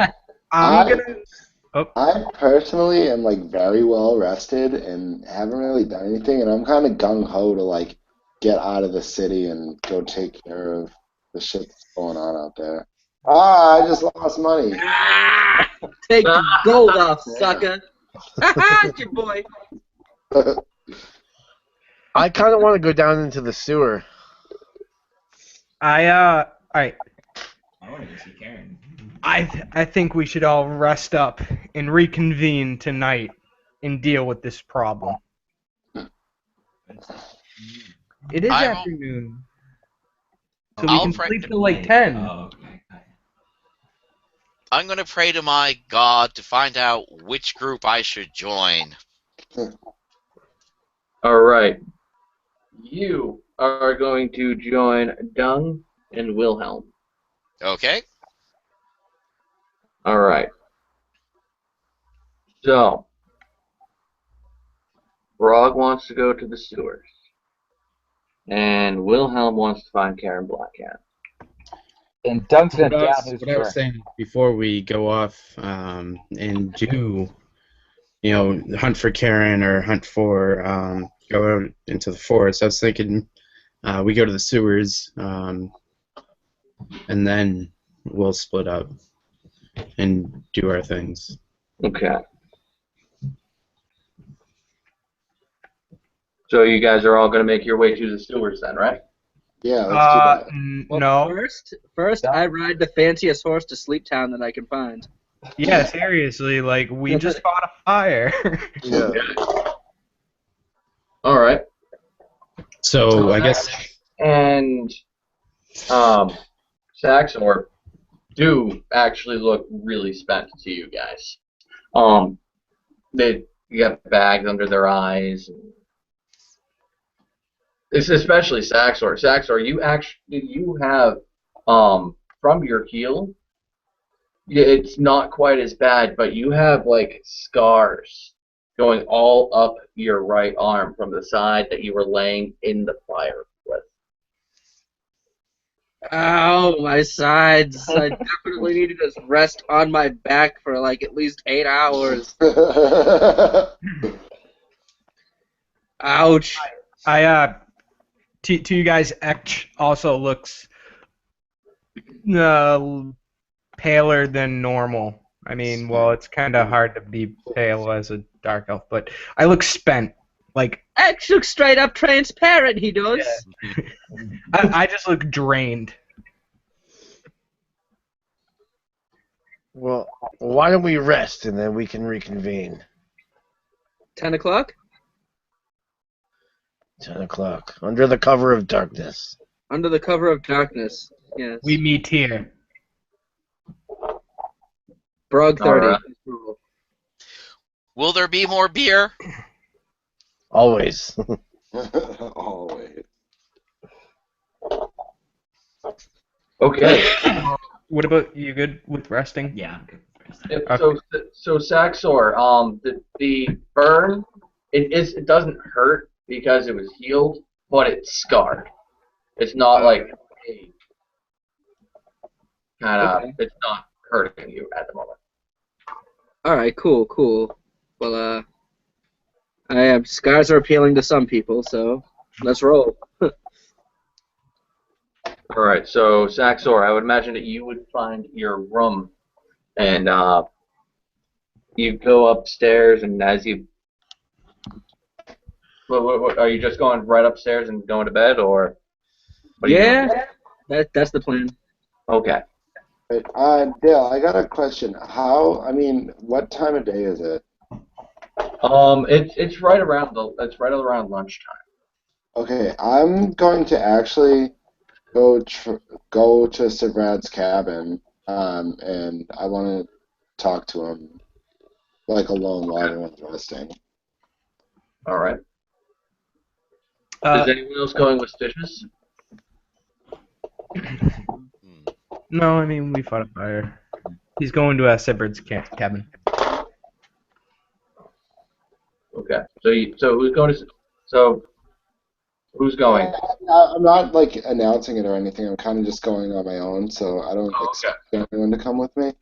I personally am like very well rested and haven't really done anything, and I'm kind of gung ho to like get out of the city and go take care of the shit that's going on out there. I just lost money. Take the gold off, sucker. It's your boy. I kind of want to go down into the sewer. Alright. I want to go see Karen. I think we should all rest up and reconvene tonight and deal with this problem. It is I will- afternoon. So we I'll can pray- sleep till like 10. Oh, okay. I'm going to pray to my God to find out which group I should join. All right. You are going to join Dung and Wilhelm. Okay? All right. So, Brog wants to go to the sewers, and Wilhelm wants to find Karen Blackhat. And Doug's gonna What I down was, his what I was drink. saying before we go off and do, hunt for Karen or hunt for go out into the forest, I was thinking we go to the sewers and then we'll split up and do our things. Okay. So you guys are all going to make your way to the sewers then, right? Yeah, let's do that. Well, No. First, I ride the fanciest horse to Sleep Town that I can find. Yeah, seriously, like, we just fought a fire. Yeah. All right. So I guess And Saxor do actually look really spent to you guys. They got bags under their eyes. It's especially Saxor. Saxor, you have from your heel. It's not quite as bad, but you have like scars going all up your right arm from the side that you were laying in the fire with. Ow, my sides. I definitely needed to rest on my back for like at least 8 hours. Ouch. To you guys, Ekch also looks paler than normal. I mean, well, it's kind of hard to be pale as a dark elf, but I look spent. Like, X looks straight up transparent, he does. Yeah. I just look drained. Well, why don't we rest and then we can reconvene? 10 o'clock? 10 o'clock. Under the cover of darkness. Under the cover of darkness. Yes. We meet here. Brog 30. Alright. Will there be more beer? Always. Always. Okay. What about you? Good with resting? Yeah, I'm good. Yep, so Saxor, the burn, it doesn't hurt because it was healed, but it's scarred. It's not like it's not hurting you at the moment. Alright, cool. Well, scars are appealing to some people, so let's roll. All right, so Saxor, I would imagine that you would find your room, and you go upstairs, and as you, what, are you just going right upstairs and going to bed, or? What are you doing? That's the plan. Okay. Wait, Dale, I got a question. What time of day is it? It's right around lunchtime. Okay, I'm going to actually go to Savrad's cabin, and I want to talk to him, like alone while everyone's resting. All right. Is anyone else going with Stitches? No, I mean, we fought a fire. He's going to Sigurd's cabin. Okay. Who's going? I'm not like announcing it or anything. I'm kind of just going on my own, so I don't expect anyone to come with me.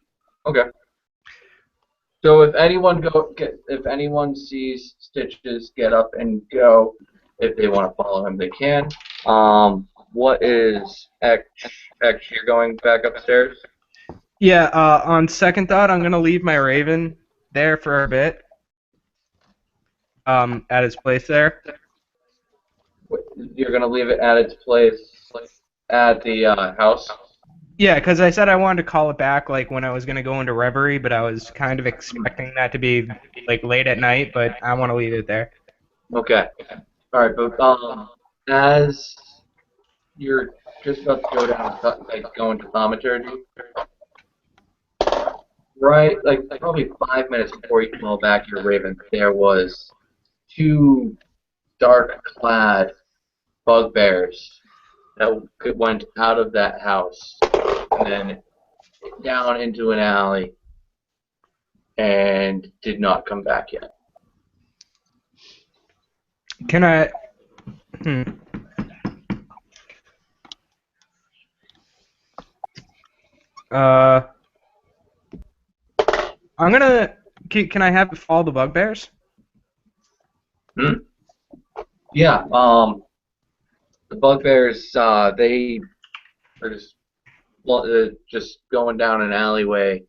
Okay. So if anyone sees Stitches, get up and go. If they want to follow him, they can. What is X? You're going back upstairs? Yeah, on second thought, I'm going to leave my Raven there for a bit. At his place there. You're going to leave it at its place at the house? Yeah, because I said I wanted to call it back like when I was going to go into Reverie, but I was kind of expecting that to be like late at night, but I want to leave it there. Okay. All right, but as you're just about to go down, go into thaumaturgy, right, like probably 5 minutes before you call back your raven, there was two dark-clad bugbears that went out of that house and then down into an alley and did not come back yet. Can I? I'm gonna. Can I have all the bugbears? Yeah. The bugbears. They are just going down an alleyway,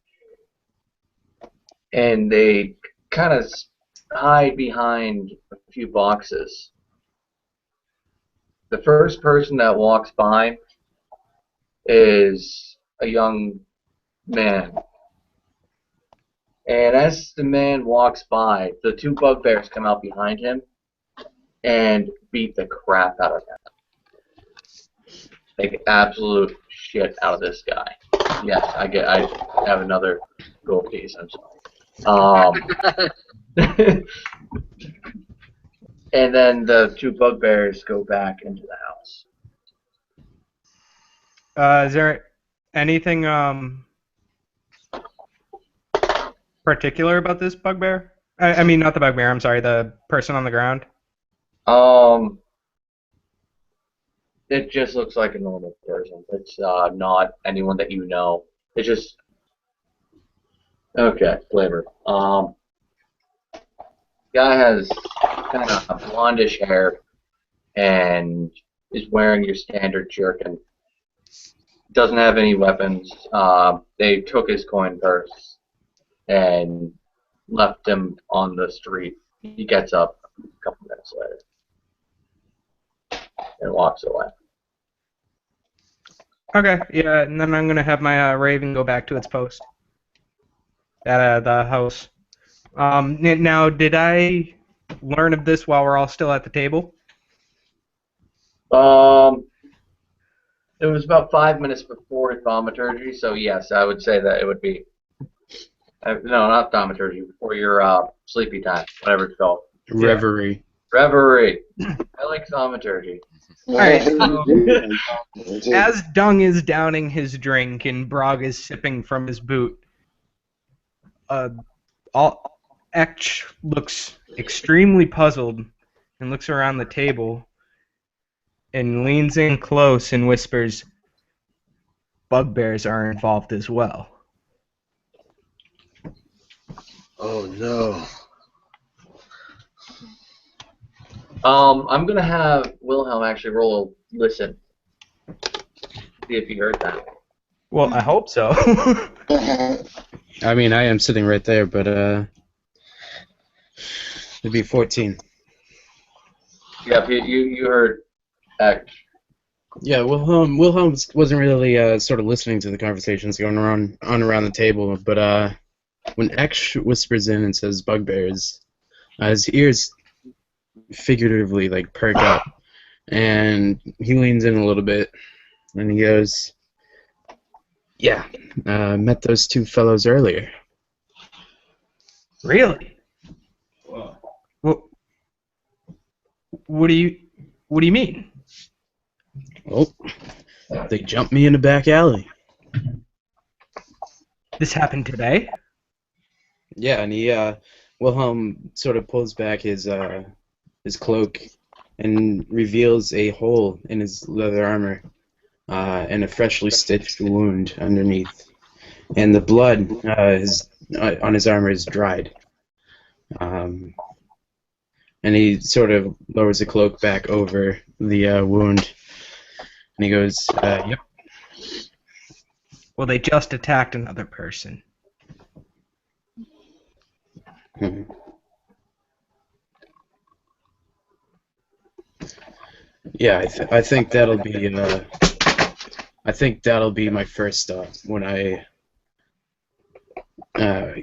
and they kind of hide behind a few boxes. The first person that walks by is a young man. And as the man walks by, the two bugbears come out behind him and beat the crap out of him. Like absolute shit out of this guy. Yes, I have another gold piece, I'm sorry. And then the two bugbears go back into the house. Is there anything particular about this bugbear? I mean, not the bugbear. I'm sorry, the person on the ground. It just looks like a normal person. It's not anyone that you know. It's just okay. Flavor. Guy has kind of blondish hair and is wearing your standard jerkin. Doesn't have any weapons. They took his coin purse and left him on the street. He gets up a couple minutes later and walks away. Okay, yeah, and then I'm gonna have my raven go back to its post at the house. Now, did I learn of this while we're all still at the table? It was about 5 minutes before thaumaturgy, so yes, I would say that it would be. No, not thaumaturgy. Before your sleepy time, whatever it's called. Reverie. Reverie. I like thaumaturgy. Alright, so as Dung is downing his drink and Brog is sipping from his boot, Ekch looks extremely puzzled and looks around the table and leans in close and whispers, "Bugbears are involved as well." Oh no. I'm gonna have Wilhelm actually roll a listen. See if he heard that. Well, I hope so. I mean, I am sitting right there, but it'd be 14. Yep, you heard Ekch. Yeah, Wilhelm wasn't really sort of listening to the conversations going around the table, but when Ekch whispers in and says bugbears, his ears figuratively like perk up, and he leans in a little bit, and he goes, "Yeah, met those two fellows earlier." Really? Whoa. What do you mean? Oh, they jumped me in a back alley. This happened today? Yeah, and Wilhelm sort of pulls back his cloak and reveals a hole in his leather armor and a freshly stitched wound underneath, and the blood on his armor is dried. And he sort of lowers the cloak back over the wound, and he goes, "Yep." Well, they just attacked another person. Yeah, I think that'll be my first stop when I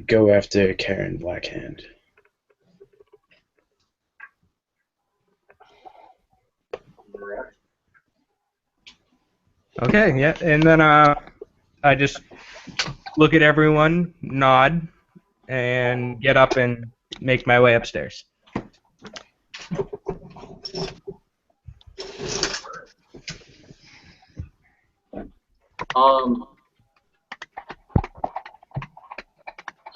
go after Karen Blackhand. Okay, yeah, and then I just look at everyone, nod, and get up and make my way upstairs.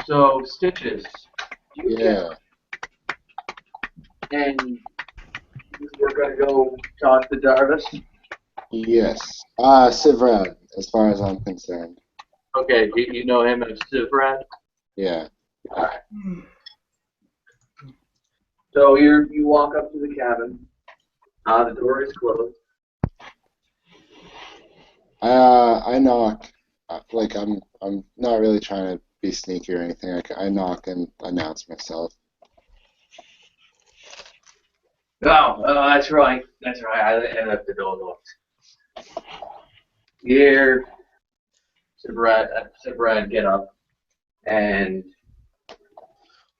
So Stitches, you Yeah. and we're gonna go talk to Darvis. Yes. Sivrad, as far as I'm concerned. Okay, you know him as Sivrad. Yeah. Alright. So you walk up to the cabin. The door is closed. I knock. Like I'm not really trying to be sneaky or anything. I knock and announce myself. Oh, that's right. That's right. I left the door locked. Here, Sivrad get up and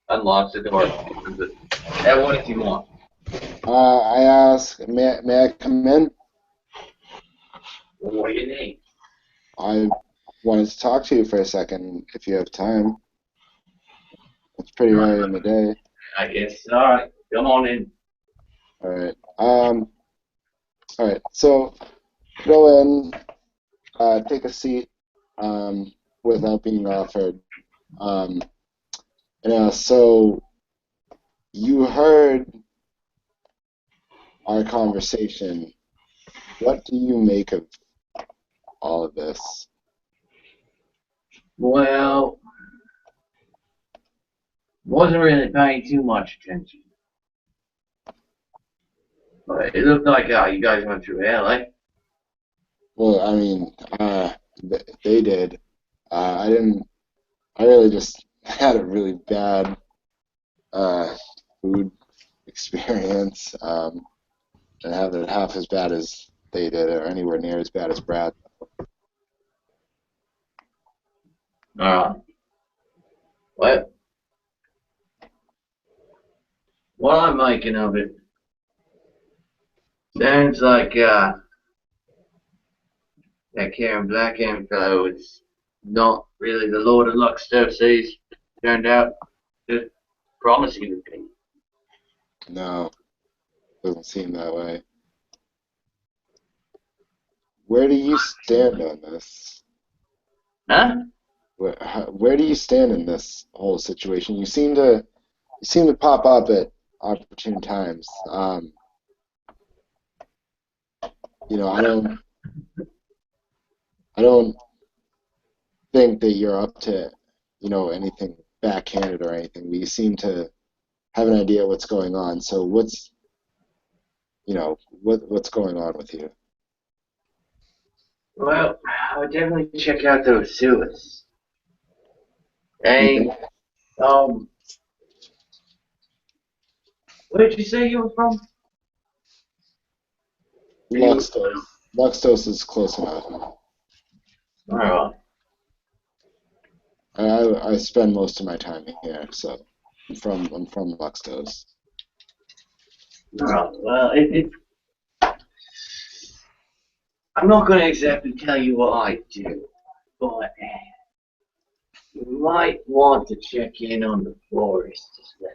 unlocks the door. And what does he want? I ask, may I come in? What do you need? I wanted to talk to you for a second, if you have time. It's pretty early in the day. I guess. All right, come on in. All right. All right. So go in, take a seat, without being offered. So you heard our conversation. What do you make of all of this? Well, wasn't really paying too much attention. But it looked like you guys went through hell, eh? Well, I mean, they did. I didn't. I really just had a really bad food experience. And have it half as bad as they did, or anywhere near as bad as Brad. Alright. Well, what I'm making of it sounds like that Karen Blackhand fellow is not really the Lord of Luxtos he's turned out to promise you to be. No, doesn't seem that way. Where do you stand on this? Huh? Where do you stand in this whole situation? You seem to pop up at opportune times. I don't think that you're up to, anything backhanded or anything. But you seem to have an idea what's going on. So what's going on with you? Well, I would definitely check out those sewers. Hey, where did you say you were from? Luxtos. Luxtos is close enough. Alright. I spend most of my time here, so I'm from Luxtos. Alright, well, I'm not going to exactly tell you what I do, but you might want to check in on the forest as well.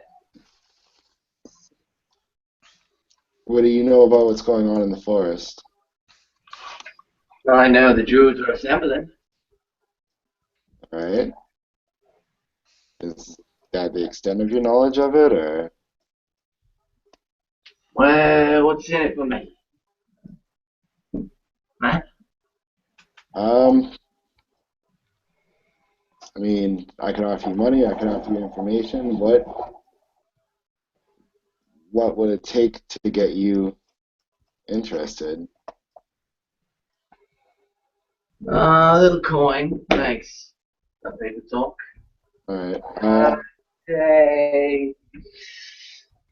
What do you know about what's going on in the forest? I know the Druids are assembling. Alright. Is that the extent of your knowledge of it, or? Well, what's in it for me? Huh? I mean, I can offer you money, I can offer you information. What would it take to get you interested? A little coin, thanks. Not big to talk. Alright. Say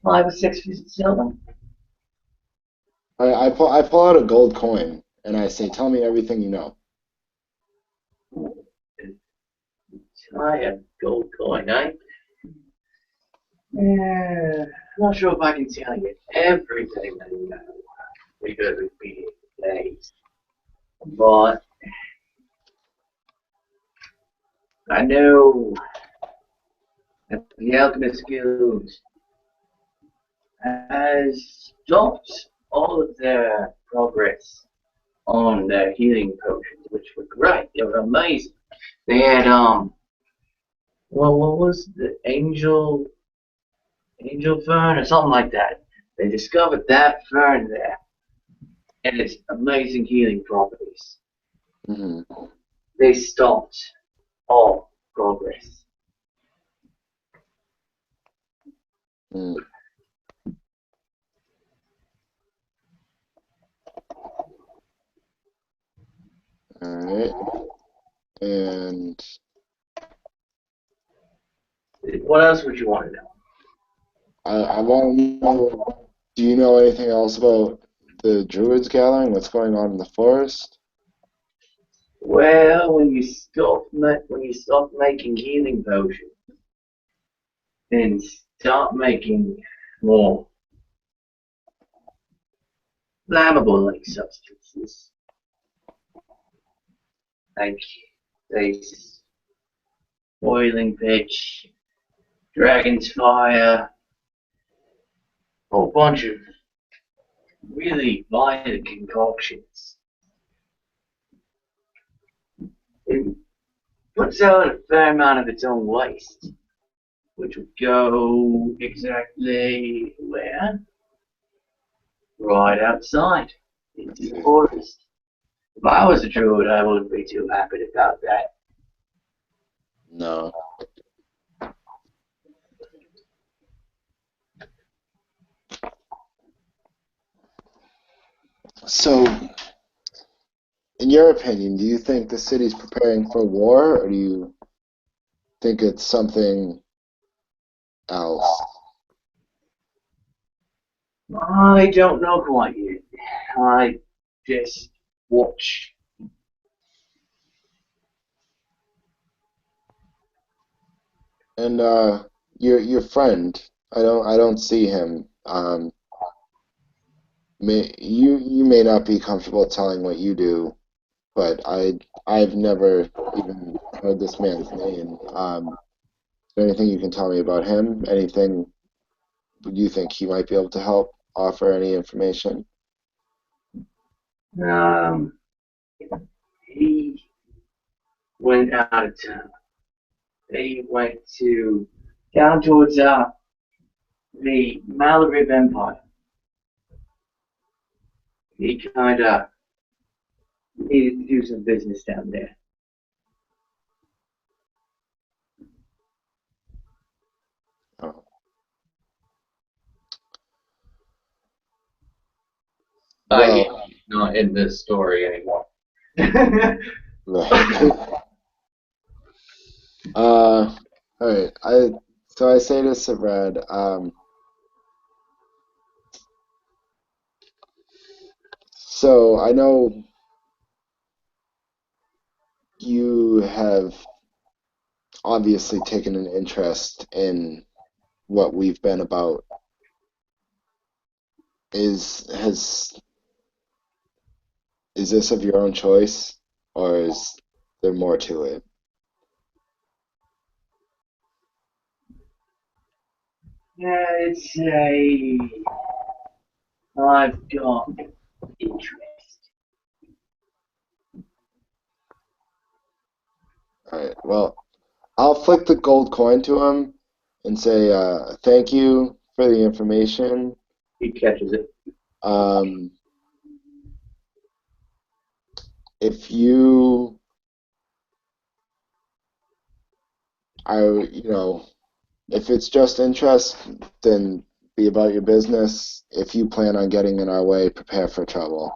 5 or 6 pieces of silver. I pull out a gold coin and I say, "Tell me everything you know." I have gold coin, eh? Yeah, I'm not sure if I can tell you everything I know because it'd be days. But I know that the Alchemist Guild has stopped all of their progress on their healing potions, which were great. They were amazing. They had well, what was the angel fern or something like that? They discovered that fern there and its amazing healing properties. Hmm. They stopped all progress. Mm. Alright. And What else would you want to know? I want to know, do you know anything else about the Druids gathering? What's going on in the forest? Well, when you stop making healing potions and start making more flammable like substances, like this boiling pitch, dragon's fire, a whole bunch of really violent concoctions. It puts out a fair amount of its own waste, which would go exactly where? Right outside, into the forest. If I was a druid, I wouldn't be too happy about that. No. So, in your opinion, do you think the city's preparing for war, or do you think it's something else? I don't know quite yet. I just watch. And your friend, I don't see him. You may not be comfortable telling what you do, but I've never even heard this man's name. Is there anything you can tell me about him? Anything you think he might be able to help offer any information? Um, he went out of town. He went to down towards the Malrib Empire. He kind of needed to do some business down there. Oh. Well, He's not in this story anymore. right. All right. I say to Sabrad, so I know you have obviously taken an interest in what we've been about. Is this of your own choice, or is there more to it? Yeah, it's a. I've got interest. All right. Well, I'll flick the gold coin to him and say, thank you for the information. He catches it. Um, if you are, if it's just interest, then be about your business. If you plan on getting in our way, prepare for trouble.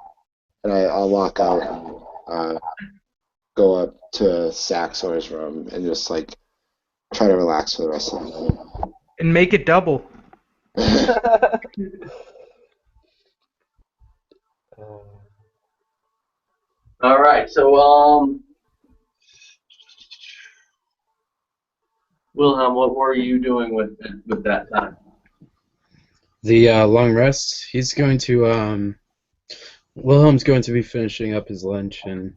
And I'll walk out and go up to Saxor's room and just like try to relax for the rest of the night. And make it double. All right, so Wilhelm, what were you doing with that time? The long rest, he's going to Wilhelm's going to be finishing up his lunch, and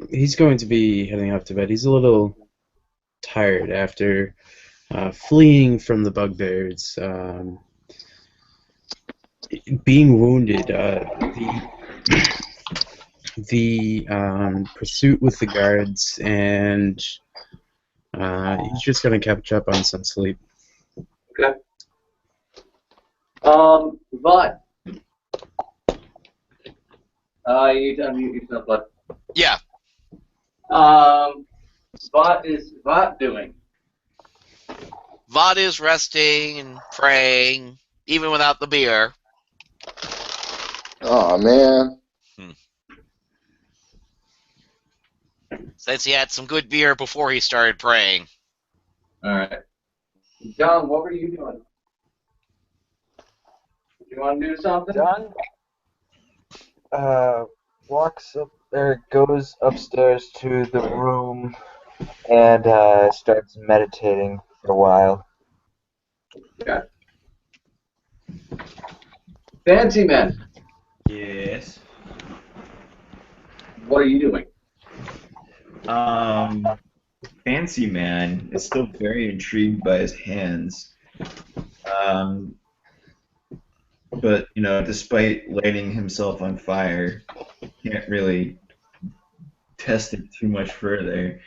he's going to be heading off to bed. He's a little tired after fleeing from the bugbears, being wounded. The pursuit with the guards, and he's just going to catch up on some sleep. Okay. Vaught. You unmute yourself, bud. Yeah. What is Vaught doing? Vod is resting and praying, even without the beer. Oh man. Since he had some good beer before he started praying. Alright. John, what were you doing? Do you want to do something? John walks up there, goes upstairs to the room, and starts meditating for a while. Okay. Fancy man, Yes. what are you doing? Fancy Man is still very intrigued by his hands. But, you know, despite lighting himself on fire, can't really test it too much further.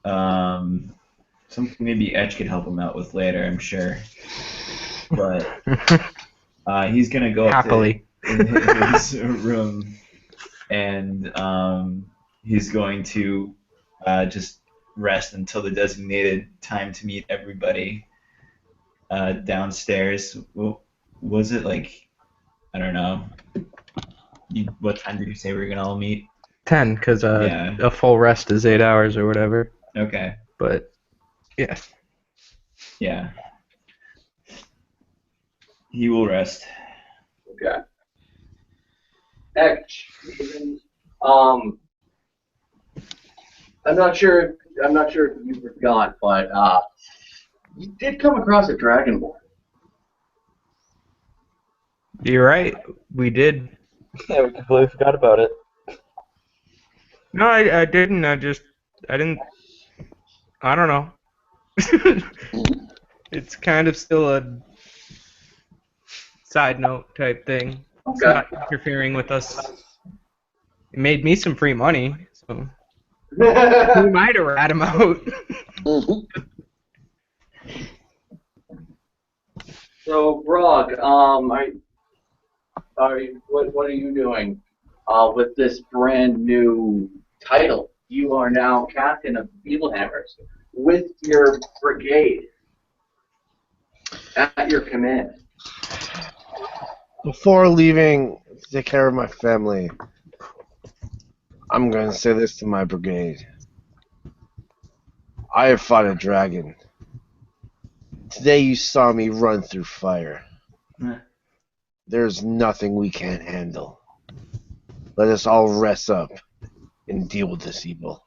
Something maybe Etch could help him out with later, I'm sure. But he's going to go up to his room, and he's going to just rest until the designated time to meet everybody downstairs. Well, was it like, I don't know, what time did you say we were going to all meet? 10, because Yeah. a full rest is 8 hours or whatever. Okay. But, yeah. Yeah. He will rest. Okay. Etch, I'm not sure if you forgot, but you did come across a dragonborn. You're right. We did. Yeah, we completely forgot about it. No, I didn't. I didn't. I don't know. It's kind of still a side note type thing. It's Okay. not interfering with us. It made me some free money, so we might have rat him out. So, Brog, what are you doing with this brand new title? You are now captain of Feeblehammers with your brigade at your command. Before leaving to take care of my family, I'm going to say this to my brigade. I have fought a dragon. Today you saw me run through fire. There's nothing we can't handle. Let us all rest up and deal with this evil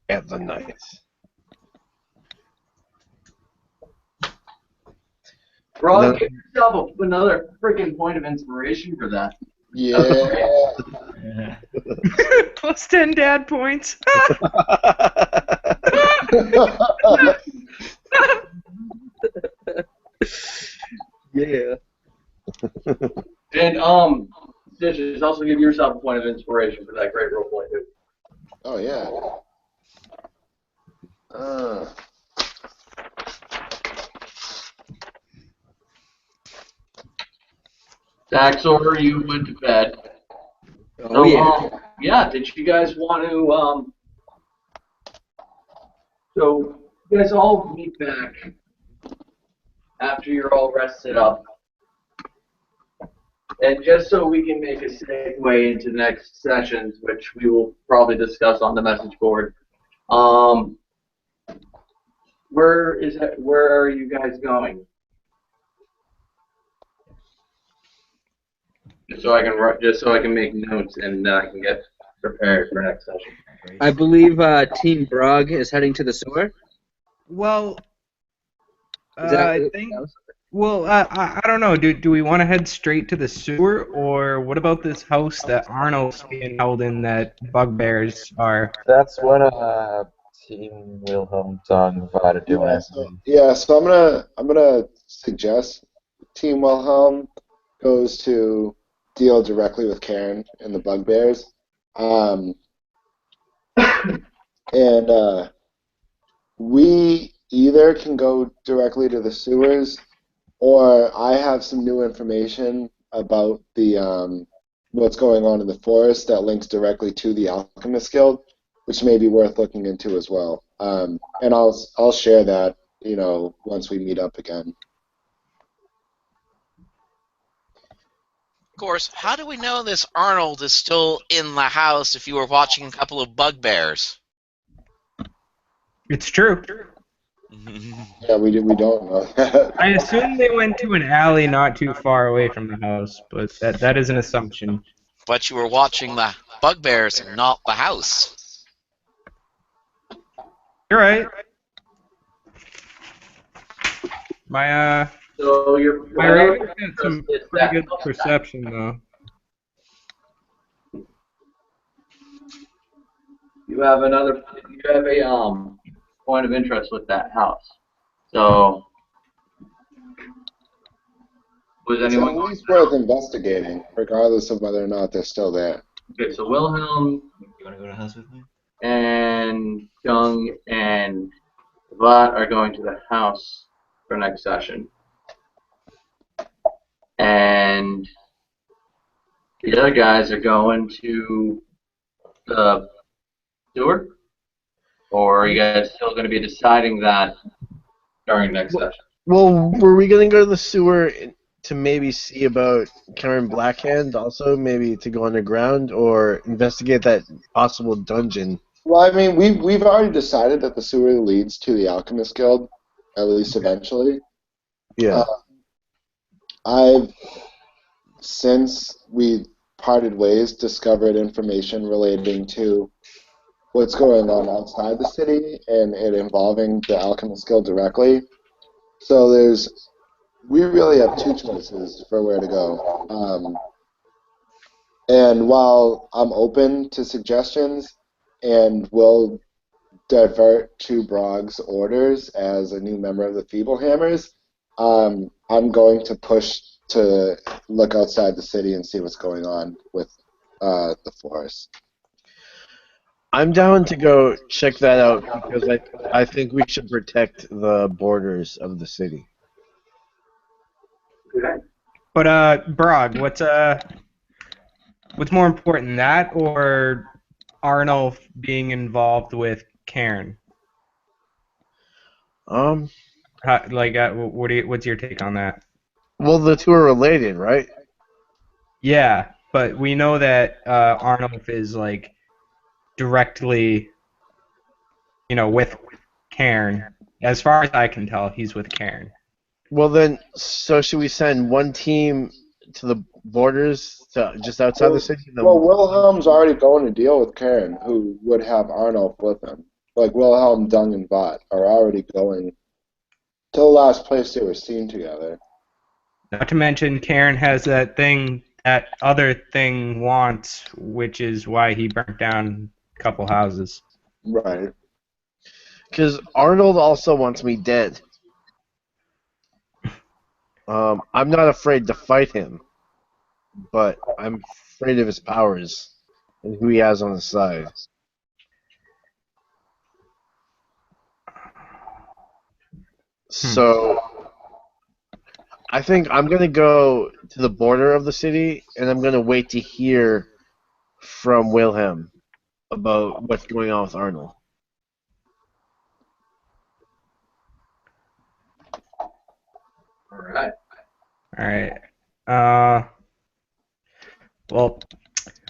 at the night. Brog, give yourself another freaking point of inspiration for that. Yeah. Plus 10 dad points. Yeah. And Stitches, also give yourself a point of inspiration for that great role play, too. Oh yeah. Tax order, you went to bed. Oh, yeah. Yeah, did you guys want to, so you guys all meet back after you're all rested up. And just so we can make a segue into next sessions, which we will probably discuss on the message board, where are you guys going? Just so I can make notes and I can get prepared for next session. I believe Team Brog is heading to the sewer. Well, Is that I what- think Well, I don't know. Do we want to head straight to the sewer, or what about this house that Arnold's being held in that bugbears are? That's what Team Wilhelm Song are doing. So I'm gonna suggest Team Wilhelm goes to deal directly with Karen and the bugbears, and we either can go directly to the sewers, or I have some new information about the what's going on in the forest that links directly to the Alchemist Guild, which may be worth looking into as well. And I'll share that, once we meet up again. Of course, how do we know this Arnold is still in the house if you were watching a couple of bugbears? It's true. Yeah, we don't know that. I assume they went to an alley not too far away from the house, but that is an assumption. But you were watching the bugbears and not the house. You're right. My So your my Raven's got some pretty good perception though. You have a point of interest with that house. So was It's anyone at least worth investigating, regardless of whether or not they're still there. okay? So Wilhelm You want to go to the house with me? and Jung and Vlad are going to the house for next session, and the other guys are going to the sewer. Or are you guys still going to be deciding that during next session? Well, were we gonna go to the sewer to maybe see about Karen Blackhand, also maybe to go underground or investigate that possible dungeon? Well, I mean, we've already decided that the sewer leads to the Alchemist Guild, at least eventually. Yeah. I've, since we parted ways, discovered information relating to what's going on outside the city and it involving the Alchemist Guild directly. So we really have two choices for where to go. And while I'm open to suggestions and will divert to Brog's orders as a new member of the Feeblehammers, I'm going to push to look outside the city and see what's going on with the forest. I'm down to go check that out because I think we should protect the borders of the city. But Brog, what's more important, that or Arnold being involved with Karen? What's your take on that? Well, the two are related, right? Yeah, but we know that Arnold is like directly, with Karen. As far as I can tell, he's with Karen. Well then, so should we send one team to the borders, to just outside the city? Well, Wilhelm's already going to deal with Karen, who would have Arnold with him. Like Wilhelm, Dung, and Vought are already going to the last place they were seen together. Not to mention, Karen has that other thing wants, which is why he burnt down a couple houses. Right. Because Arnold also wants me dead. I'm not afraid to fight him, but I'm afraid of his powers and who he has on his side. So, I think I'm going to go to the border of the city, and I'm going to wait to hear from Wilhelm about what's going on with Arnold. Alright. Well,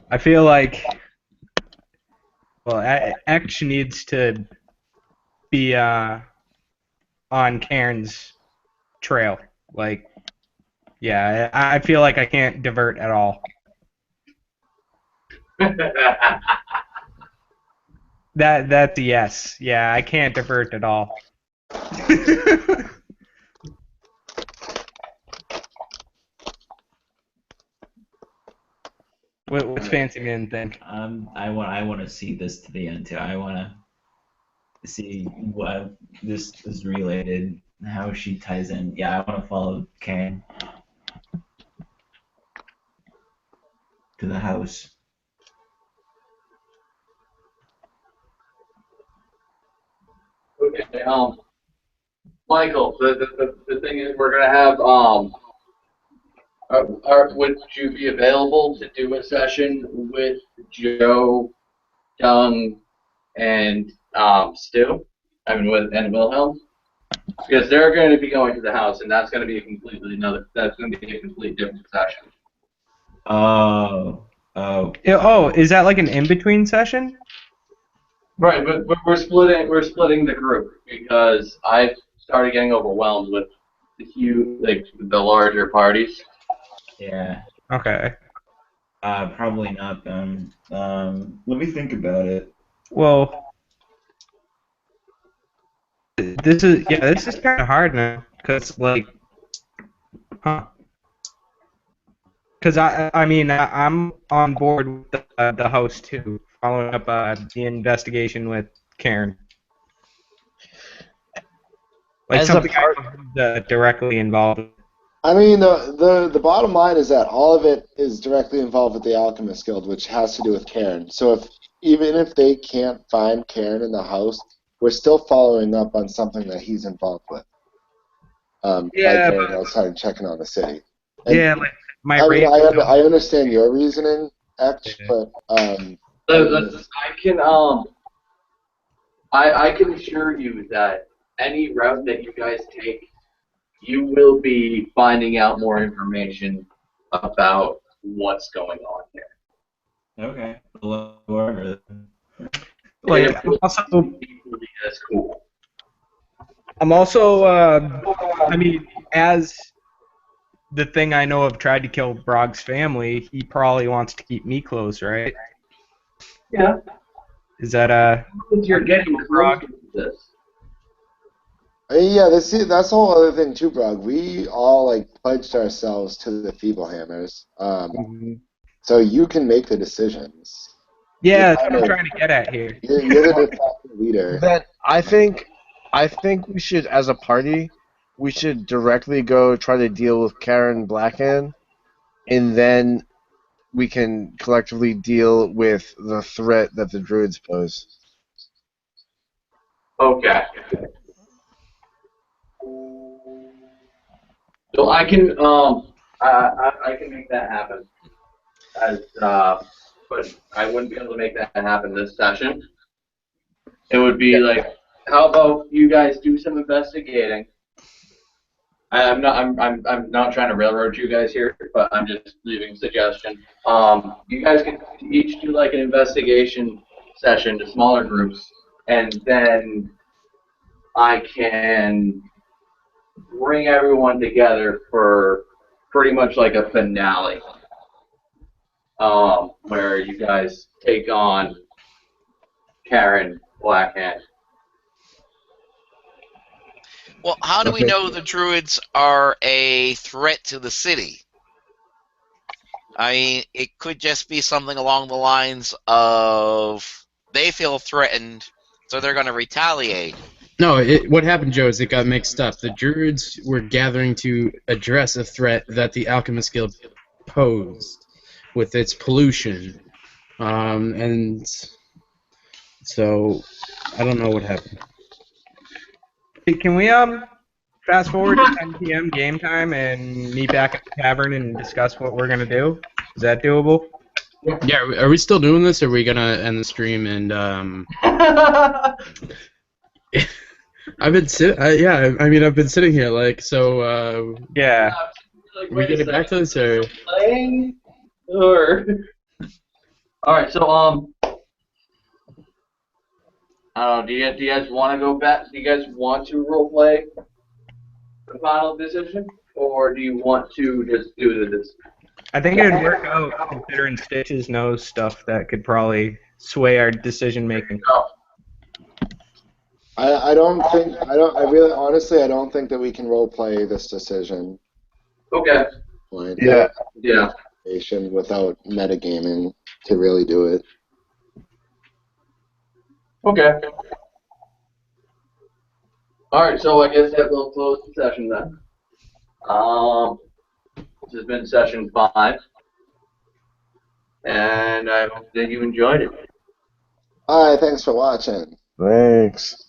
I feel like X needs to be on Karen's trail. Like, yeah, I feel like I can't divert at all. That's a yes. Yeah, I can't divert at all. What's Fancy Man think? I want to see this to the end too. I want to see what this is related, how she ties in. Yeah, I want to follow Karen to the house. Okay. Michael, the thing is, we're gonna have would you be available to do a session with Joe, Dung, and Stu? I mean, and Wilhelm, because they're going to be going to the house, and that's going to be that's going to be a complete different session. Oh. Oh, is that like an in-between session? Right, but we're splitting the group because I've started getting overwhelmed with the larger parties. Yeah. Okay. Probably not then. Let me think about it. Well, this is kind of hard now, cause like, Cause I mean I'm on board with the host too, following up the investigation with Karen. Like As a something part- I'm directly involved with. I mean, the bottom line is that all of it is directly involved with the Alchemist Guild, which has to do with Karen. So even if they can't find Karen in the house, we're still following up on something that he's involved with. By going outside and checking on the city. And Yeah, like my I mean, rate. I understand your reasoning, X, but I can assure you that any route that you guys take, you will be finding out more information about what's going on here. Okay. Whoever. Like I'm also I mean, as the thing I know of tried to kill Brog's family, he probably wants to keep me close, right? Yeah. Is that You're getting close to this. yeah, that's the whole other thing too, Brog. We all like pledged ourselves to the Feeblehammers, so you can make the decisions. Yeah, that's what I'm trying to get at here. You're the de facto leader. Then I think we should, as a party, we should directly go try to deal with Karen Blackhand, and then we can collectively deal with the threat that the druids pose. Okay. So I can I can make that happen. But I wouldn't be able to make that happen this session. It would be like, how about you guys do some investigating? I'm not trying to railroad you guys here, but I'm just leaving a suggestion. You guys can each do like an investigation session to smaller groups, and then I can bring everyone together for pretty much like a finale, where you guys take on Karen Blackhand. Well, how do we know the druids are a threat to the city? I mean, it could just be something along the lines of they feel threatened, so they're going to retaliate. No, what happened, Joe, is it got mixed up. The druids were gathering to address a threat that the Alchemist Guild posed with its pollution. And so, I don't know what happened. Hey, can we fast forward to 10 p.m. game time and meet back at the tavern and discuss what we're gonna do? Is that doable? Yeah, are we still doing this, or are we gonna end the stream and I've been I've been sitting here like so. Yeah. Like, we getting back to this or? Playing or all right, so I don't know. Do you guys want to go back? Do you guys want to role play the final decision, or do you want to just do this? I think it would work out considering Stitches knows stuff that could probably sway our decision making. I don't think that we can role play this decision. Okay. Point. Yeah. Yeah. without metagaming to really do it. Okay. Alright, so I guess that will close the session then. This has been session 5. And I hope that you enjoyed it. Alright, thanks for watching. Thanks.